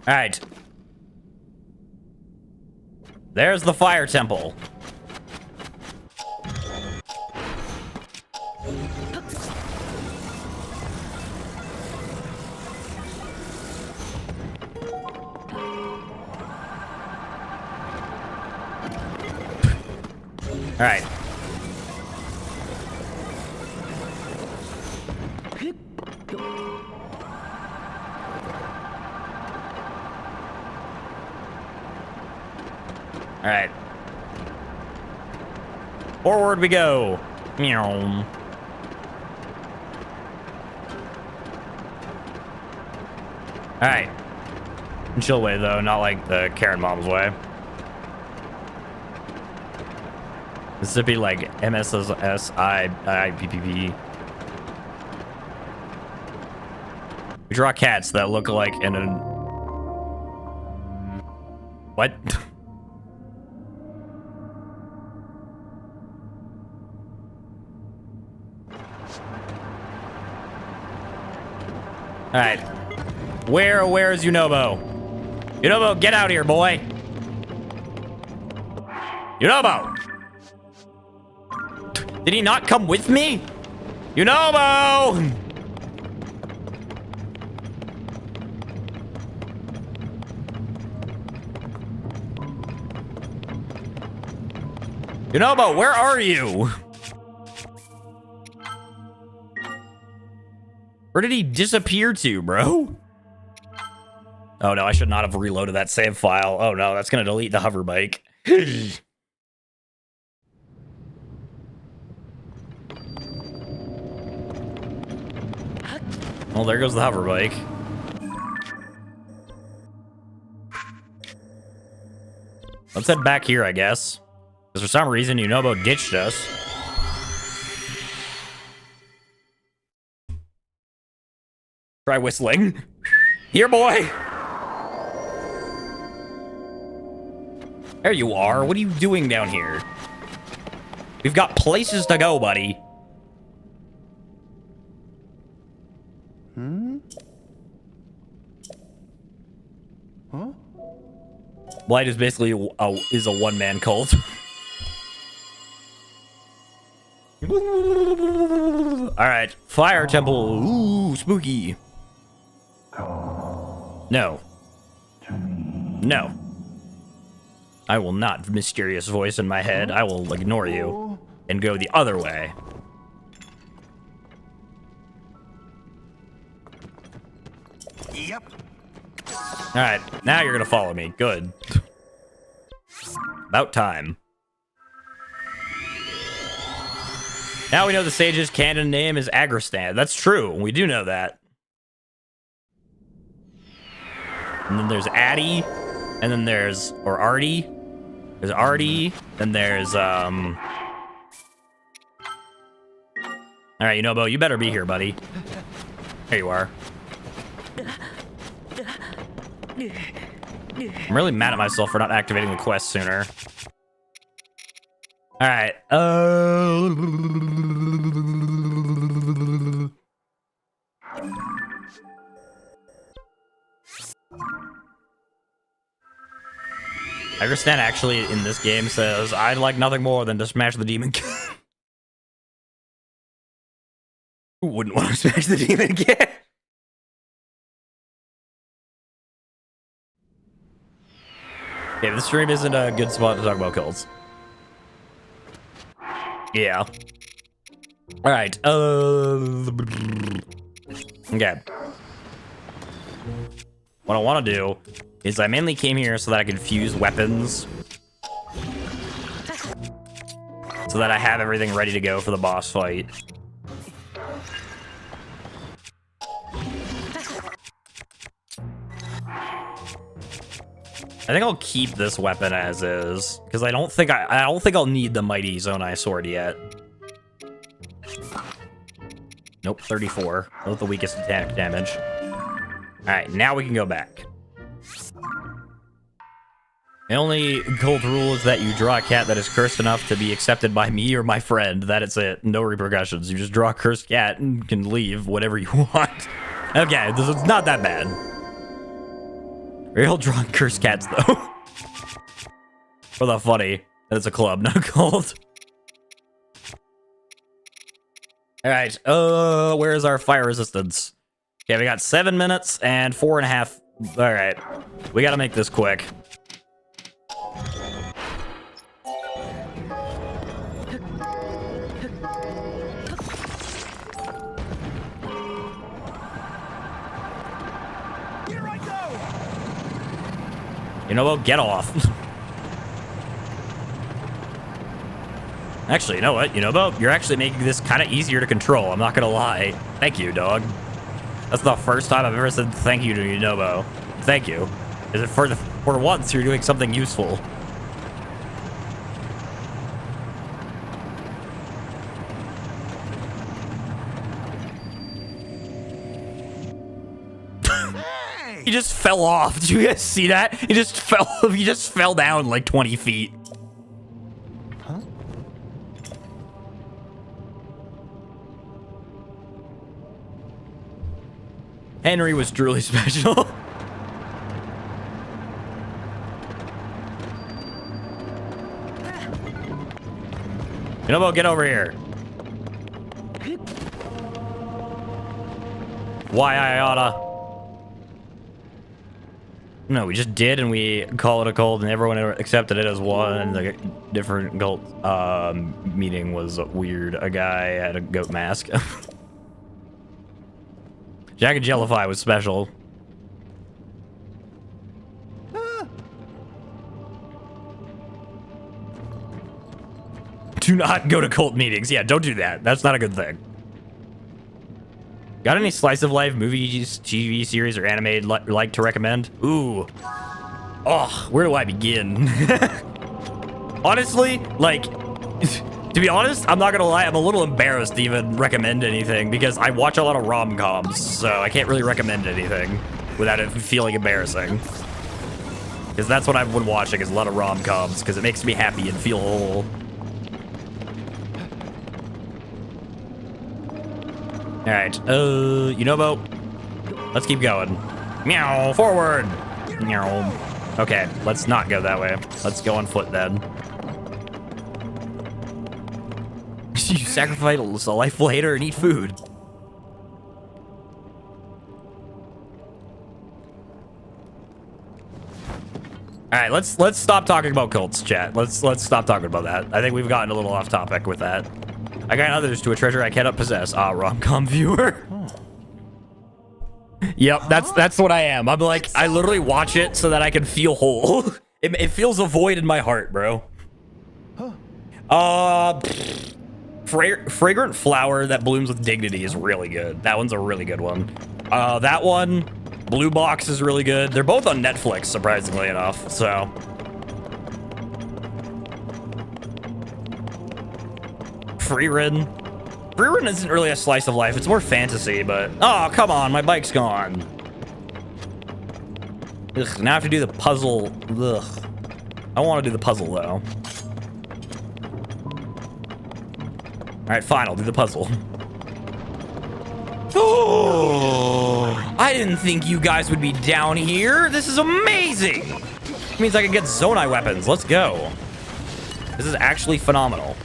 All right. There's the fire temple. All right. All right. Forward we go. Meow. All right. In chill way though, not like the Karen mom's way. Mississippi like MSSIPPP. We draw cats that look like in a... What? Alright. Where is Yunobo? Yunobo, get out here, boy! Yunobo! Did he not come with me? Yunobo! Yunobo, where are you? Where did he disappear to, bro? Oh no, I should not have reloaded that save file. Oh no, that's gonna delete the hover bike. Well, there goes the hover bike. Let's head back here, I guess. Because for some reason, Yunobo ditched us. Try whistling. Here, boy! There you are. What are you doing down here? We've got places to go, buddy. Huh? Blight is basically is a one-man cult. All right, fire temple. Ooh, spooky. No. No. I will not mysterious voice in my head. I will ignore you and go the other way. Yep. All right, now you're gonna follow me. Good. About time. Now we know the sage's canon name is Agristan. That's true. We do know that. And then there's Addy. And then there's... Or Artie. There's Artie. Then there's... Alright, Yunobo, you better be here, buddy. There you are. I'm really mad at myself for not activating the quest sooner. Alright, Agristan actually in this game says, I'd like nothing more than to smash the demon king. Who wouldn't want to smash the demon king? Okay, this stream isn't a good spot to talk about kills. Yeah. All right. Okay. What I want to do is I mainly came here so that I can fuse weapons. So that I have everything ready to go for the boss fight. I think I'll keep this weapon as is because I don't think I'll need the mighty Zonai sword yet. Nope, 34. Both the weakest attack damage. All right, now we can go back. The only gold rule is that you draw a cat that is cursed enough to be accepted by me or my friend. That is it. No repercussions. You just draw a cursed cat and can leave whatever you want. Okay, this is not that bad. Real drawn cursed cats, though. For the funny. It's a club, not a cult. Alright, where's our fire resistance? Okay, we got 7 minutes and 4.5. Alright, we gotta make this quick. You know what? Get off. Actually, you know what? You know what? You're actually making this kind of easier to control. I'm not gonna lie. Thank you, dog. That's the first time I've ever said thank you to Yunobo. Thank you. Is it for once you're doing something useful? He just fell off. Did you guys see that? He just fell down like 20 feet. Huh? Henry was truly special. You know what? Get over here. Why I oughta. No, we just did, and we call it a cult, and everyone accepted it as one. The different cult meeting was weird. A guy had a goat mask. Jack and Jellify was special. Do not go to cult meetings. Yeah, don't do that. That's not a good thing. Got any slice of life movies, TV series, or anime like to recommend? Ooh. Oh, where do I begin? Honestly, like, to be honest, I'm not gonna lie, I'm a little embarrassed to even recommend anything because I watch a lot of rom-coms, so I can't really recommend anything without it feeling embarrassing. Because that's what I've been watching, is a lot of rom-coms, because it makes me happy and feel whole. Alright, you know about? Let's keep going. Meow, forward! Meow. Okay, let's not go that way. Let's go on foot then. You sacrifice a Lightfull hater and eat food. Alright, let's stop talking about cults, chat. Let's stop talking about that. I think we've gotten a little off topic with that. I got others to a treasure I cannot possess. Ah, rom-com viewer. Yep, that's what I am. I'm like, I literally watch it so that I can feel whole. It fills a void in my heart, bro. Fragrant flower that blooms with dignity is really good. That one's a really good one. That one, Blue Box is really good. They're both on Netflix, surprisingly enough, so. Freerin. Freerin isn't really a slice of life. It's more fantasy, but... Oh, come on. My bike's gone. Ugh, now I have to do the puzzle. Ugh. I want to do the puzzle, though. Alright, fine. I'll do the puzzle. Oh! I didn't think you guys would be down here. This is amazing! It means I can get Zonai weapons. Let's go. This is actually phenomenal.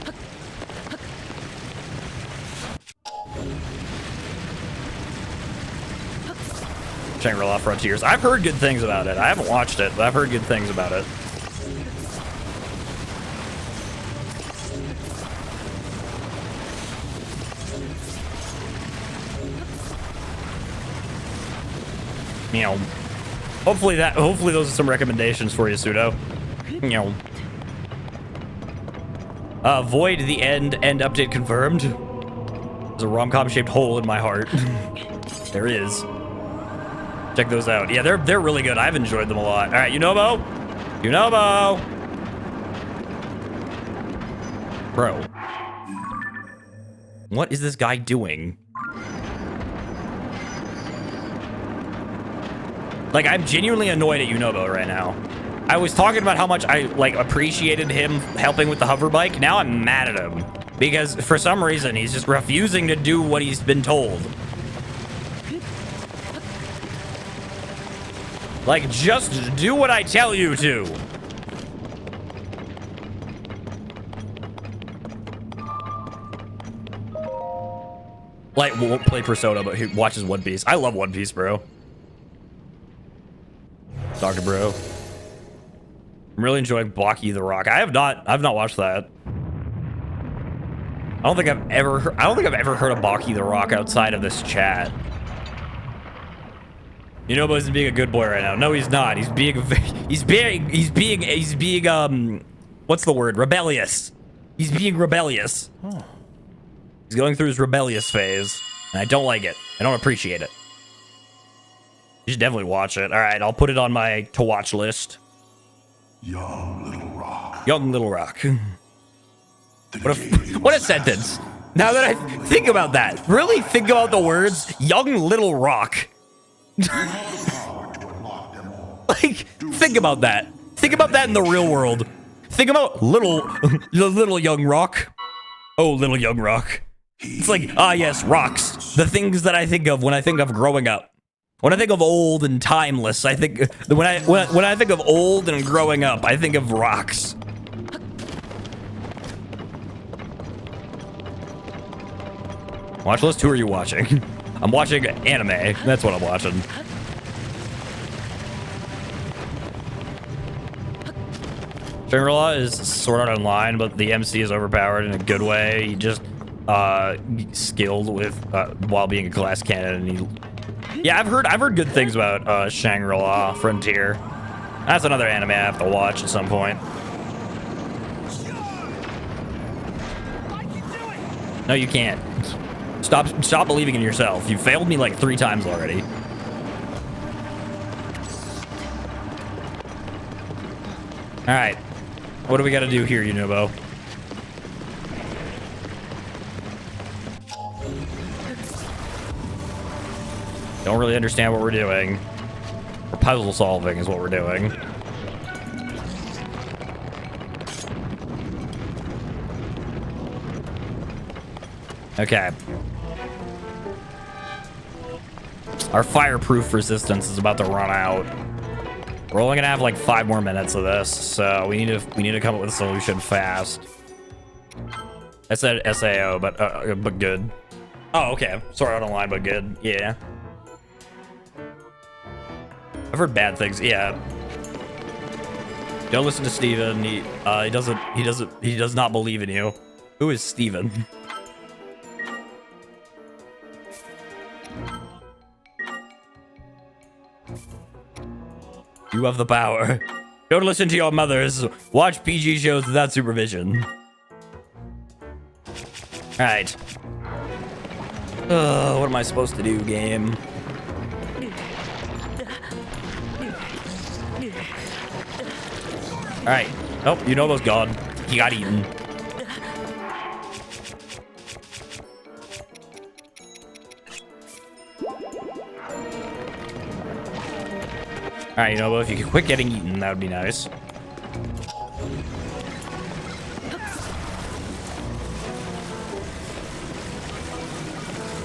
Shangri-La Frontiers. I've heard good things about it. I haven't watched it, but I've heard good things about it. Meow. Hopefully those are some recommendations for you, Pseudo. Meow. Void the end update confirmed. There's a rom-com shaped hole in my heart. There is. Check those out. Yeah, they're really good. I've enjoyed them a lot. All right, Yunobo, Yunobo! Bro. What is this guy doing? Like, I'm genuinely annoyed at Yunobo right now. I was talking about how much I, like, appreciated him helping with the hover bike. Now I'm mad at him. Because for some reason, he's just refusing to do what he's been told. Like, just do what I tell you to. Like, won't play Persona, but he watches One Piece. I love One Piece, bro. Dr. Bro. I'm really enjoying Baki the Rock. I've not watched that. I don't think I've ever heard of Baki the Rock outside of this chat. Yunobo isn't being a good boy right now. No, he's not. He's being what's the word? Rebellious. He's being rebellious. He's going through his rebellious phase, and I don't like it. I don't appreciate it. You should definitely watch it. All right, I'll put it on my to watch list. Young Little Rock. Young Little Rock. What a sentence. Now that I think about that, really think about the words Young Little Rock. Like, think about that. Think about that in the real world. Think about little young rock. Oh, little young rock. It's like, ah, yes, rocks. The things that I think of when I think of growing up. When I think of old and timeless, I think when I think of old and growing up, I think of rocks. Watch list. Who are you watching? I'm watching anime. That's what I'm watching. Shangri-La is Sword Art Online, but the MC is overpowered in a good way. He just skilled with while being a class canon, and he. Yeah, I've heard good things about Shangri-La Frontier. That's another anime I have to watch at some point. No, you can't. Stop believing in yourself. You failed me like 3 times already. All right. What do we got to do here, Yunobo? Don't really understand what we're doing. We're puzzle solving is what we're doing. Okay. Our fireproof resistance is about to run out. We're only gonna have like 5 more minutes of this, so we need to come up with a solution fast. I said SAO, but good. Oh, okay. Sword Art Online, but good. Yeah. I've heard bad things. Yeah. Don't listen to Steven. He does not believe in you. Who is Steven? You have the power. Don't listen to your mothers. Watch PG shows without supervision. All right. What am I supposed to do, game? All right. Oh, Yunobo's gone. He got eaten. All right, Yunobo, if you could quit getting eaten, that would be nice.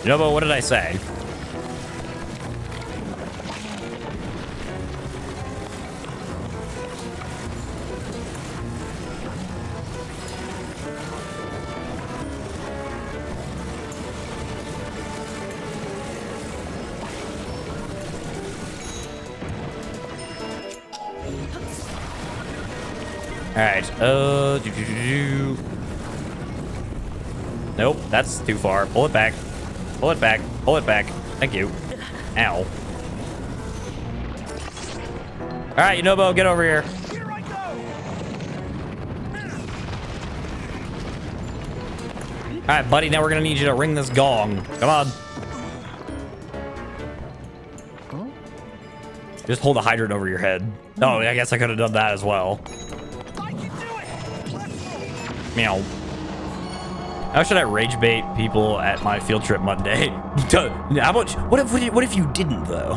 Yunobo, what did I say? All right. Nope, that's too far. Pull it back. Pull it back. Pull it back. Thank you. Ow. All right, Yunobo, get over here. Here I go. All right, buddy. Now we're gonna need you to ring this gong. Come on. Just hold a hydrant over your head. Oh, I guess I could have done that as well. I can do it. Meow. How should I rage bait people at my field trip Monday? How much? What if you didn't though?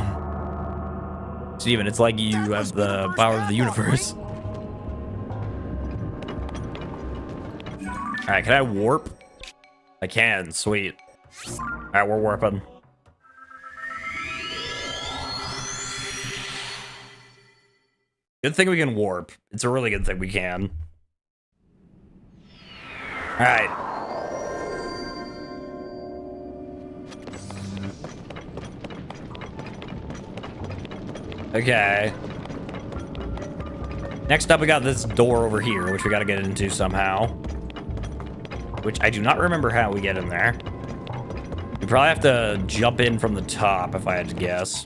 Steven, it's like you have the power of the universe. All right, can I warp? I can. Sweet. All right, we're warping. Good thing we can warp. It's a really good thing we can. All right. Okay. Next up, we got this door over here, which we got to get into somehow. Which I do not remember how we get in there. We probably have to jump in from the top, if I had to guess.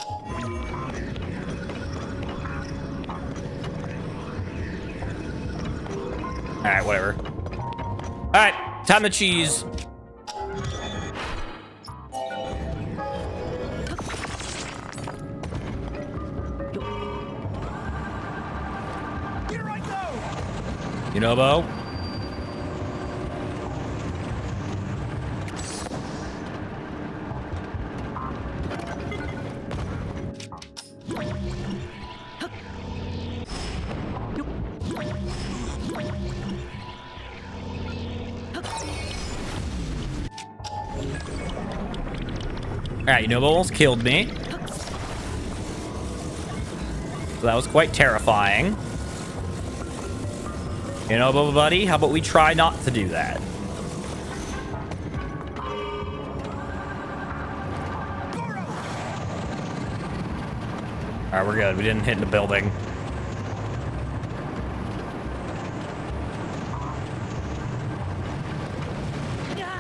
All right, whatever. All right, time to cheese. Here I go. You know, Bo? All right, Yunobo almost killed me. So that was quite terrifying. Yunobo, buddy, how about we try not to do that? All right, we're good. We didn't hit the building.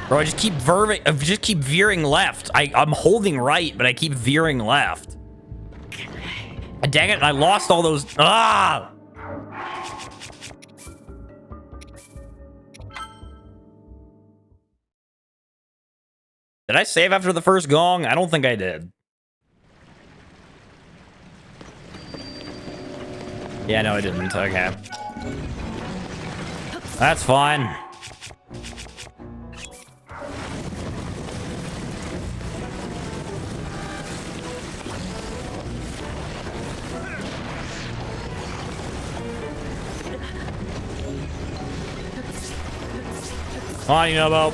Bro, I just keep veering left. I'm holding right, but I keep veering left. Dang it, I lost all those. Ah! Did I save after the first gong? I don't think I did. Yeah, no, I didn't. Okay. That's fine. Come on, Yunobo.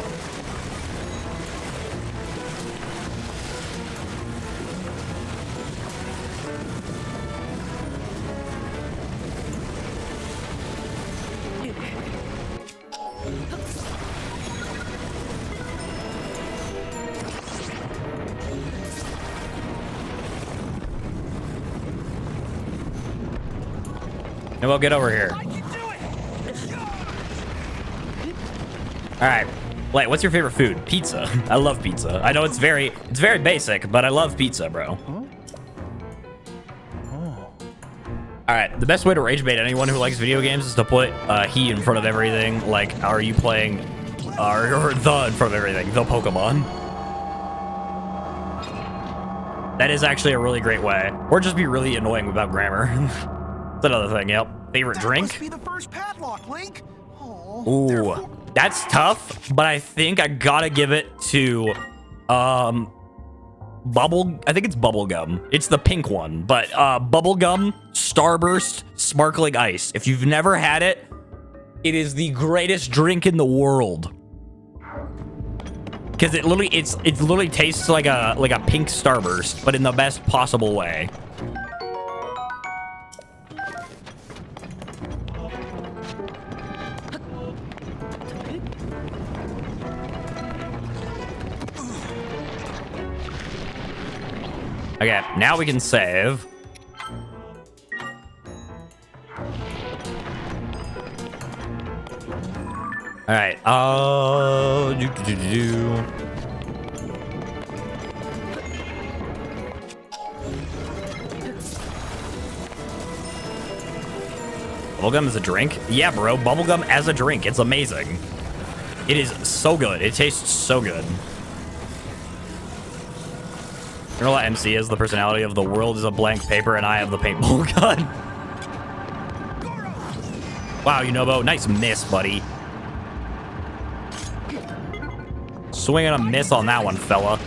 Yunobo, get over here. All right. Wait, what's your favorite food? Pizza. I love pizza. I know it's very basic, but I love pizza, bro. All right. The best way to rage bait anyone who likes video games is to put he in front of everything. Like, are you playing or the in front of everything? The Pokemon. That is actually a really great way. Or just be really annoying without grammar. That's another thing. Yep. Favorite drink? Must be the first padlock, Link. Ooh. That's tough, but I think I gotta give it to I think it's bubblegum. It's the pink one, but bubblegum Starburst sparkling ice. If you've never had it, it is the greatest drink in the world. Cause it literally tastes like a pink Starburst, but in the best possible way. Okay, now we can save. All right. Bubblegum as a drink? Yeah, bro. Bubblegum as a drink. It's amazing. It is so good. It tastes so good. You know what MC is? The personality of the world is a blank paper and I have the paintball gun. Wow, Yunobo. Nice miss, buddy. Swinging a miss on that one, fella.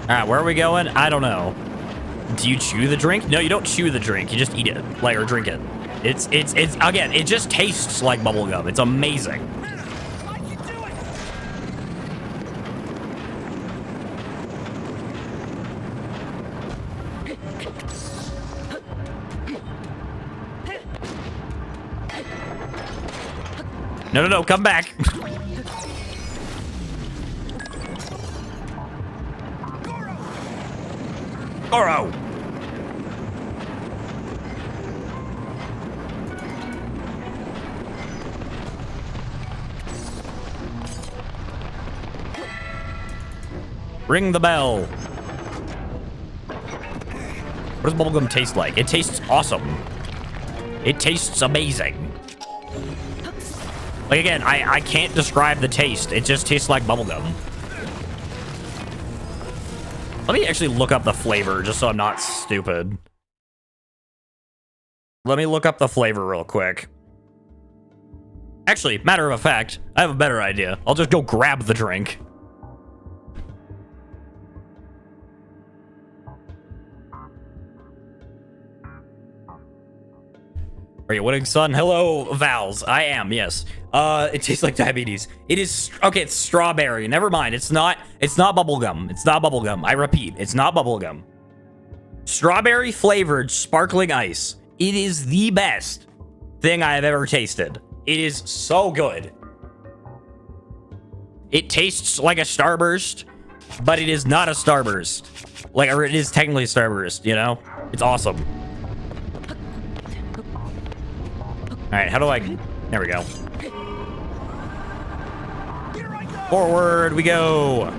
All right, where are we going? I don't know. Do you chew the drink? No, you don't chew the drink. You just eat it, like, or drink it. It's again, it just tastes like bubblegum. It's amazing. No, come back. Goro. Ring the bell. What does bubblegum taste like? It tastes awesome. It tastes amazing. Like, again, I can't describe the taste. It just tastes like bubblegum. Let me actually look up the flavor just so I'm not stupid. Let me look up the flavor real quick. Actually, matter of fact, I have a better idea. I'll just go grab the drink. Are you winning, son? Hello, Vals. I am, yes. It tastes like diabetes. It is, okay, it's strawberry. Never mind. It's not bubblegum. It's not bubblegum. I repeat, it's not bubblegum. Strawberry flavored sparkling ice. It is the best thing I have ever tasted. It is so good. It tastes like a Starburst, but it is not a Starburst. Like, or it is technically a Starburst, you know? It's awesome. All right, how do I... There we go. Forward we go.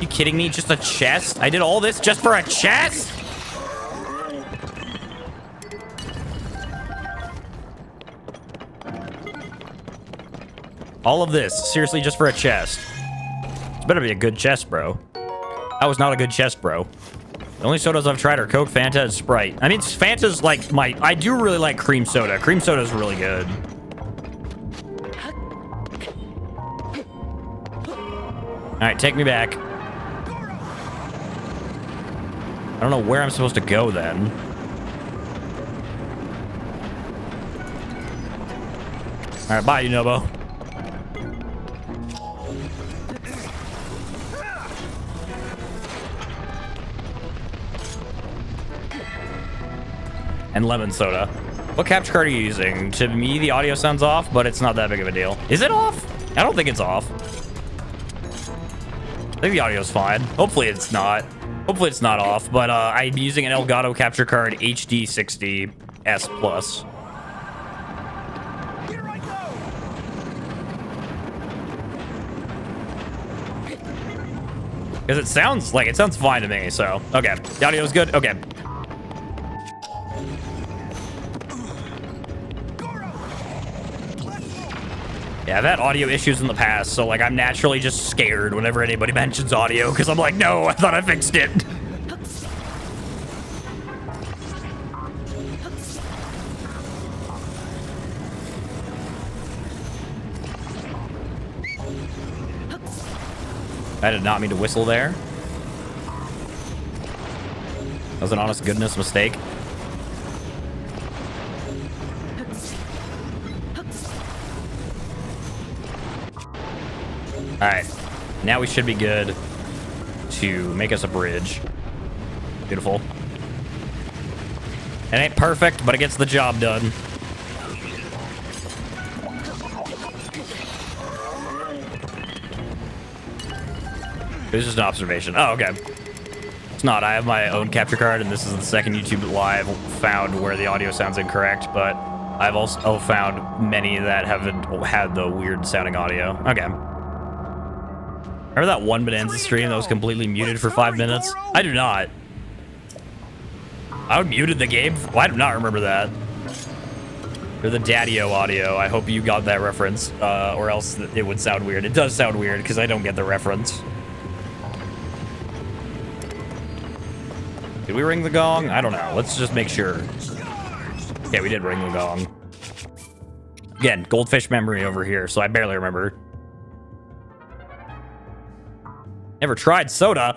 You kidding me? Just a chest? I did all this just for a chest? All of this, seriously, just for a chest. It's better be a good chest, bro. That was not a good chest, bro. The only sodas I've tried are Coke, Fanta, and Sprite. I mean, Fanta's like my... I do really like cream soda. Cream soda is really good. All right, take me back. I don't know where I'm supposed to go then. All right, bye, Yunobo. And lemon soda. What capture card are you using? To me, the audio sounds off, but it's not that big of a deal. Is it off? I don't think it's off. I think the audio's fine. Hopefully it's not. Hopefully it's not off, but I'm using an Elgato capture card HD60 S Plus. Here I go. Because it sounds fine to me, so. Okay, the audio's good, okay. Yeah, I've had audio issues in the past, so like I'm naturally just scared whenever anybody mentions audio because I'm like, no, I thought I fixed it. I did not mean to whistle there. That was an honest goodness mistake. All right, now we should be good to make us a bridge. Beautiful. It ain't perfect, but it gets the job done. This is just an observation. Oh, okay. It's not. I have my own capture card, and this is the second YouTube live found where the audio sounds incorrect, but I've also found many that haven't had the weird sounding audio. Okay. All Remember that one Bonanza stream that was completely muted for 5 minutes? I do not. I muted the game. Well, I do not remember that. Or the Daddy-O audio. I hope you got that reference, or else it would sound weird. It does sound weird because I don't get the reference. Did we ring the gong? I don't know. Let's just make sure. Okay, we did ring the gong. Again, goldfish memory over here, so I barely remember. Never tried soda.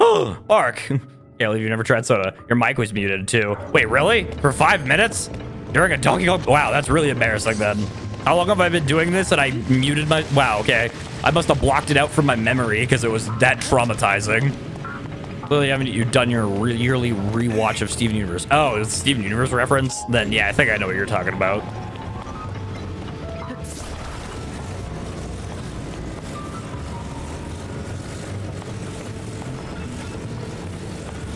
Mark. Can't believe you never tried soda. Your mic was muted too. Wait, really? For 5 minutes? During a Donkey Kong? Wow, that's really embarrassing then. How long have I been doing this and I muted my... Wow, okay. I must have blocked it out from my memory because it was that traumatizing. Clearly, haven't you done your yearly rewatch of Steven Universe? Oh, it's a Steven Universe reference? Then yeah, I think I know what you're talking about.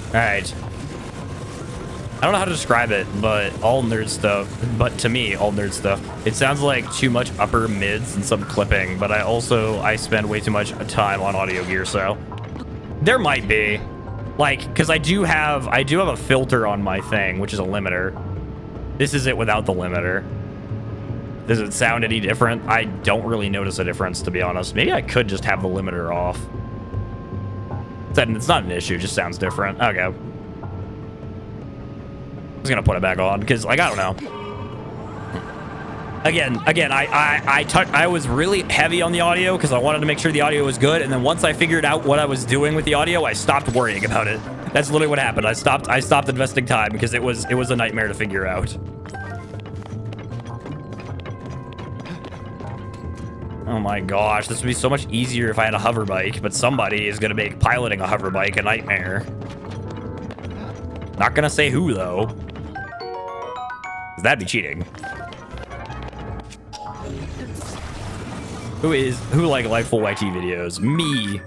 Alright. I don't know how to describe it, but all nerd stuff. But to me, all nerd stuff. It sounds like too much upper mids and some clipping, but I spend way too much time on audio gear, so there might be. Like, because I do have a filter on my thing, which is a limiter. This is it without the limiter. Does it sound any different? I don't really notice a difference, to be honest. Maybe I could just have the limiter off. It's not an issue, it just sounds different. Okay. I'm just gonna put it back on, because, like, I don't know. Again, I was really heavy on the audio, because I wanted to make sure the audio was good, and then once I figured out what I was doing with the audio, I stopped worrying about it. That's literally what happened. I stopped investing time, because it was a nightmare to figure out. Oh my gosh, this would be so much easier if I had a hover bike, but somebody is gonna make piloting a hover bike a nightmare. Not gonna say who though. 'Cause that'd be cheating. Who like Lightfull YT videos? Me.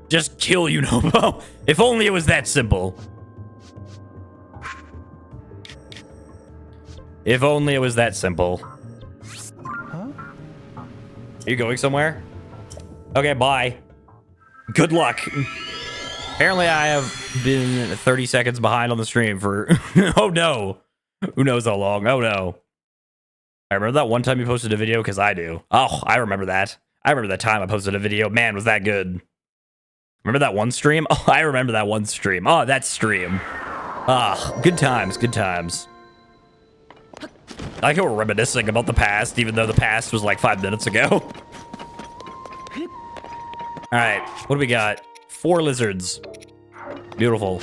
Just kill Unobo. If only it was that simple. If only it was that simple. Are you going somewhere? Okay, bye. Good luck. Apparently, I have been 30 seconds behind on the stream for... Oh, no. Who knows how long? Oh, no. I remember that one time you posted a video? Because I do. Oh, I remember that. I remember that time I posted a video. Man, was that good. Remember that one stream? Oh, I remember that one stream. Oh, that stream. Ah, good times, good times. I like how we're reminiscing about the past, even though the past was like 5 minutes ago. All right, what do we got? 4 lizards. Beautiful.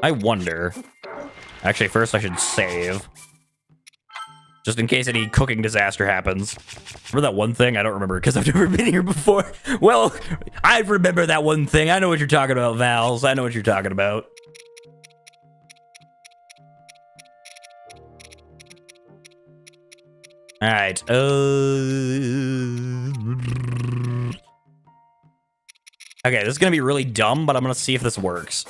I wonder. Actually, first I should save. Just in case any cooking disaster happens. Remember that one thing? I don't remember because I've never been here before. Well, I remember that one thing. I know what you're talking about, Vals. I know what you're talking about. All right. Okay, this is gonna be really dumb, but I'm gonna see if this works.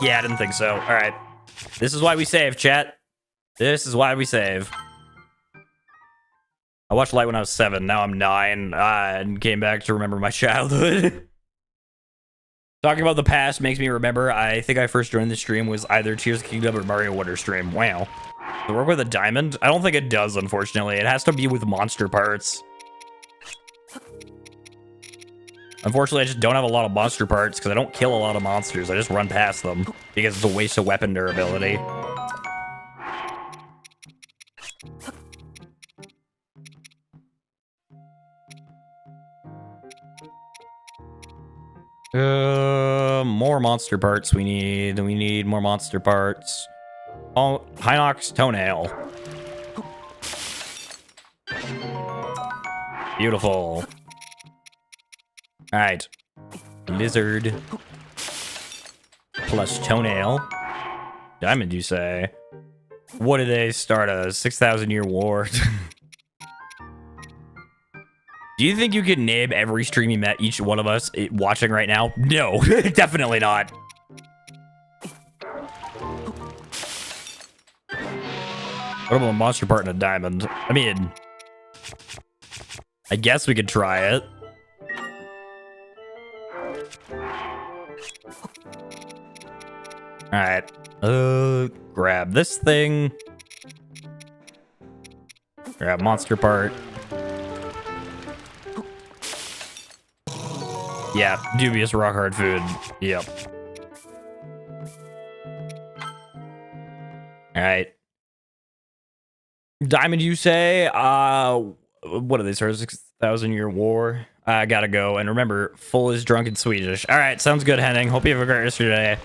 Yeah, I didn't think so. All right. This is why we save, chat. This is why we save. I watched Light when I was 7. Now I'm 9. And came back to remember my childhood. Talking about the past makes me remember. I think I first joined the stream was either Tears of the Kingdom or Mario Wonder stream. Wow. Does it work with a diamond? I don't think it does, unfortunately. It has to be with monster parts. Unfortunately, I just don't have a lot of monster parts because I don't kill a lot of monsters. I just run past them because it's a waste of weapon durability. More monster parts we need. We need more monster parts. Oh, Hinox toenail. Beautiful. All right, lizard plus toenail. Diamond, you say? What did they start a 6,000-year war? Do you think you could name every stream you met each one of us watching right now? No, definitely not. What about a monster part and a diamond? I mean, I guess we could try it. All right. Grab this thing. Grab monster part. Yeah, dubious rock hard food. Yep. All right. Diamond, you say? What are they? Sort of 6,000-year war. I gotta go. And remember, full is drunk and Swedish. All right, sounds good, Henning. Hope you have a great rest of your day.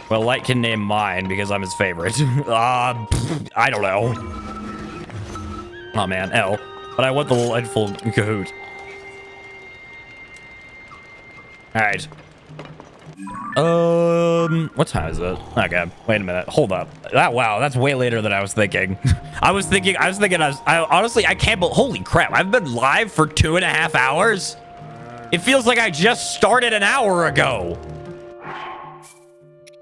Well, Light can name mine because I'm his favorite. I don't know. Oh man, L. But I want the Lightfull Kahoot. All right. What time is it? Okay, wait a minute. Hold up. Wow, that's way later than I was thinking. I honestly, I can't believe, holy crap. I've been live for 2.5 hours. It feels like I just started an hour ago.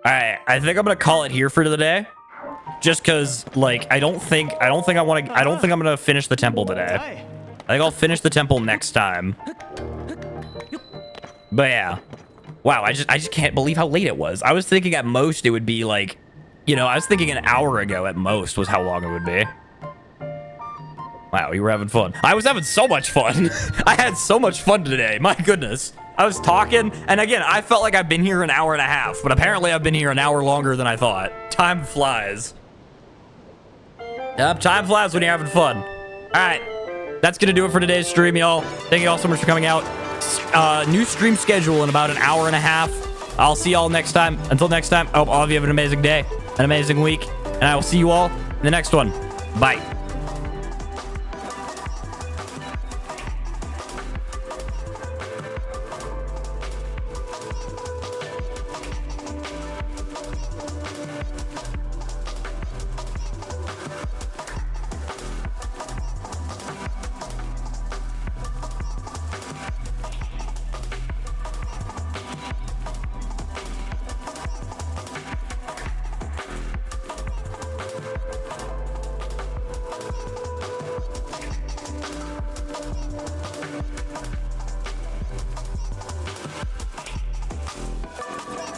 All right, I think I'm gonna call it here for the day. Just cause like, I don't think I'm gonna finish the temple today. I think I'll finish the temple next time. But yeah. Wow, I just can't believe how late it was. I was thinking at most it would be like, you know, I was thinking an hour ago at most was how long it would be. Wow, you were having fun. I was having so much fun. I had so much fun today. My goodness. I was talking, and again, I felt like I've been here an hour and a half, but apparently I've been here an hour longer than I thought. Time flies. Yep, time flies when you're having fun. All right, that's gonna do it for today's stream, y'all. Thank you all so much for coming out. New stream schedule in about an hour and a half. I'll see y'all next time. Until next time, I hope all of you have an amazing day, an amazing week, and I will see you all in the next one. Bye.